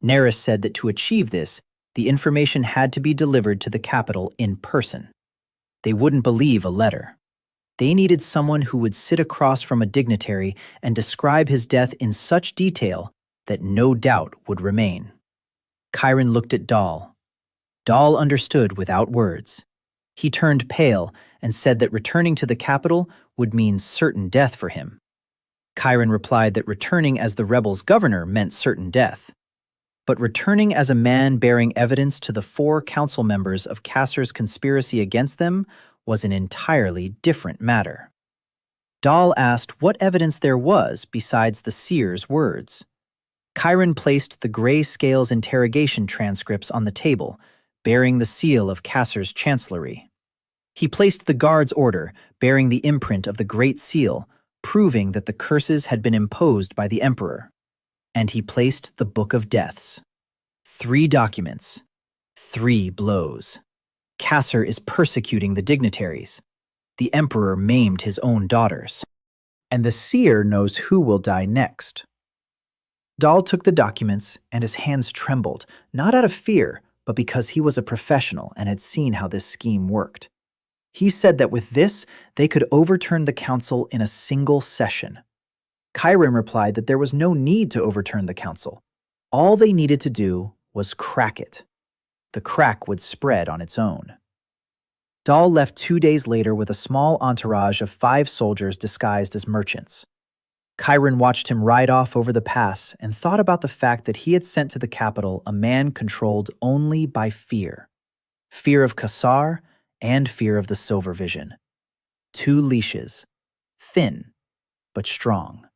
Neris said that to achieve this, the information had to be delivered to the capital in person. They wouldn't believe a letter. They needed someone who would sit across from a dignitary and describe his death in such detail that no doubt would remain. Chiron looked at Dal. Dal understood without words. He turned pale and said that returning to the capital would mean certain death for him. Chiron replied that returning as the rebels' governor meant certain death. But returning as a man bearing evidence to the 4 council members of Kasser's conspiracy against them was an entirely different matter. Dal asked what evidence there was besides the seer's words. Chiron placed the gray scales interrogation transcripts on the table, bearing the seal of Kasser's chancellery. He placed the guard's order, bearing the imprint of the Great Seal, proving that the curses had been imposed by the emperor. And he placed the Book of Deaths. 3 documents, 3 blows. Kasser is persecuting the dignitaries. The emperor maimed his own daughters. And the seer knows who will die next. Dal took the documents, and his hands trembled, not out of fear, but because he was a professional and had seen how this scheme worked. He said that with this, they could overturn the council in a single session. Chiron replied that there was no need to overturn the council. All they needed to do was crack it. The crack would spread on its own. Dal left 2 days later with a small entourage of 5 soldiers disguised as merchants. Chiron watched him ride off over the pass and thought about the fact that he had sent to the capital a man controlled only by fear. Fear of Kasser and fear of the Silver Vision. 2 leashes, thin but strong.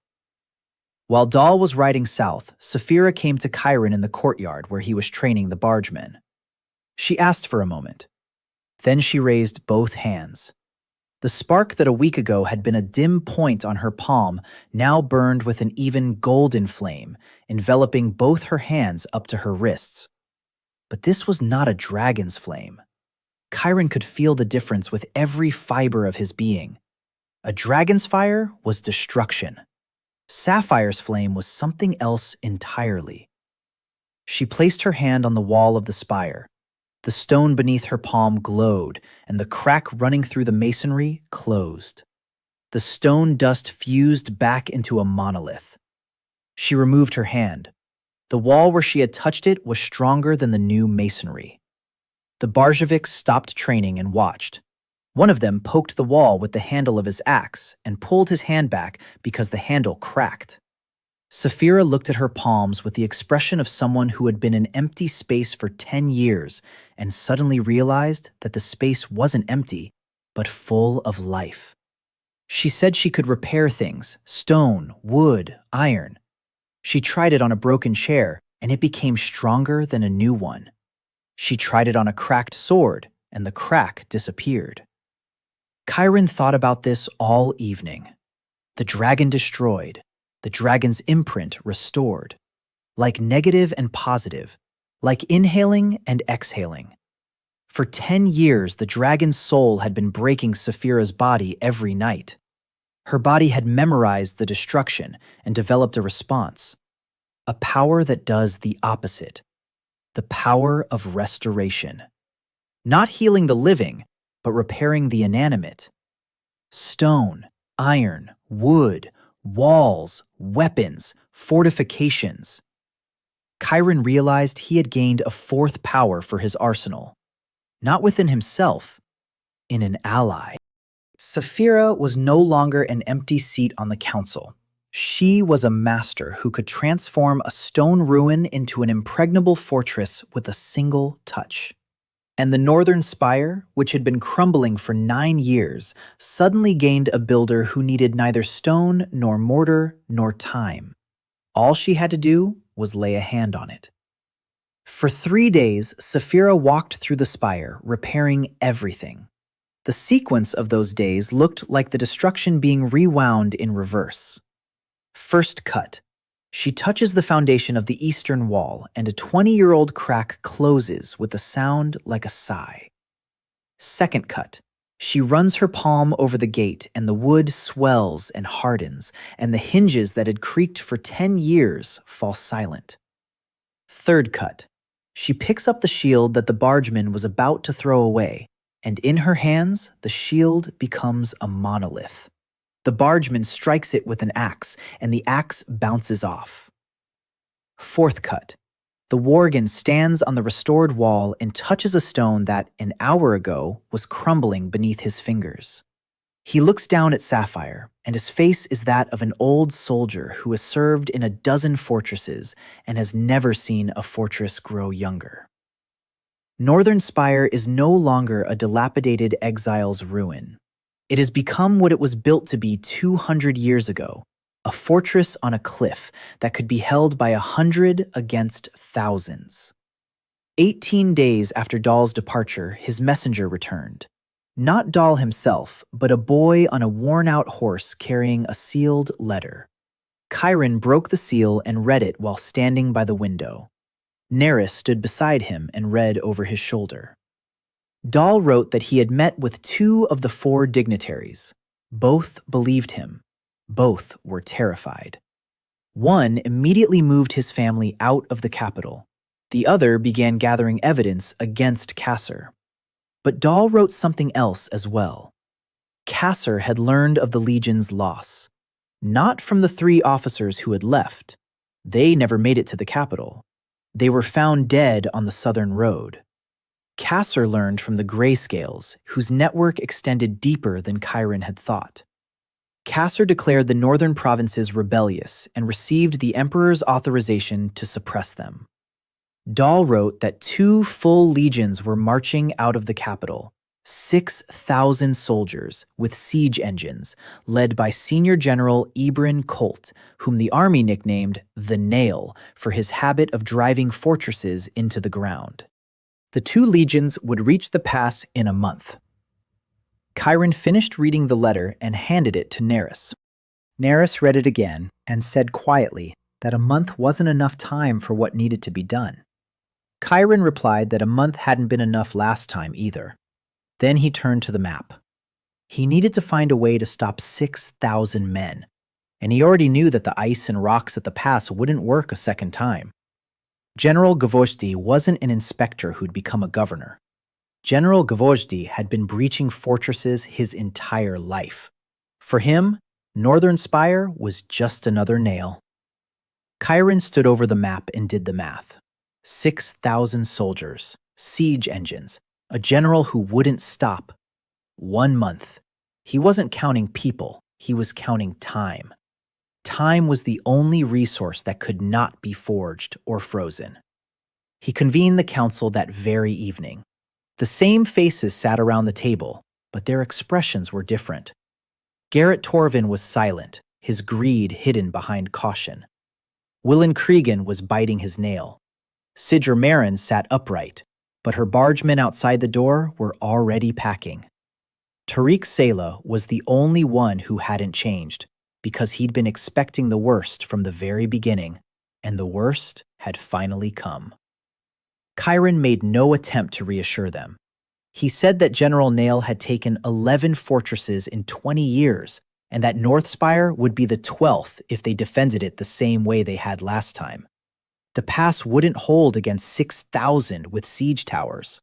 While Dal was riding south, Saphira came to Chiron in the courtyard where he was training the bargemen. She asked for a moment. Then she raised both hands. The spark that a week ago had been a dim point on her palm now burned with an even golden flame, enveloping both her hands up to her wrists. But this was not a dragon's flame. Chiron could feel the difference with every fiber of his being. A dragon's fire was destruction. Sapphire's flame was something else entirely. She placed her hand on the wall of the spire. The stone beneath her palm glowed, and the crack running through the masonry closed. The stone dust fused back into a monolith. She removed her hand. The wall where she had touched it was stronger than the new masonry. The Bolsheviks stopped training and watched. One of them poked the wall with the handle of his axe and pulled his hand back because the handle cracked. Safira looked at her palms with the expression of someone who had been in empty space for 10 years and suddenly realized that the space wasn't empty, but full of life. She said she could repair things: stone, wood, iron. She tried it on a broken chair, and it became stronger than a new one. She tried it on a cracked sword, and the crack disappeared. Chiron thought about this all evening. The dragon destroyed, the dragon's imprint restored. Like negative and positive, like inhaling and exhaling. For 10 years, the dragon's soul had been breaking Safira's body every night. Her body had memorized the destruction and developed a response. A power that does the opposite. The power of restoration. Not healing the living, but repairing the inanimate. Stone, iron, wood, walls, weapons, fortifications. Chiron realized he had gained a fourth power for his arsenal. Not within himself, in an ally. Safira was no longer an empty seat on the council. She was a master who could transform a stone ruin into an impregnable fortress with a single touch. And the northern spire, which had been crumbling for 9 years, suddenly gained a builder who needed neither stone nor mortar nor time. All she had to do was lay a hand on it. For 3 days, Safira walked through the spire, repairing everything. The sequence of those days looked like the destruction being rewound in reverse. First cut. She touches the foundation of the eastern wall, and a 20-year-old crack closes with a sound like a sigh. Second cut. She runs her palm over the gate, and the wood swells and hardens, and the hinges that had creaked for 10 years fall silent. Third cut. She picks up the shield that the bargeman was about to throw away, and in her hands, the shield becomes a monolith. The bargeman strikes it with an axe, and the axe bounces off. Fourth cut. The Worgen stands on the restored wall and touches a stone that, an hour ago, was crumbling beneath his fingers. He looks down at Sapphire, and his face is that of an old soldier who has served in a dozen fortresses and has never seen a fortress grow younger. Northern Spire is no longer a dilapidated exile's ruin. It has become what it was built to be 200 years ago, a fortress on a cliff that could be held by 100 against thousands. 18 days after Dahl's departure, his messenger returned. Not Dahl himself, but a boy on a worn-out horse carrying a sealed letter. Chiron broke the seal and read it while standing by the window. Neris stood beside him and read over his shoulder. Dahl wrote that he had met with 2 of the 4 dignitaries. Both believed him. Both were terrified. One immediately moved his family out of the capital. The other began gathering evidence against Kasser. But Dahl wrote something else as well. Kasser had learned of the Legion's loss. Not from the 3 officers who had left. They never made it to the capital. They were found dead on the southern road. Kasser learned from the Grayscales, whose network extended deeper than Chiron had thought. Kasser declared the northern provinces rebellious and received the emperor's authorization to suppress them. Dahl wrote that 2 full legions were marching out of the capital, 6,000 soldiers with siege engines, led by Senior General Ibrin Colt, whom the army nicknamed the Nail for his habit of driving fortresses into the ground. The 2 legions would reach the pass in a month. Chiron finished reading the letter and handed it to Neris. Neris read it again and said quietly that a month wasn't enough time for what needed to be done. Chiron replied that a month hadn't been enough last time either. Then he turned to the map. He needed to find a way to stop 6,000 men, and he already knew that the ice and rocks at the pass wouldn't work a second time. General Gvozdy wasn't an inspector who'd become a governor. General Gvozdy had been breaching fortresses his entire life. For him, Northern Spire was just another nail. Chiron stood over the map and did the math. 6,000 soldiers, siege engines, a general who wouldn't stop. 1 month. He wasn't counting people, he was counting time. Time was the only resource that could not be forged or frozen. He convened the council that very evening. The same faces sat around the table, but their expressions were different. Garrett Torvin was silent, his greed hidden behind caution. Willen Cregan was biting his nail. Sidra Marin sat upright, but her bargemen outside the door were already packing. Tariq Sela was the only one who hadn't changed, because he'd been expecting the worst from the very beginning, and the worst had finally come. Chiron made no attempt to reassure them. He said that General Nail had taken 11 fortresses in 20 years, and that North Spire would be the 12th if they defended it the same way they had last time. The pass wouldn't hold against 6,000 with siege towers.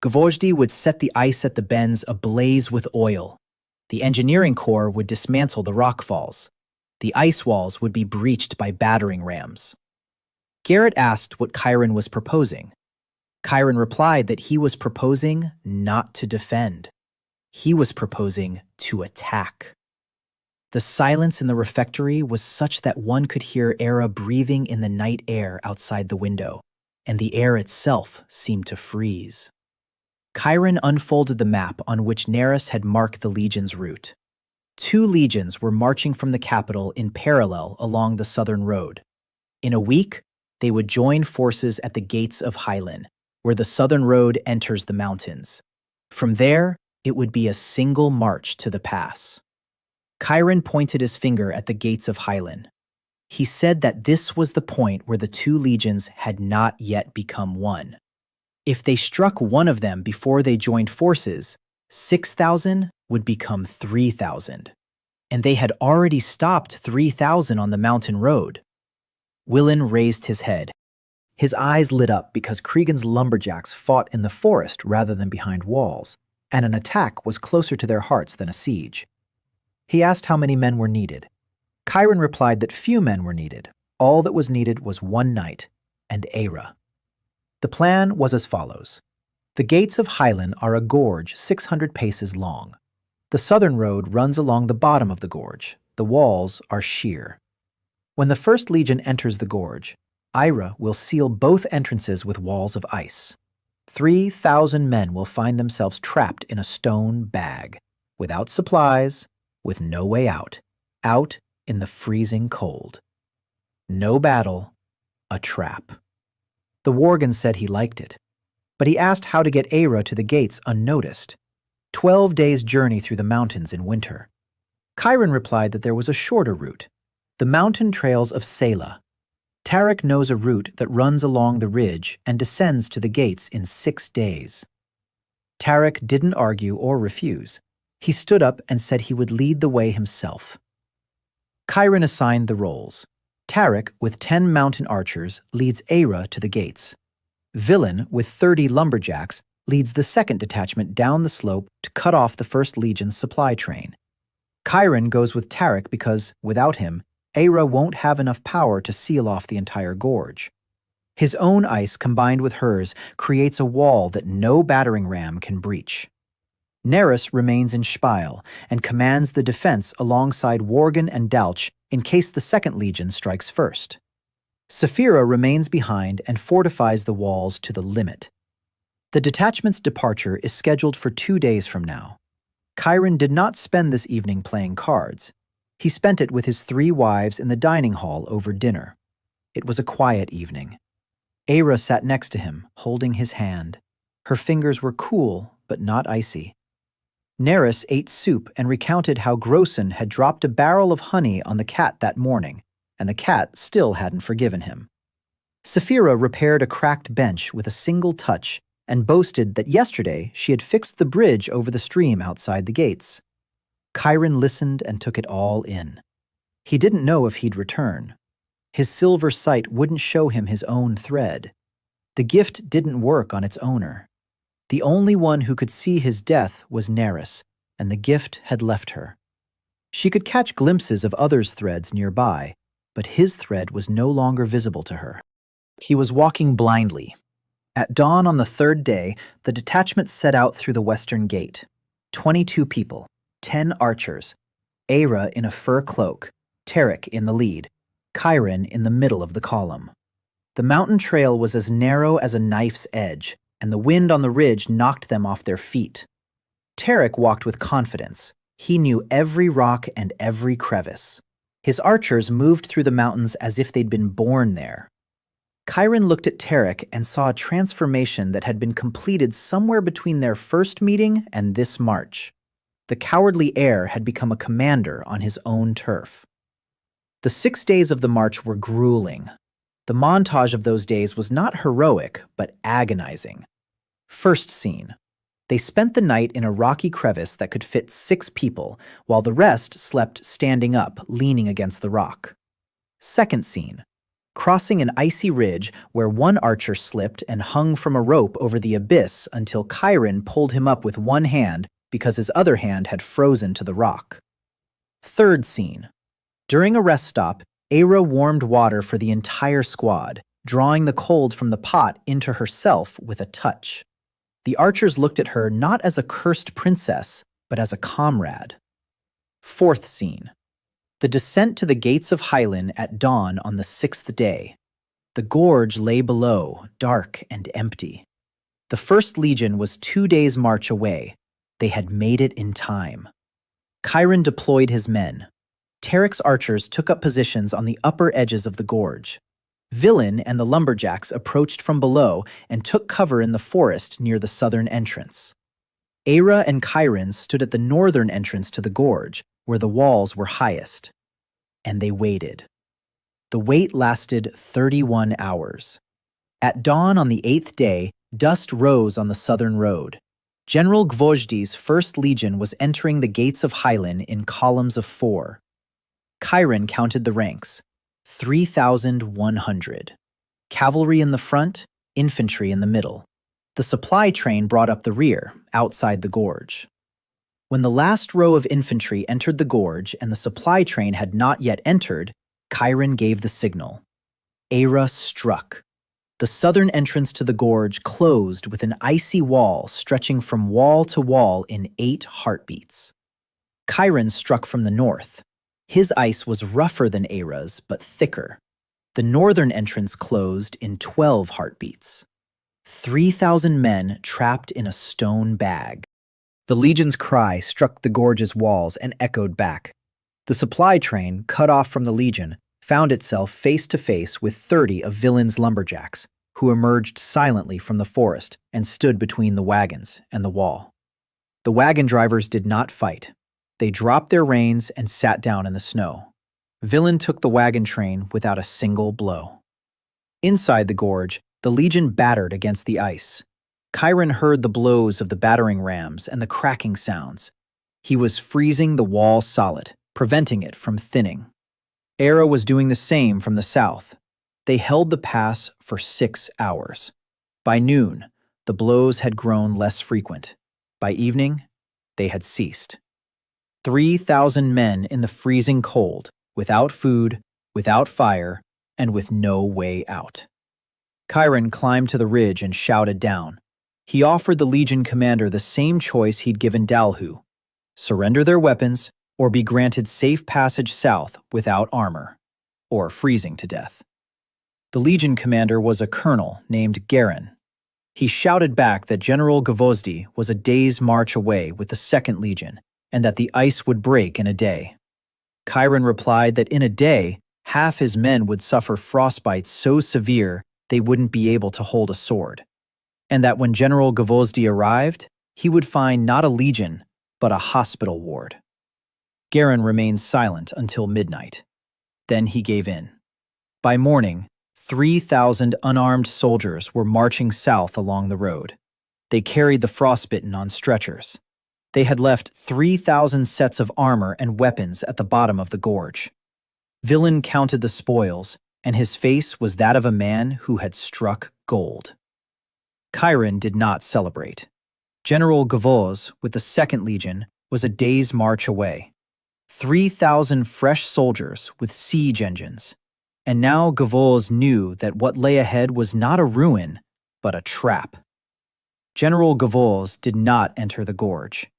Gvozdi would set the ice at the bends ablaze with oil. The engineering corps would dismantle the rock falls. The ice walls would be breached by battering rams. Garrett asked what Chiron was proposing. Chiron replied that he was proposing not to defend. He was proposing to attack. The silence in the refectory was such that one could hear Era breathing in the night air outside the window, and the air itself seemed to freeze. Chiron unfolded the map on which Nereus had marked the legion's route. 2 legions were marching from the capital in parallel along the southern road. In a week, they would join forces at the gates of Hylin, where the southern road enters the mountains. From there, it would be a single march to the pass. Chiron pointed his finger at the gates of Hylin. He said that this was the point where the 2 legions had not yet become one. If they struck one of them before they joined forces, 6,000 would become 3,000. And they had already stopped 3,000 on the mountain road. Willen raised his head. His eyes lit up because Cregan's lumberjacks fought in the forest rather than behind walls, and an attack was closer to their hearts than a siege. He asked how many men were needed. Chiron replied that few men were needed. All that was needed was 1 knight, and Era. The plan was as follows. The gates of Hylin are a gorge 600 paces long. The southern road runs along the bottom of the gorge. The walls are sheer. When the first legion enters the gorge, Ira will seal both entrances with walls of ice. 3,000 men will find themselves trapped in a stone bag, without supplies, with no way out in the freezing cold. No battle, a trap. The Worgen said he liked it, but he asked how to get Era to the gates unnoticed. 12 days' journey through the mountains in winter. Chiron replied that there was a shorter route, the mountain trails of Sela. Tarek knows a route that runs along the ridge and descends to the gates in 6 days. Tarek didn't argue or refuse. He stood up and said he would lead the way himself. Chiron assigned the roles. Tarek, with 10 mountain archers, leads Era to the gates. Villain, with 30 lumberjacks, leads the second detachment down the slope to cut off the First Legion's supply train. Chiron goes with Tarek because, without him, Era won't have enough power to seal off the entire gorge. His own ice combined with hers creates a wall that no battering ram can breach. Nereus remains in Speil and commands the defense alongside Worgen and Dalch in case the Second Legion strikes first. Saphira remains behind and fortifies the walls to the limit. The detachment's departure is scheduled for 2 days from now. Chiron did not spend this evening playing cards. He spent it with his 3 wives in the dining hall over dinner. It was a quiet evening. Era sat next to him, holding his hand. Her fingers were cool, but not icy. Nereus ate soup and recounted how Grossen had dropped a barrel of honey on the cat that morning, and the cat still hadn't forgiven him. Saphira repaired a cracked bench with a single touch and boasted that yesterday she had fixed the bridge over the stream outside the gates. Chiron listened and took it all in. He didn't know if he'd return. His silver sight wouldn't show him his own thread. The gift didn't work on its owner. The only one who could see his death was Nereus, and the gift had left her. She could catch glimpses of others' threads nearby, but his thread was no longer visible to her. He was walking blindly. At dawn on the third day, the detachment set out through the western gate. 22 people, 10 archers, Aira in a fur cloak, Tarek in the lead, Chiron in the middle of the column. The mountain trail was as narrow as a knife's edge, and the wind on the ridge knocked them off their feet. Tarek walked with confidence. He knew every rock and every crevice. His archers moved through the mountains as if they'd been born there. Chiron looked at Tarek and saw a transformation that had been completed somewhere between their first meeting and this march. The cowardly heir had become a commander on his own turf. The 6 days of the march were grueling. The montage of those days was not heroic, but agonizing. First scene. They spent the night in a rocky crevice that could fit 6 people, while the rest slept standing up, leaning against the rock. Second scene. Crossing an icy ridge where one archer slipped and hung from a rope over the abyss until Chiron pulled him up with one hand because his other hand had frozen to the rock. Third scene. During a rest stop, Aira warmed water for the entire squad, drawing the cold from the pot into herself with a touch. The archers looked at her not as a cursed princess, but as a comrade. Fourth scene. The descent to the gates of Hylin at dawn on the 6th day. The gorge lay below, dark and empty. The First Legion was 2 days' march away. They had made it in time. Chiron deployed his men. Tarek's archers took up positions on the upper edges of the gorge. Villain and the lumberjacks approached from below and took cover in the forest near the southern entrance. Aira and Chiron stood at the northern entrance to the gorge, where the walls were highest. And they waited. The wait lasted 31 hours. At dawn on the 8th day, dust rose on the southern road. General Gvozdy's First Legion was entering the gates of Hylin in columns of 4. Chiron counted the ranks. 3,100. Cavalry in the front, infantry in the middle. The supply train brought up the rear, outside the gorge. When the last row of infantry entered the gorge and the supply train had not yet entered, Chiron gave the signal. Aira struck. The southern entrance to the gorge closed with an icy wall stretching from wall to wall in 8 heartbeats. Chiron struck from the north. His ice was rougher than Aira's, but thicker. The northern entrance closed in 12 heartbeats. 3,000 men trapped in a stone bag. The Legion's cry struck the gorge's walls and echoed back. The supply train, cut off from the Legion, found itself face to face with 30 of Villain's lumberjacks, who emerged silently from the forest and stood between the wagons and the wall. The wagon drivers did not fight. They dropped their reins and sat down in the snow. Villain took the wagon train without a single blow. Inside the gorge, the Legion battered against the ice. Chiron heard the blows of the battering rams and the cracking sounds. He was freezing the wall solid, preventing it from thinning. Aira was doing the same from the south. They held the pass for 6 hours. By noon, the blows had grown less frequent. By evening, they had ceased. 3,000 men in the freezing cold, without food, without fire, and with no way out. Chiron climbed to the ridge and shouted down. He offered the Legion commander the same choice he'd given Dalhu: surrender their weapons or be granted safe passage south without armor, or freezing to death. The Legion commander was a colonel named Garin. He shouted back that General Gvozdy was a day's march away with the 2nd Legion, and that the ice would break in a day. Chiron replied that in a day, half his men would suffer frostbite so severe they wouldn't be able to hold a sword, and that when General Gvozdy arrived, he would find not a legion, but a hospital ward. Garin remained silent until midnight. Then he gave in. By morning, 3,000 unarmed soldiers were marching south along the road. They carried the frostbitten on stretchers. They had left 3,000 sets of armor and weapons at the bottom of the gorge. Villain counted the spoils, and his face was that of a man who had struck gold. Chiron did not celebrate. General Gavoz, with the 2nd Legion, was a day's march away. 3,000 fresh soldiers with siege engines. And now Gavoz knew that what lay ahead was not a ruin, but a trap. General Gavoz did not enter the gorge.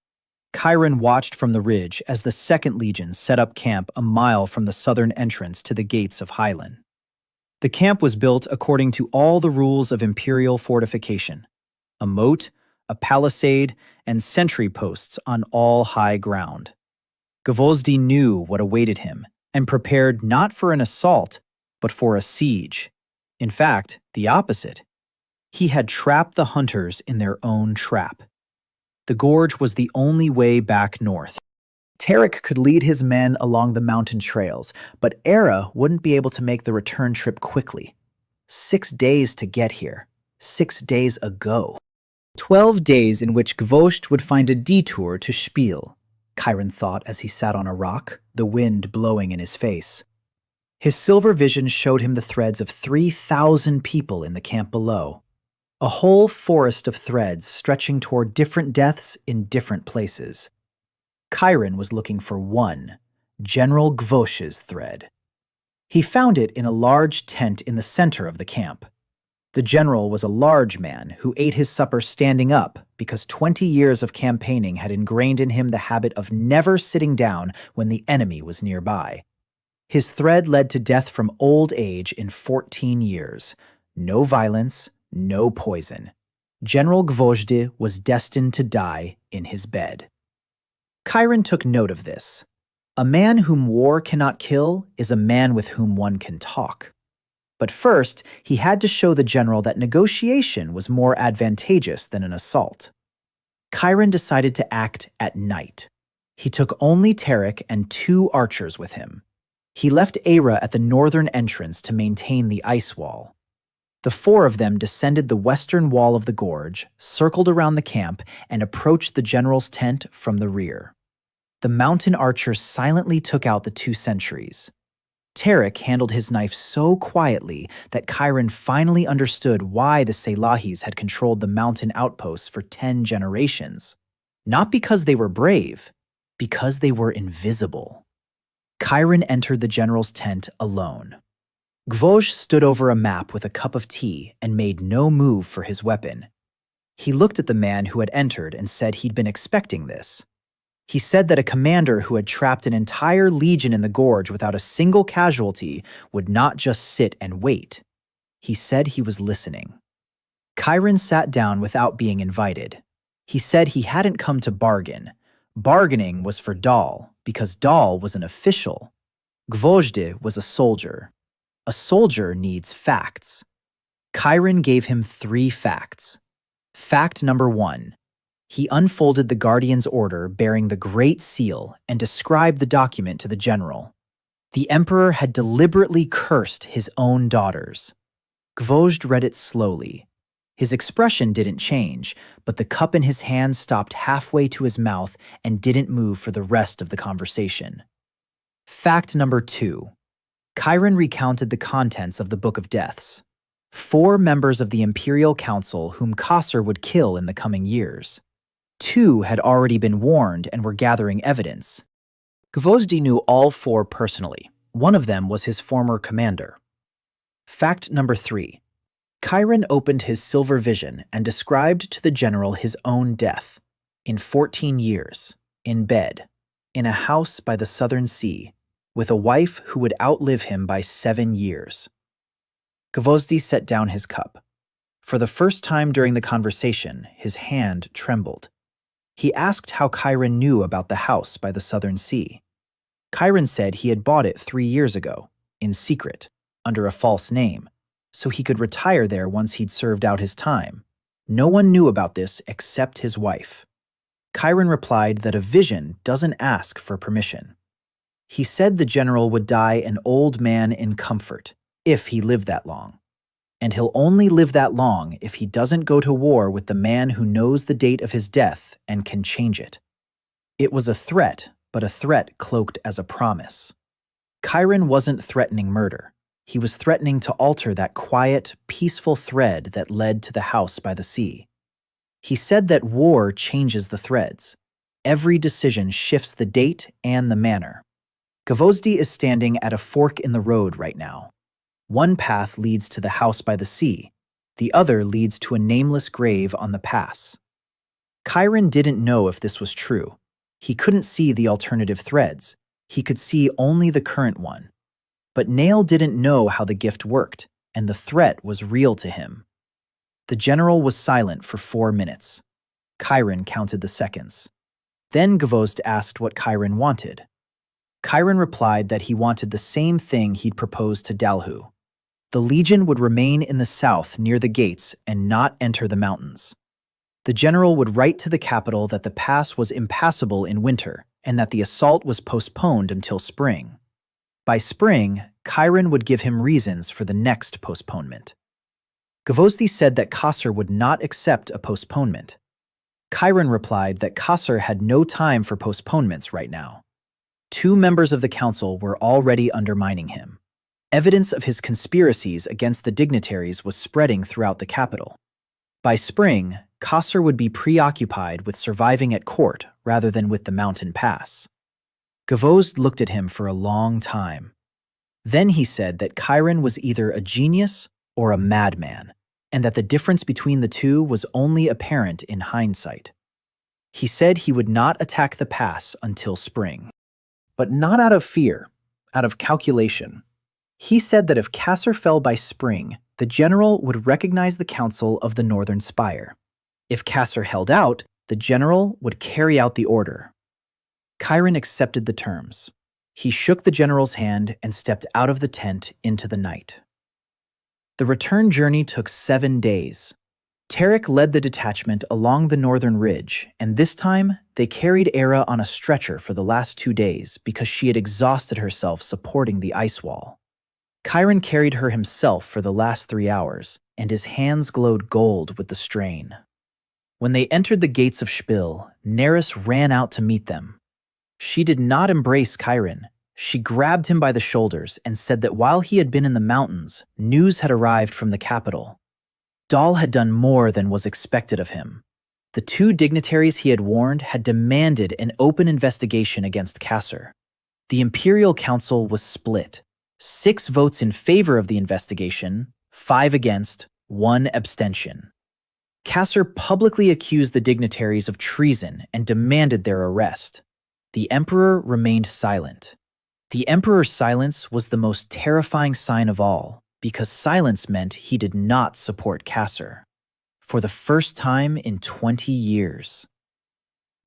Chiron watched from the ridge as the 2nd Legion set up camp a mile from the southern entrance to the gates of Highland. The camp was built according to all the rules of imperial fortification: a moat, a palisade, and sentry posts on all high ground. Gavozdi knew what awaited him and prepared not for an assault, but for a siege. In fact, the opposite. He had trapped the hunters in their own trap. The gorge was the only way back north. Tarek could lead his men along the mountain trails, but Era wouldn't be able to make the return trip quickly. 6 days to get here. 6 days ago. 12 days in which Gvosht would find a detour to Spiel, Chiron thought as he sat on a rock, the wind blowing in his face. His silver vision showed him the threads of 3,000 people in the camp below. A whole forest of threads stretching toward different deaths in different places. Chiron was looking for one, General Gvosh's thread. He found it in a large tent in the center of the camp. The general was a large man who ate his supper standing up because 20 years of campaigning had ingrained in him the habit of never sitting down when the enemy was nearby. His thread led to death from old age in 14 years. No violence, no poison. General Gvozdi was destined to die in his bed. Chiron took note of this. A man whom war cannot kill is a man with whom one can talk. But first, he had to show the general that negotiation was more advantageous than an assault. Chiron decided to act at night. He took only Tarek and 2 archers with him. He left Era at the northern entrance to maintain the ice wall. The 4 of them descended the western wall of the gorge, circled around the camp, and approached the general's tent from the rear. The mountain archers silently took out the 2 sentries. Tarek handled his knife so quietly that Chiron finally understood why the Selahis had controlled the mountain outposts for 10 generations. Not because they were brave, because they were invisible. Chiron entered the general's tent alone. Gvozd stood over a map with a cup of tea and made no move for his weapon. He looked at the man who had entered and said he'd been expecting this. He said that a commander who had trapped an entire legion in the gorge without a single casualty would not just sit and wait. He said he was listening. Chiron sat down without being invited. He said he hadn't come to bargain. Bargaining was for Dal, because Dal was an official. Gvozd was a soldier. A soldier needs facts. Chiron gave him 3 facts. Fact number 1. He unfolded the Guardian's order bearing the Great Seal and described the document to the general. The emperor had deliberately cursed his own daughters. Gvozd read it slowly. His expression didn't change, but the cup in his hand stopped halfway to his mouth and didn't move for the rest of the conversation. Fact number 2. Chiron recounted the contents of the Book of Deaths. 4 members of the Imperial Council whom Qasr would kill in the coming years. 2 had already been warned and were gathering evidence. Gvozdi knew all 4 personally. One of them was his former commander. Fact number 3. Chiron opened his silver vision and described to the general his own death. In 14 years, in bed, in a house by the southern sea, with a wife who would outlive him by 7 years. Gvozdi set down his cup. For the first time during the conversation, his hand trembled. He asked how Chiron knew about the house by the southern sea. Chiron said he had bought it 3 years ago, in secret, under a false name, so he could retire there once he'd served out his time. No one knew about this except his wife. Chiron replied that a vision doesn't ask for permission. He said the general would die an old man in comfort, if he lived that long. And he'll only live that long if he doesn't go to war with the man who knows the date of his death and can change it. It was a threat, but a threat cloaked as a promise. Chiron wasn't threatening murder. He was threatening to alter that quiet, peaceful thread that led to the house by the sea. He said that war changes the threads. Every decision shifts the date and the manner. Gvozdi is standing at a fork in the road right now. One path leads to the house by the sea. The other leads to a nameless grave on the pass. Chiron didn't know if this was true. He couldn't see the alternative threads. He could see only the current one. But Nail didn't know how the gift worked, and the threat was real to him. The general was silent for 4 minutes. Chiron counted the seconds. Then Gvozd asked what Chiron wanted. Chiron replied that he wanted the same thing he'd proposed to Dalhu. The legion would remain in the south near the gates and not enter the mountains. The general would write to the capital that the pass was impassable in winter and that the assault was postponed until spring. By spring, Chiron would give him reasons for the next postponement. Gvozdi said that Qasr would not accept a postponement. Chiron replied that Qasr had no time for postponements right now. 2 members of the council were already undermining him. Evidence of his conspiracies against the dignitaries was spreading throughout the capital. By spring, Qasr would be preoccupied with surviving at court rather than with the mountain pass. Gvozd looked at him for a long time. Then he said that Chiron was either a genius or a madman, and that the difference between the two was only apparent in hindsight. He said he would not attack the pass until spring. But not out of fear, out of calculation. He said that if Qasr fell by spring, the general would recognize the council of the northern spire. If Qasr held out, the general would carry out the order. Chiron accepted the terms. He shook the general's hand and stepped out of the tent into the night. The return journey took 7 days. Tarek led the detachment along the northern ridge, and this time they carried Era on a stretcher for the last 2 days because she had exhausted herself supporting the ice wall. Chiron carried her himself for the last 3 hours, and his hands glowed gold with the strain. When they entered the gates of Shpil, Neris ran out to meet them. She did not embrace Chiron. She grabbed him by the shoulders and said that while he had been in the mountains, news had arrived from the capital. Dal had done more than was expected of him. The 2 dignitaries he had warned had demanded an open investigation against Qasr. The Imperial Council was split. 6 votes in favor of the investigation, 5 against, 1 abstention. Qasr publicly accused the dignitaries of treason and demanded their arrest. The emperor remained silent. The emperor's silence was the most terrifying sign of all, because silence meant he did not support Qasr. For the first time in 20 years.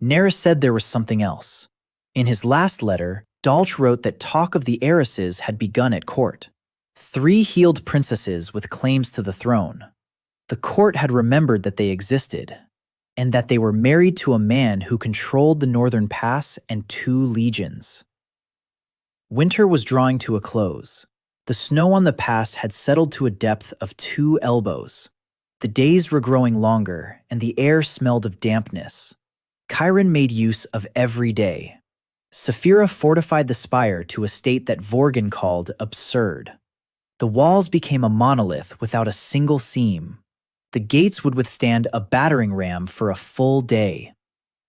Neris said there was something else. In his last letter, Dalch wrote that talk of the heiresses had begun at court. 3 healed princesses with claims to the throne. The court had remembered that they existed, and that they were married to a man who controlled the northern pass and 2 legions. Winter was drawing to a close. The snow on the pass had settled to a depth of 2 elbows. The days were growing longer, and the air smelled of dampness. Chiron made use of every day. Saphira fortified the spire to a state that Vorgan called absurd. The walls became a monolith without a single seam. The gates would withstand a battering ram for a full day.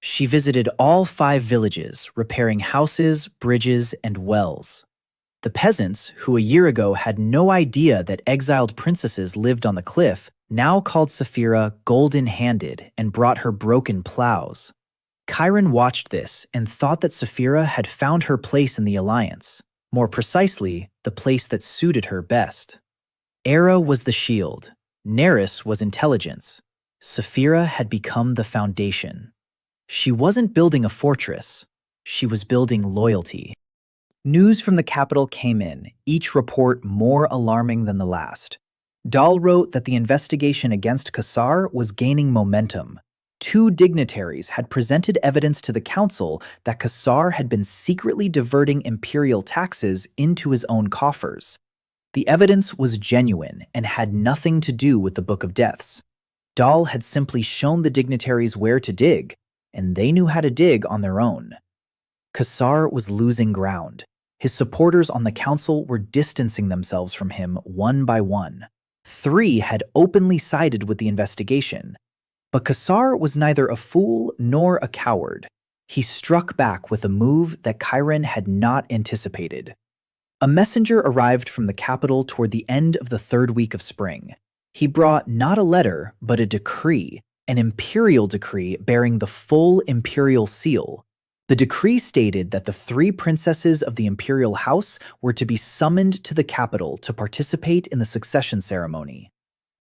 She visited all 5 villages, repairing houses, bridges, and wells. The peasants, who a year ago had no idea that exiled princesses lived on the cliff, now called Saphira golden-handed and brought her broken plows. Chiron watched this and thought that Saphira had found her place in the alliance, more precisely, the place that suited her best. Era was the shield. Neris was intelligence. Saphira had become the foundation. She wasn't building a fortress. She was building loyalty. News from the capital came in, each report more alarming than the last. Dal wrote that the investigation against Qasr was gaining momentum. 2 dignitaries had presented evidence to the council that Qasr had been secretly diverting imperial taxes into his own coffers. The evidence was genuine and had nothing to do with the Book of Deaths. Dal had simply shown the dignitaries where to dig, and they knew how to dig on their own. Qasr was losing ground. His supporters on the council were distancing themselves from him one by one. 3 had openly sided with the investigation. But Qasr was neither a fool nor a coward. He struck back with a move that Chiron had not anticipated. A messenger arrived from the capital toward the end of the third week of spring. He brought not a letter, but a decree, an imperial decree bearing the full imperial seal. The decree stated that the three princesses of the imperial house were to be summoned to the capital to participate in the succession ceremony.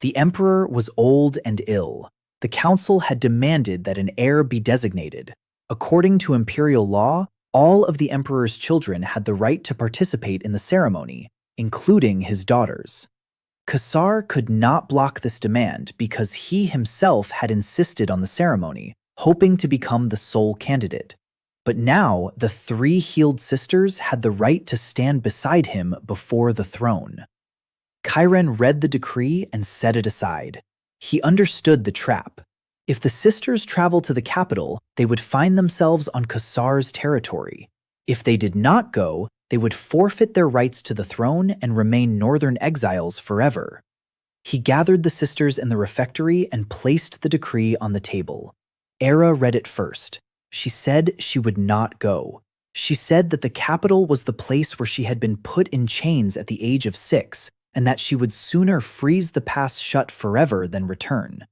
The emperor was old and ill. The council had demanded that an heir be designated. According to imperial law, all of the emperor's children had the right to participate in the ceremony, including his daughters. Caesar could not block this demand because he himself had insisted on the ceremony, hoping to become the sole candidate. But now the three healed sisters had the right to stand beside him before the throne. Chiron read the decree and set it aside. He understood the trap. If the sisters traveled to the capital, they would find themselves on Caesar's territory. If they did not go, they would forfeit their rights to the throne and remain northern exiles forever. He gathered the sisters in the refectory and placed the decree on the table. Hera read it first. She said she would not go. She said that the capital was the place where she had been put in chains at the age of 6, and that she would sooner freeze the pass shut forever than return.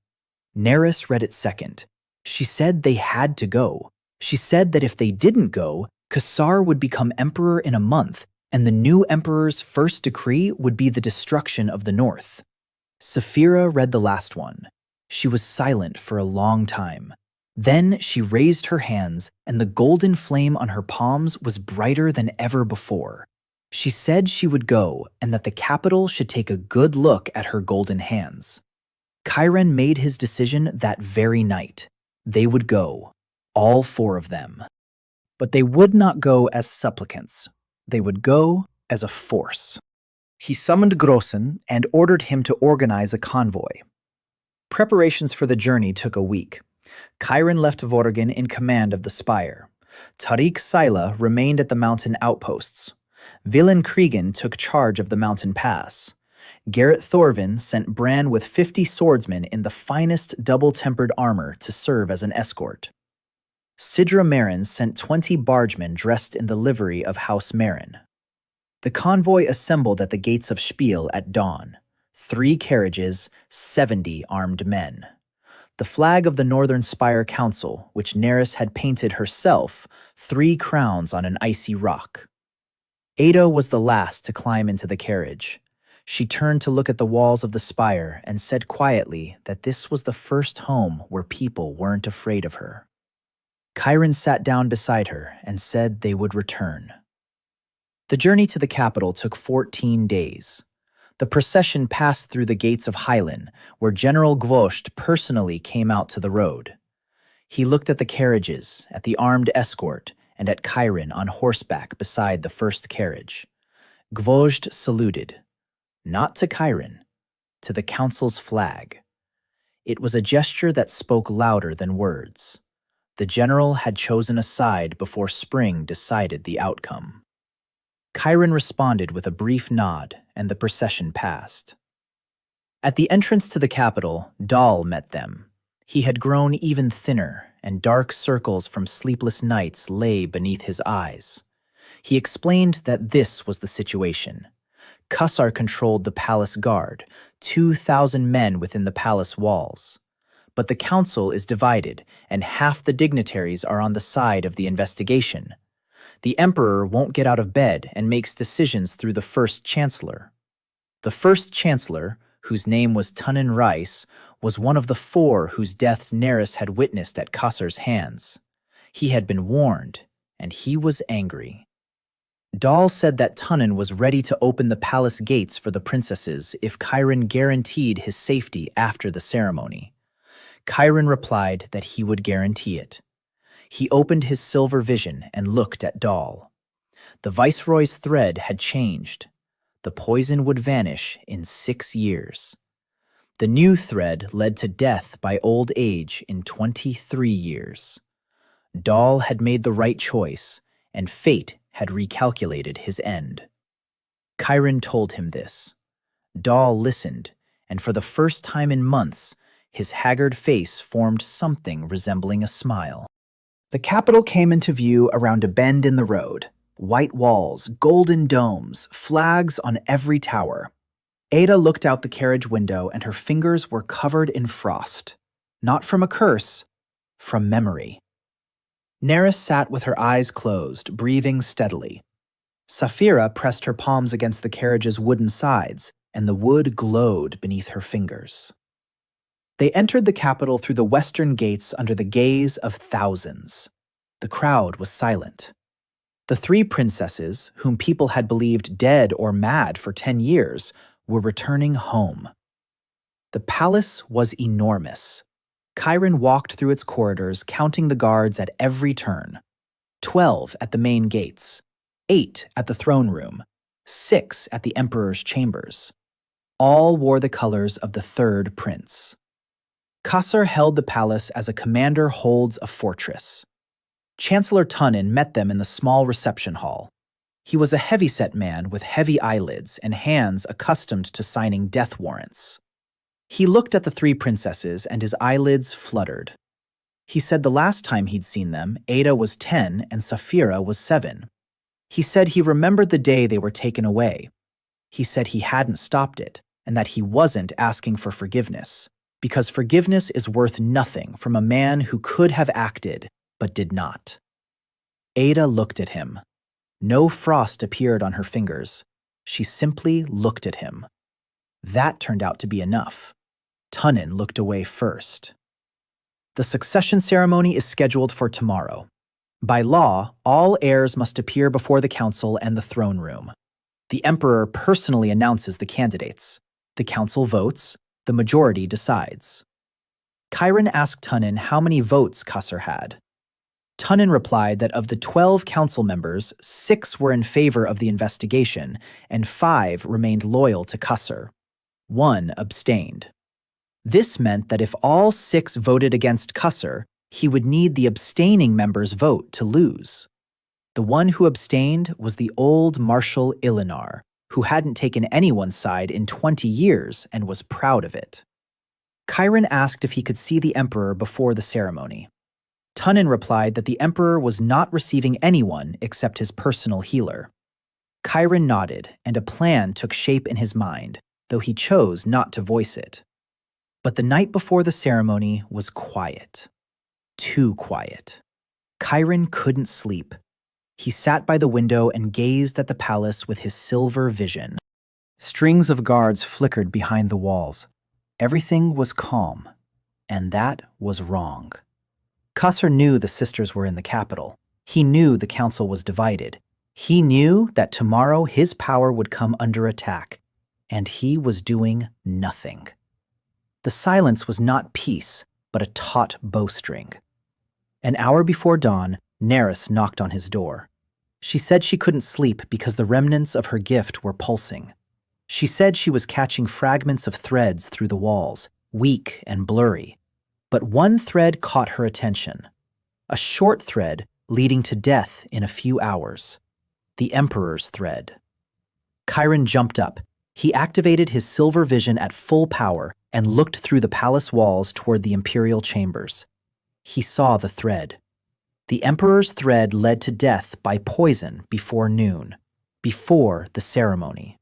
Neris read it second. She said they had to go. She said that if they didn't go, Caesar would become emperor in a month, and the new emperor's first decree would be the destruction of the north. Sapphira read the last one. She was silent for a long time. Then she raised her hands, and the golden flame on her palms was brighter than ever before. She said she would go, and that the capital should take a good look at her golden hands. Chiron made his decision that very night. They would go, all 4 of them. But they would not go as supplicants. They would go as a force. He summoned Grossen and ordered him to organize a convoy. Preparations for the journey took a week. Chiron left Vortigern in command of the spire. Tariq Sila remained at the mountain outposts. Villain Kriegen took charge of the mountain pass. Garrett Thorvin sent Bran with 50 swordsmen in the finest double-tempered armor to serve as an escort. Sidra Marin sent 20 bargemen dressed in the livery of House Marin. The convoy assembled at the gates of Spiel at dawn. 3 carriages, 70 armed men. The flag of the Northern Spire Council, which Neris had painted herself, 3 crowns on an icy rock. Ada was the last to climb into the carriage. She turned to look at the walls of the spire and said quietly that this was the first home where people weren't afraid of her. Chiron sat down beside her and said they would return. The journey to the capital took 14 days. The procession passed through the gates of Hylan, where General Gvosht personally came out to the road. He looked at the carriages, at the armed escort, and at Chiron on horseback beside the first carriage. Gvosht saluted, not to Chiron, to the council's flag. It was a gesture that spoke louder than words. The general had chosen a side before spring decided the outcome. Chiron responded with a brief nod, and the procession passed. At the entrance to the capital, Dal met them. He had grown even thinner, and dark circles from sleepless nights lay beneath his eyes. He explained that this was the situation. Caesar controlled the palace guard, 2,000 men within the palace walls. But the council is divided, and half the dignitaries are on the side of the investigation. The emperor won't get out of bed and makes decisions through the first chancellor. The first chancellor, whose name was Tunnen Rice, was one of the 4 whose deaths Neris had witnessed at Caesar's hands. He had been warned, and he was angry. Dal said that Tunnen was ready to open the palace gates for the princesses if Chiron guaranteed his safety after the ceremony. Chiron replied that he would guarantee it. He opened his silver vision and looked at Dal. The viceroy's thread had changed. The poison would vanish in 6 years. The new thread led to death by old age in 23 years. Dal had made the right choice, and fate had recalculated his end. Chiron told him this. Dal listened, and for the first time in months, his haggard face formed something resembling a smile. The capital came into view around a bend in the road. White walls, golden domes, flags on every tower. Ada looked out the carriage window and her fingers were covered in frost. Not from a curse, from memory. Neris sat with her eyes closed, breathing steadily. Saphira pressed her palms against the carriage's wooden sides, and the wood glowed beneath her fingers. They entered the capital through the western gates under the gaze of thousands. The crowd was silent. The three princesses, whom people had believed dead or mad for 10 years, were returning home. The palace was enormous. Chiron walked through its corridors, counting the guards at every turn. 12 at the main gates, 8 at the throne room, 6 at the emperor's chambers. All wore the colors of the third prince. Qasr held the palace as a commander holds a fortress. Chancellor Tunnin met them in the small reception hall. He was a heavy-set man with heavy eyelids and hands accustomed to signing death warrants. He looked at the three princesses and his eyelids fluttered. He said the last time he'd seen them, Ada was 10 and Saphira was 7. He said he remembered the day they were taken away. He said he hadn't stopped it and that he wasn't asking for forgiveness, because forgiveness is worth nothing from a man who could have acted but did not. Ada looked at him. No frost appeared on her fingers. She simply looked at him. That turned out to be enough. Tunnin looked away first. The succession ceremony is scheduled for tomorrow. By law, all heirs must appear before the council and the throne room. The emperor personally announces the candidates. The council votes. The majority decides. Chiron asked Tunnin how many votes Qasr had. Tunnin replied that of the 12 council members, 6 were in favor of the investigation and 5 remained loyal to Qasr. 1 abstained. This meant that if all 6 voted against Qasr, he would need the abstaining members' vote to lose. The one who abstained was the old Marshal Ilinar, who hadn't taken anyone's side in 20 years and was proud of it. Chiron asked if he could see the emperor before the ceremony. Tunnin replied that the emperor was not receiving anyone except his personal healer. Chiron nodded, and a plan took shape in his mind, though he chose not to voice it. But the night before the ceremony was quiet. Too quiet. Chiron couldn't sleep. He sat by the window and gazed at the palace with his silver vision. Strings of guards flickered behind the walls. Everything was calm, and that was wrong. Qasr knew the sisters were in the capital. He knew the council was divided. He knew that tomorrow his power would come under attack, and he was doing nothing. The silence was not peace, but a taut bowstring. An hour before dawn, Neris knocked on his door. She said she couldn't sleep because the remnants of her gift were pulsing. She said she was catching fragments of threads through the walls, weak and blurry. But one thread caught her attention. A short thread leading to death in a few hours. The Emperor's thread. Chiron jumped up. He activated his silver vision at full power and looked through the palace walls toward the imperial chambers. He saw the thread. The Emperor's thread led to death by poison before noon, before the ceremony.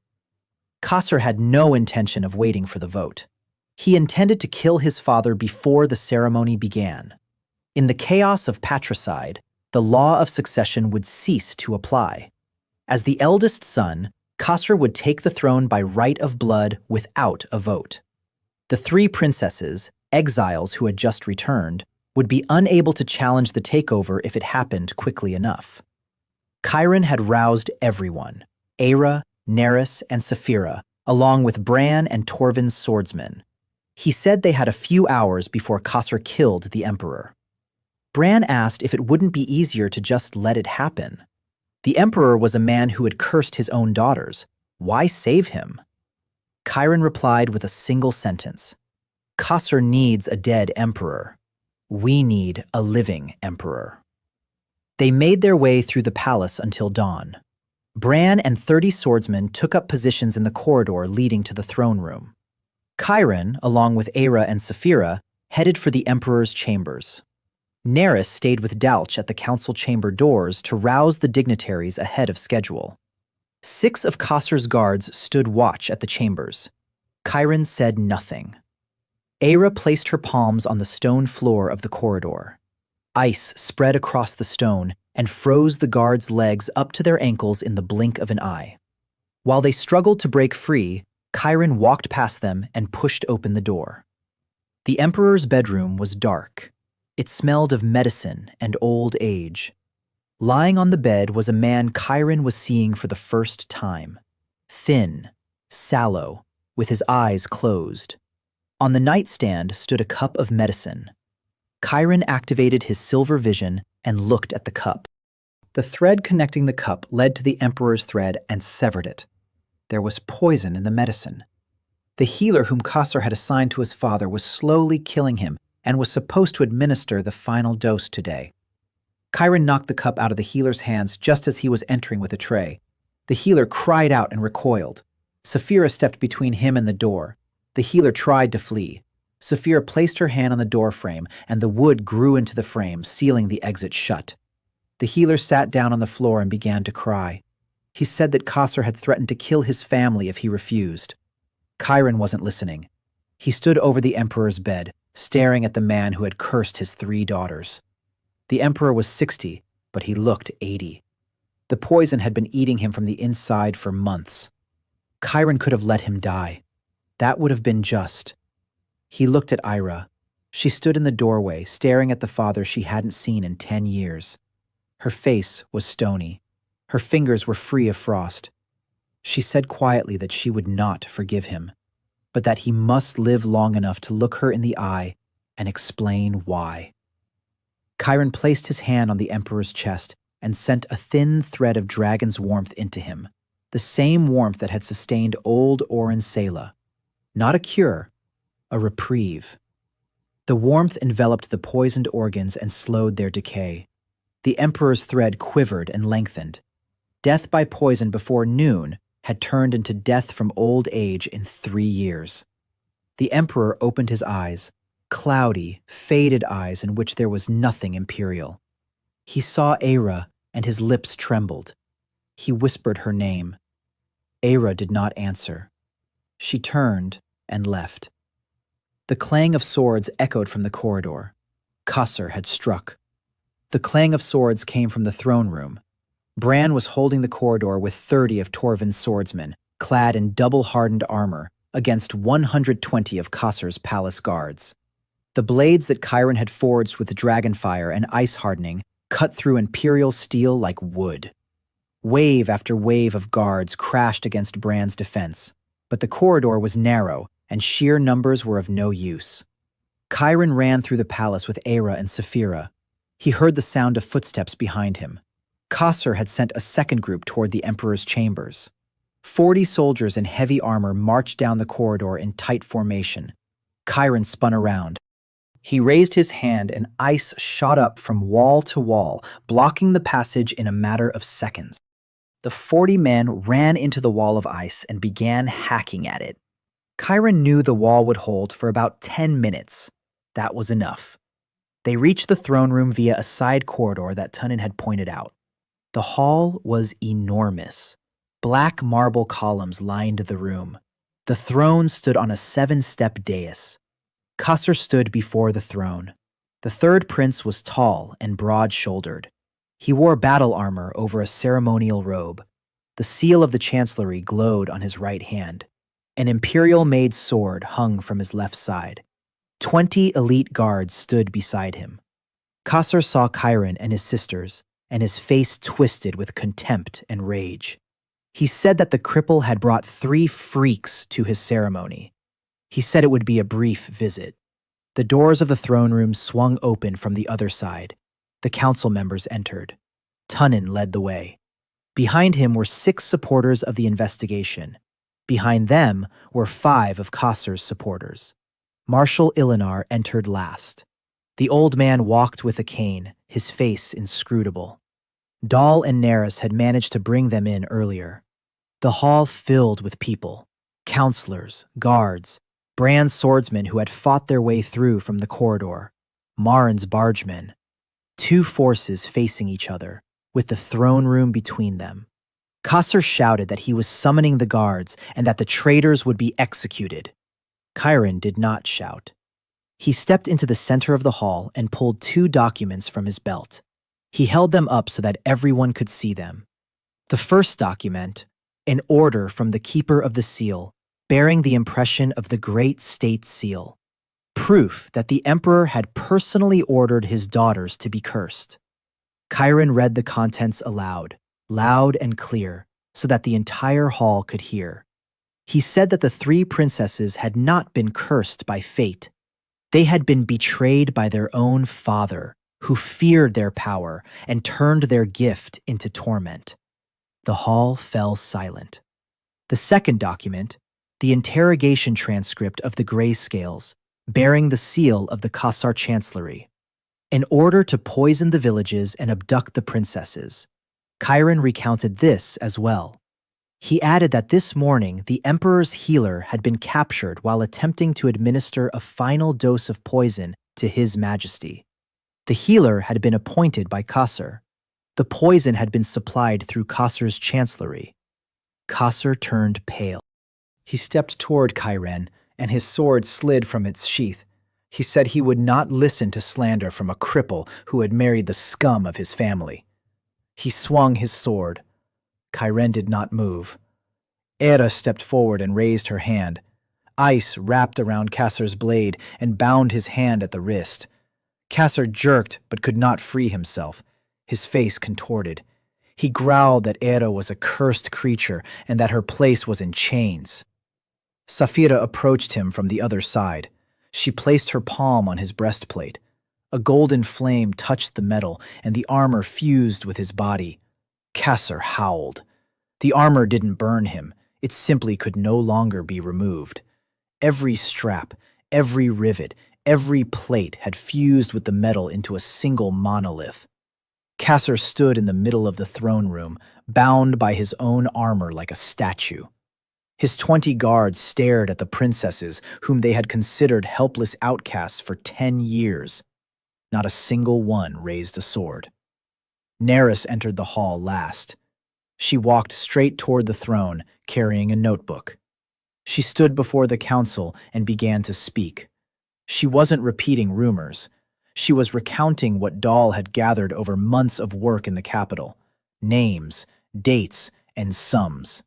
Qasr had no intention of waiting for the vote. He intended to kill his father before the ceremony began. In the chaos of patricide, the law of succession would cease to apply. As the eldest son, Qasr would take the throne by right of blood without a vote. The 3 princesses, exiles who had just returned, would be unable to challenge the takeover if it happened quickly enough. Chiron had roused everyone, Aera, Neris, and Saphira, along with Bran and Torvin's swordsmen. He said they had a few hours before Qasr killed the emperor. Bran asked if it wouldn't be easier to just let it happen. The emperor was a man who had cursed his own daughters. Why save him? Chiron replied with a single sentence. Qasr needs a dead emperor. We need a living emperor. They made their way through the palace until dawn. Bran and 30 swordsmen took up positions in the corridor leading to the throne room. Chiron, along with Aera and Saphira, headed for the emperor's chambers. Neris stayed with Dalch at the council chamber doors to rouse the dignitaries ahead of schedule. 6 of Kosser's guards stood watch at the chambers. Chiron said nothing. Aira placed her palms on the stone floor of the corridor. Ice spread across the stone and froze the guards' legs up to their ankles in the blink of an eye. While they struggled to break free, Chiron walked past them and pushed open the door. The Emperor's bedroom was dark. It smelled of medicine and old age. Lying on the bed was a man Chiron was seeing for the first time. Thin, sallow, with his eyes closed. On the nightstand stood a cup of medicine. Chiron activated his silver vision and looked at the cup. The thread connecting the cup led to the Emperor's thread and severed it. There was poison in the medicine. The healer whom Kosser had assigned to his father was slowly killing him and was supposed to administer the final dose today. Chiron knocked the cup out of the healer's hands just as he was entering with a tray. The healer cried out and recoiled. Saphira stepped between him and the door. The healer tried to flee. Saphira placed her hand on the door frame, and the wood grew into the frame, sealing the exit shut. The healer sat down on the floor and began to cry. He said that Kosser had threatened to kill his family if he refused. Chiron wasn't listening. He stood over the Emperor's bed, staring at the man who had cursed his 3 daughters. The Emperor was 60, but he looked 80. The poison had been eating him from the inside for months. Chiron could have let him die. That would have been just. He looked at Aira. She stood in the doorway, staring at the father she hadn't seen in 10 years. Her face was stony. Her fingers were free of frost. She said quietly that she would not forgive him, but that he must live long enough to look her in the eye and explain why. Chiron placed his hand on the Emperor's chest and sent a thin thread of dragon's warmth into him, the same warmth that had sustained old Orin Sela. Not a cure, a reprieve. The warmth enveloped the poisoned organs and slowed their decay. The Emperor's thread quivered and lengthened. Death by poison before noon had turned into death from old age in 3 years. The Emperor opened his eyes, cloudy, faded eyes in which there was nothing imperial. He saw Aira, and his lips trembled. He whispered her name. Aira did not answer. She turned and left. The clang of swords echoed from the corridor. Kosser had struck. The clang of swords came from the throne room. Bran was holding the corridor with 30 of Torvin's swordsmen, clad in double-hardened armor, against 120 of Kosser's palace guards. The blades that Chiron had forged with dragonfire and ice hardening cut through imperial steel like wood. Wave after wave of guards crashed against Bran's defense, but the corridor was narrow, and sheer numbers were of no use. Chiron ran through the palace with Aira and Saphira. He heard the sound of footsteps behind him. Kosser had sent a second group toward the Emperor's chambers. 40 soldiers in heavy armor marched down the corridor in tight formation. Chiron spun around. He raised his hand and ice shot up from wall to wall, blocking the passage in a matter of seconds. The 40 men ran into the wall of ice and began hacking at it. Chiron knew the wall would hold for about 10 minutes. That was enough. They reached the throne room via a side corridor that Tunin had pointed out. The hall was enormous. Black marble columns lined the room. The throne stood on a 7-step dais. Kosser stood before the throne. The third prince was tall and broad-shouldered. He wore battle armor over a ceremonial robe. The seal of the chancellery glowed on his right hand. An imperial-made sword hung from his left side. 20 elite guards stood beside him. Kosser saw Chiron and his sisters, and his face twisted with contempt and rage. He said that the cripple had brought 3 freaks to his ceremony. He said it would be a brief visit. The doors of the throne room swung open from the other side. The council members entered. Tunin led the way. Behind him were 6 supporters of the investigation. Behind them were 5 of Kosser's supporters. Marshal Ilinar entered last. The old man walked with a cane, his face inscrutable. Dal and Neris had managed to bring them in earlier. The hall filled with people, counselors, guards, Bran's swordsmen who had fought their way through from the corridor, Marin's bargemen, two forces facing each other, with the throne room between them. Kasser shouted that he was summoning the guards and that the traitors would be executed. Chiron did not shout. He stepped into the center of the hall and pulled two documents from his belt. He held them up so that everyone could see them. The first document, an order from the keeper of the seal, bearing the impression of the great state seal, proof that the emperor had personally ordered his daughters to be cursed. Chiron read the contents aloud, loud and clear, so that the entire hall could hear. He said that the three princesses had not been cursed by fate. They had been betrayed by their own father, who feared their power and turned their gift into torment. The hall fell silent. The second document, the interrogation transcript of the grayscales, bearing the seal of the Khazar Chancellery, an order to poison the villages and abduct the princesses. Chiron recounted this as well. He added that this morning the emperor's healer had been captured while attempting to administer a final dose of poison to His Majesty. The healer had been appointed by Khazar. The poison had been supplied through Khazar's chancellery. Khazar turned pale. He stepped toward Chiron, and his sword slid from its sheath. He said he would not listen to slander from a cripple who had married the scum of his family. He swung his sword. Chiron did not move. Hera stepped forward and raised her hand. Ice wrapped around Khazar's blade and bound his hand at the wrist. Khazar jerked but could not free himself. His face contorted. He growled that Hera was a cursed creature and that her place was in chains. Saphira approached him from the other side. She placed her palm on his breastplate. A golden flame touched the metal, and the armor fused with his body. Khazar howled. The armor didn't burn him. It simply could no longer be removed. Every strap, every rivet, every plate had fused with the metal into a single monolith. Khazar stood in the middle of the throne room, bound by his own armor like a statue. His 20 guards stared at the princesses, whom they had considered helpless outcasts for 10 years. Not a single one raised a sword. Neris entered the hall last. She walked straight toward the throne, carrying a notebook. She stood before the council and began to speak. She wasn't repeating rumors. She was recounting what Dal had gathered over months of work in the capital. Names, dates, and sums.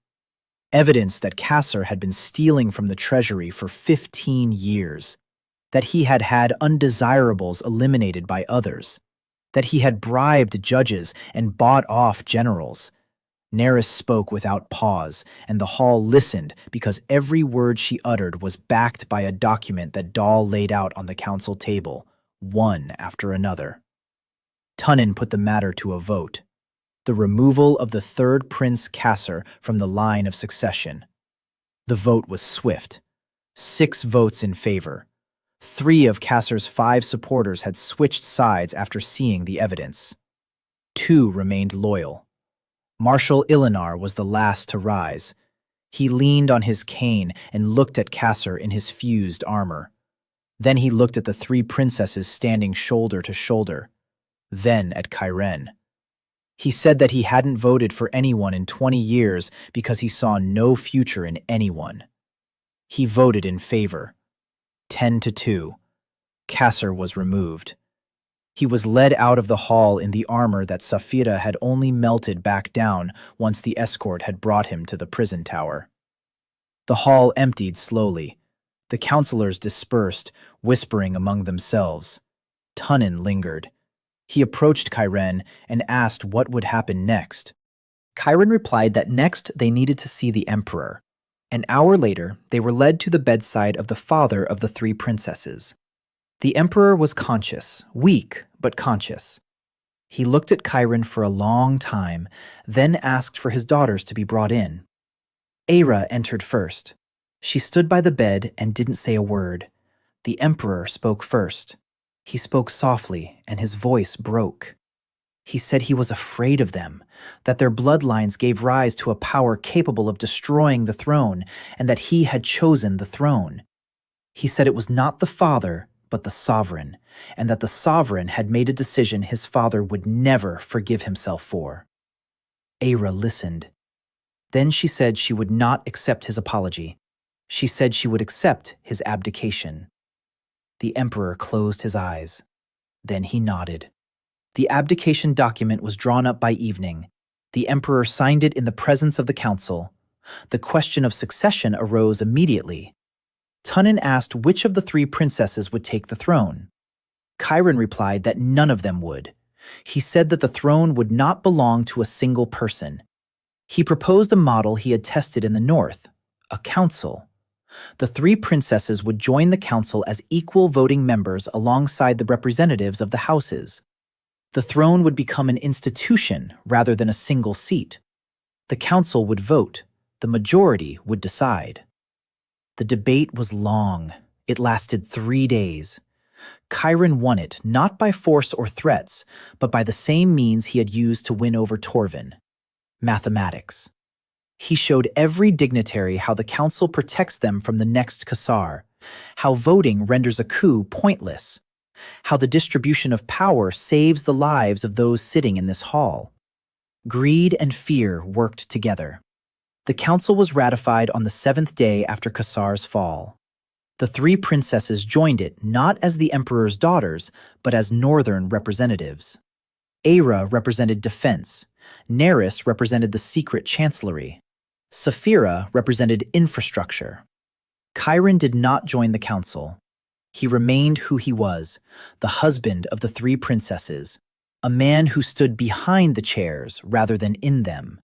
Evidence that Khazar had been stealing from the treasury for 15 years. That he had had undesirables eliminated by others. That he had bribed judges and bought off generals. Neris spoke without pause, and the hall listened because every word she uttered was backed by a document that Dal laid out on the council table, one after another. Tunnin put the matter to a vote. The removal of the third Prince Khazar from the line of succession. The vote was swift. 6 votes in favor. 3 of Khazar's 5 supporters had switched sides after seeing the evidence. 2 remained loyal. Marshal Ilinar was the last to rise. He leaned on his cane and looked at Khazar in his fused armor. Then he looked at the 3 princesses standing shoulder to shoulder. Then at Chiron. He said that he hadn't voted for anyone in 20 years because he saw no future in anyone. He voted in favor. 10-2. Khazar was removed. He was led out of the hall in the armor that Saphira had only melted back down once the escort had brought him to the prison tower. The hall emptied slowly. The counselors dispersed, whispering among themselves. Tunnin lingered. He approached Chiron and asked what would happen next. Chiron replied that next they needed to see the emperor. An hour later, they were led to the bedside of the father of the 3 princesses. The emperor was conscious, weak but conscious. He looked at Chiron for a long time, then asked for his daughters to be brought in. Hera entered first. She stood by the bed and didn't say a word. The emperor spoke first. He spoke softly, and his voice broke. He said he was afraid of them, that their bloodlines gave rise to a power capable of destroying the throne, and that he had chosen the throne. He said it was not the father, but the sovereign, and that the sovereign had made a decision his father would never forgive himself for. Aira listened. Then she said she would not accept his apology. She said she would accept his abdication. The emperor closed his eyes. Then he nodded. The abdication document was drawn up by evening. The emperor signed it in the presence of the council. The question of succession arose immediately. Tunnan asked which of the three princesses would take the throne. Chiron replied that none of them would. He said that the throne would not belong to a single person. He proposed a model he had tested in the north, a council. The three princesses would join the council as equal voting members alongside the representatives of the houses. The throne would become an institution rather than a single seat. The council would vote. The majority would decide. The debate was long. It lasted 3 days. Chiron won it not by force or threats, but by the same means he had used to win over Torvin: mathematics. He showed every dignitary how the council protects them from the next Caesar, how voting renders a coup pointless, how the distribution of power saves the lives of those sitting in this hall. Greed and fear worked together. The council was ratified on the 7th day after Caesar's fall. The three princesses joined it not as the emperor's daughters, but as northern representatives. Aira represented defense. Neris represented the secret chancellery. Sapphira represented infrastructure. Chiron did not join the council. He remained who he was, the husband of the three princesses, a man who stood behind the chairs rather than in them.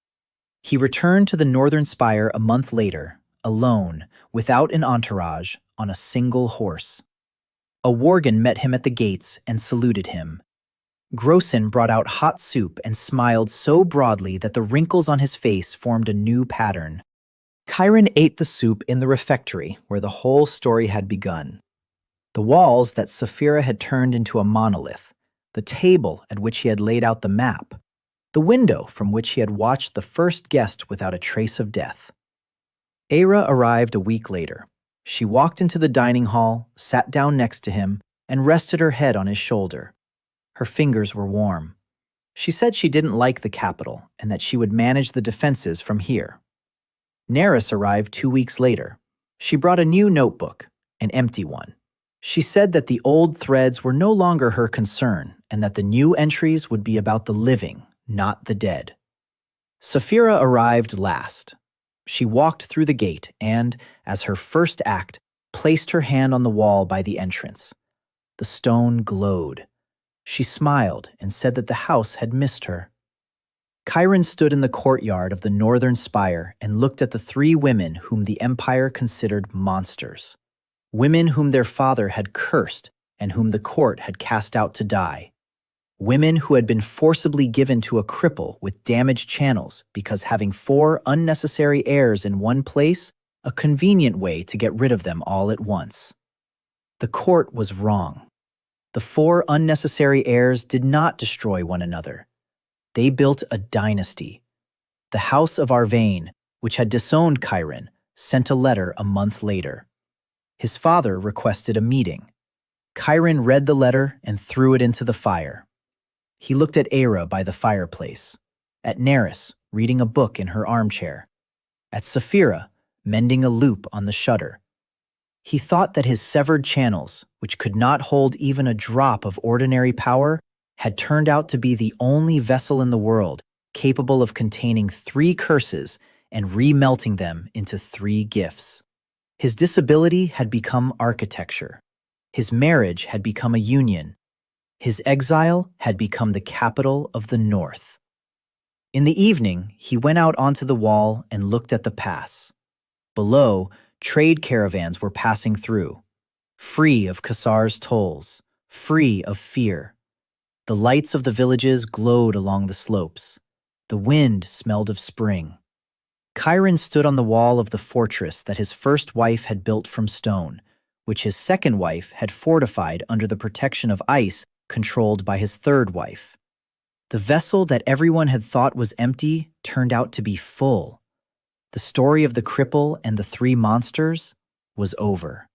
He returned to the northern spire a month later, alone, without an entourage, on a single horse. A worgen met him at the gates and saluted him. Grosin brought out hot soup and smiled so broadly that the wrinkles on his face formed a new pattern. Chiron ate the soup in the refectory where the whole story had begun. The walls that Sapphira had turned into a monolith, the table at which he had laid out the map, the window from which he had watched the first guest without a trace of death. Aira arrived a week later. She walked into the dining hall, sat down next to him, and rested her head on his shoulder. Her fingers were warm. She said she didn't like the capital and that she would manage the defenses from here. Neris arrived 2 weeks later. She brought a new notebook, an empty one. She said that the old threads were no longer her concern and that the new entries would be about the living, not the dead. Sapphira arrived last. She walked through the gate and, as her first act, placed her hand on the wall by the entrance. The stone glowed. She smiled and said that the house had missed her. Chiron stood in the courtyard of the northern spire and looked at the three women whom the empire considered monsters. Women whom their father had cursed and whom the court had cast out to die. Women who had been forcibly given to a cripple with damaged channels because having 4 unnecessary heirs in one place, a convenient way to get rid of them all at once. The court was wrong. The 4 unnecessary heirs did not destroy one another. They built a dynasty. The House of Arvane, which had disowned Chiron, sent a letter a month later. His father requested a meeting. Chiron read the letter and threw it into the fire. He looked at Aira by the fireplace, at Neris reading a book in her armchair, at Sapphira mending a loop on the shutter. He thought that his severed channels, which could not hold even a drop of ordinary power, had turned out to be the only vessel in the world capable of containing 3 curses and remelting them into 3 gifts. His disability had become architecture. His marriage had become a union. His exile had become the capital of the North. In the evening, he went out onto the wall and looked at the pass. Below, trade caravans were passing through, free of Caesar's tolls, free of fear. The lights of the villages glowed along the slopes. The wind smelled of spring. Chiron stood on the wall of the fortress that his first wife had built from stone, which his second wife had fortified under the protection of ice controlled by his third wife. The vessel that everyone had thought was empty turned out to be full. The story of the cripple and the 3 monsters was over.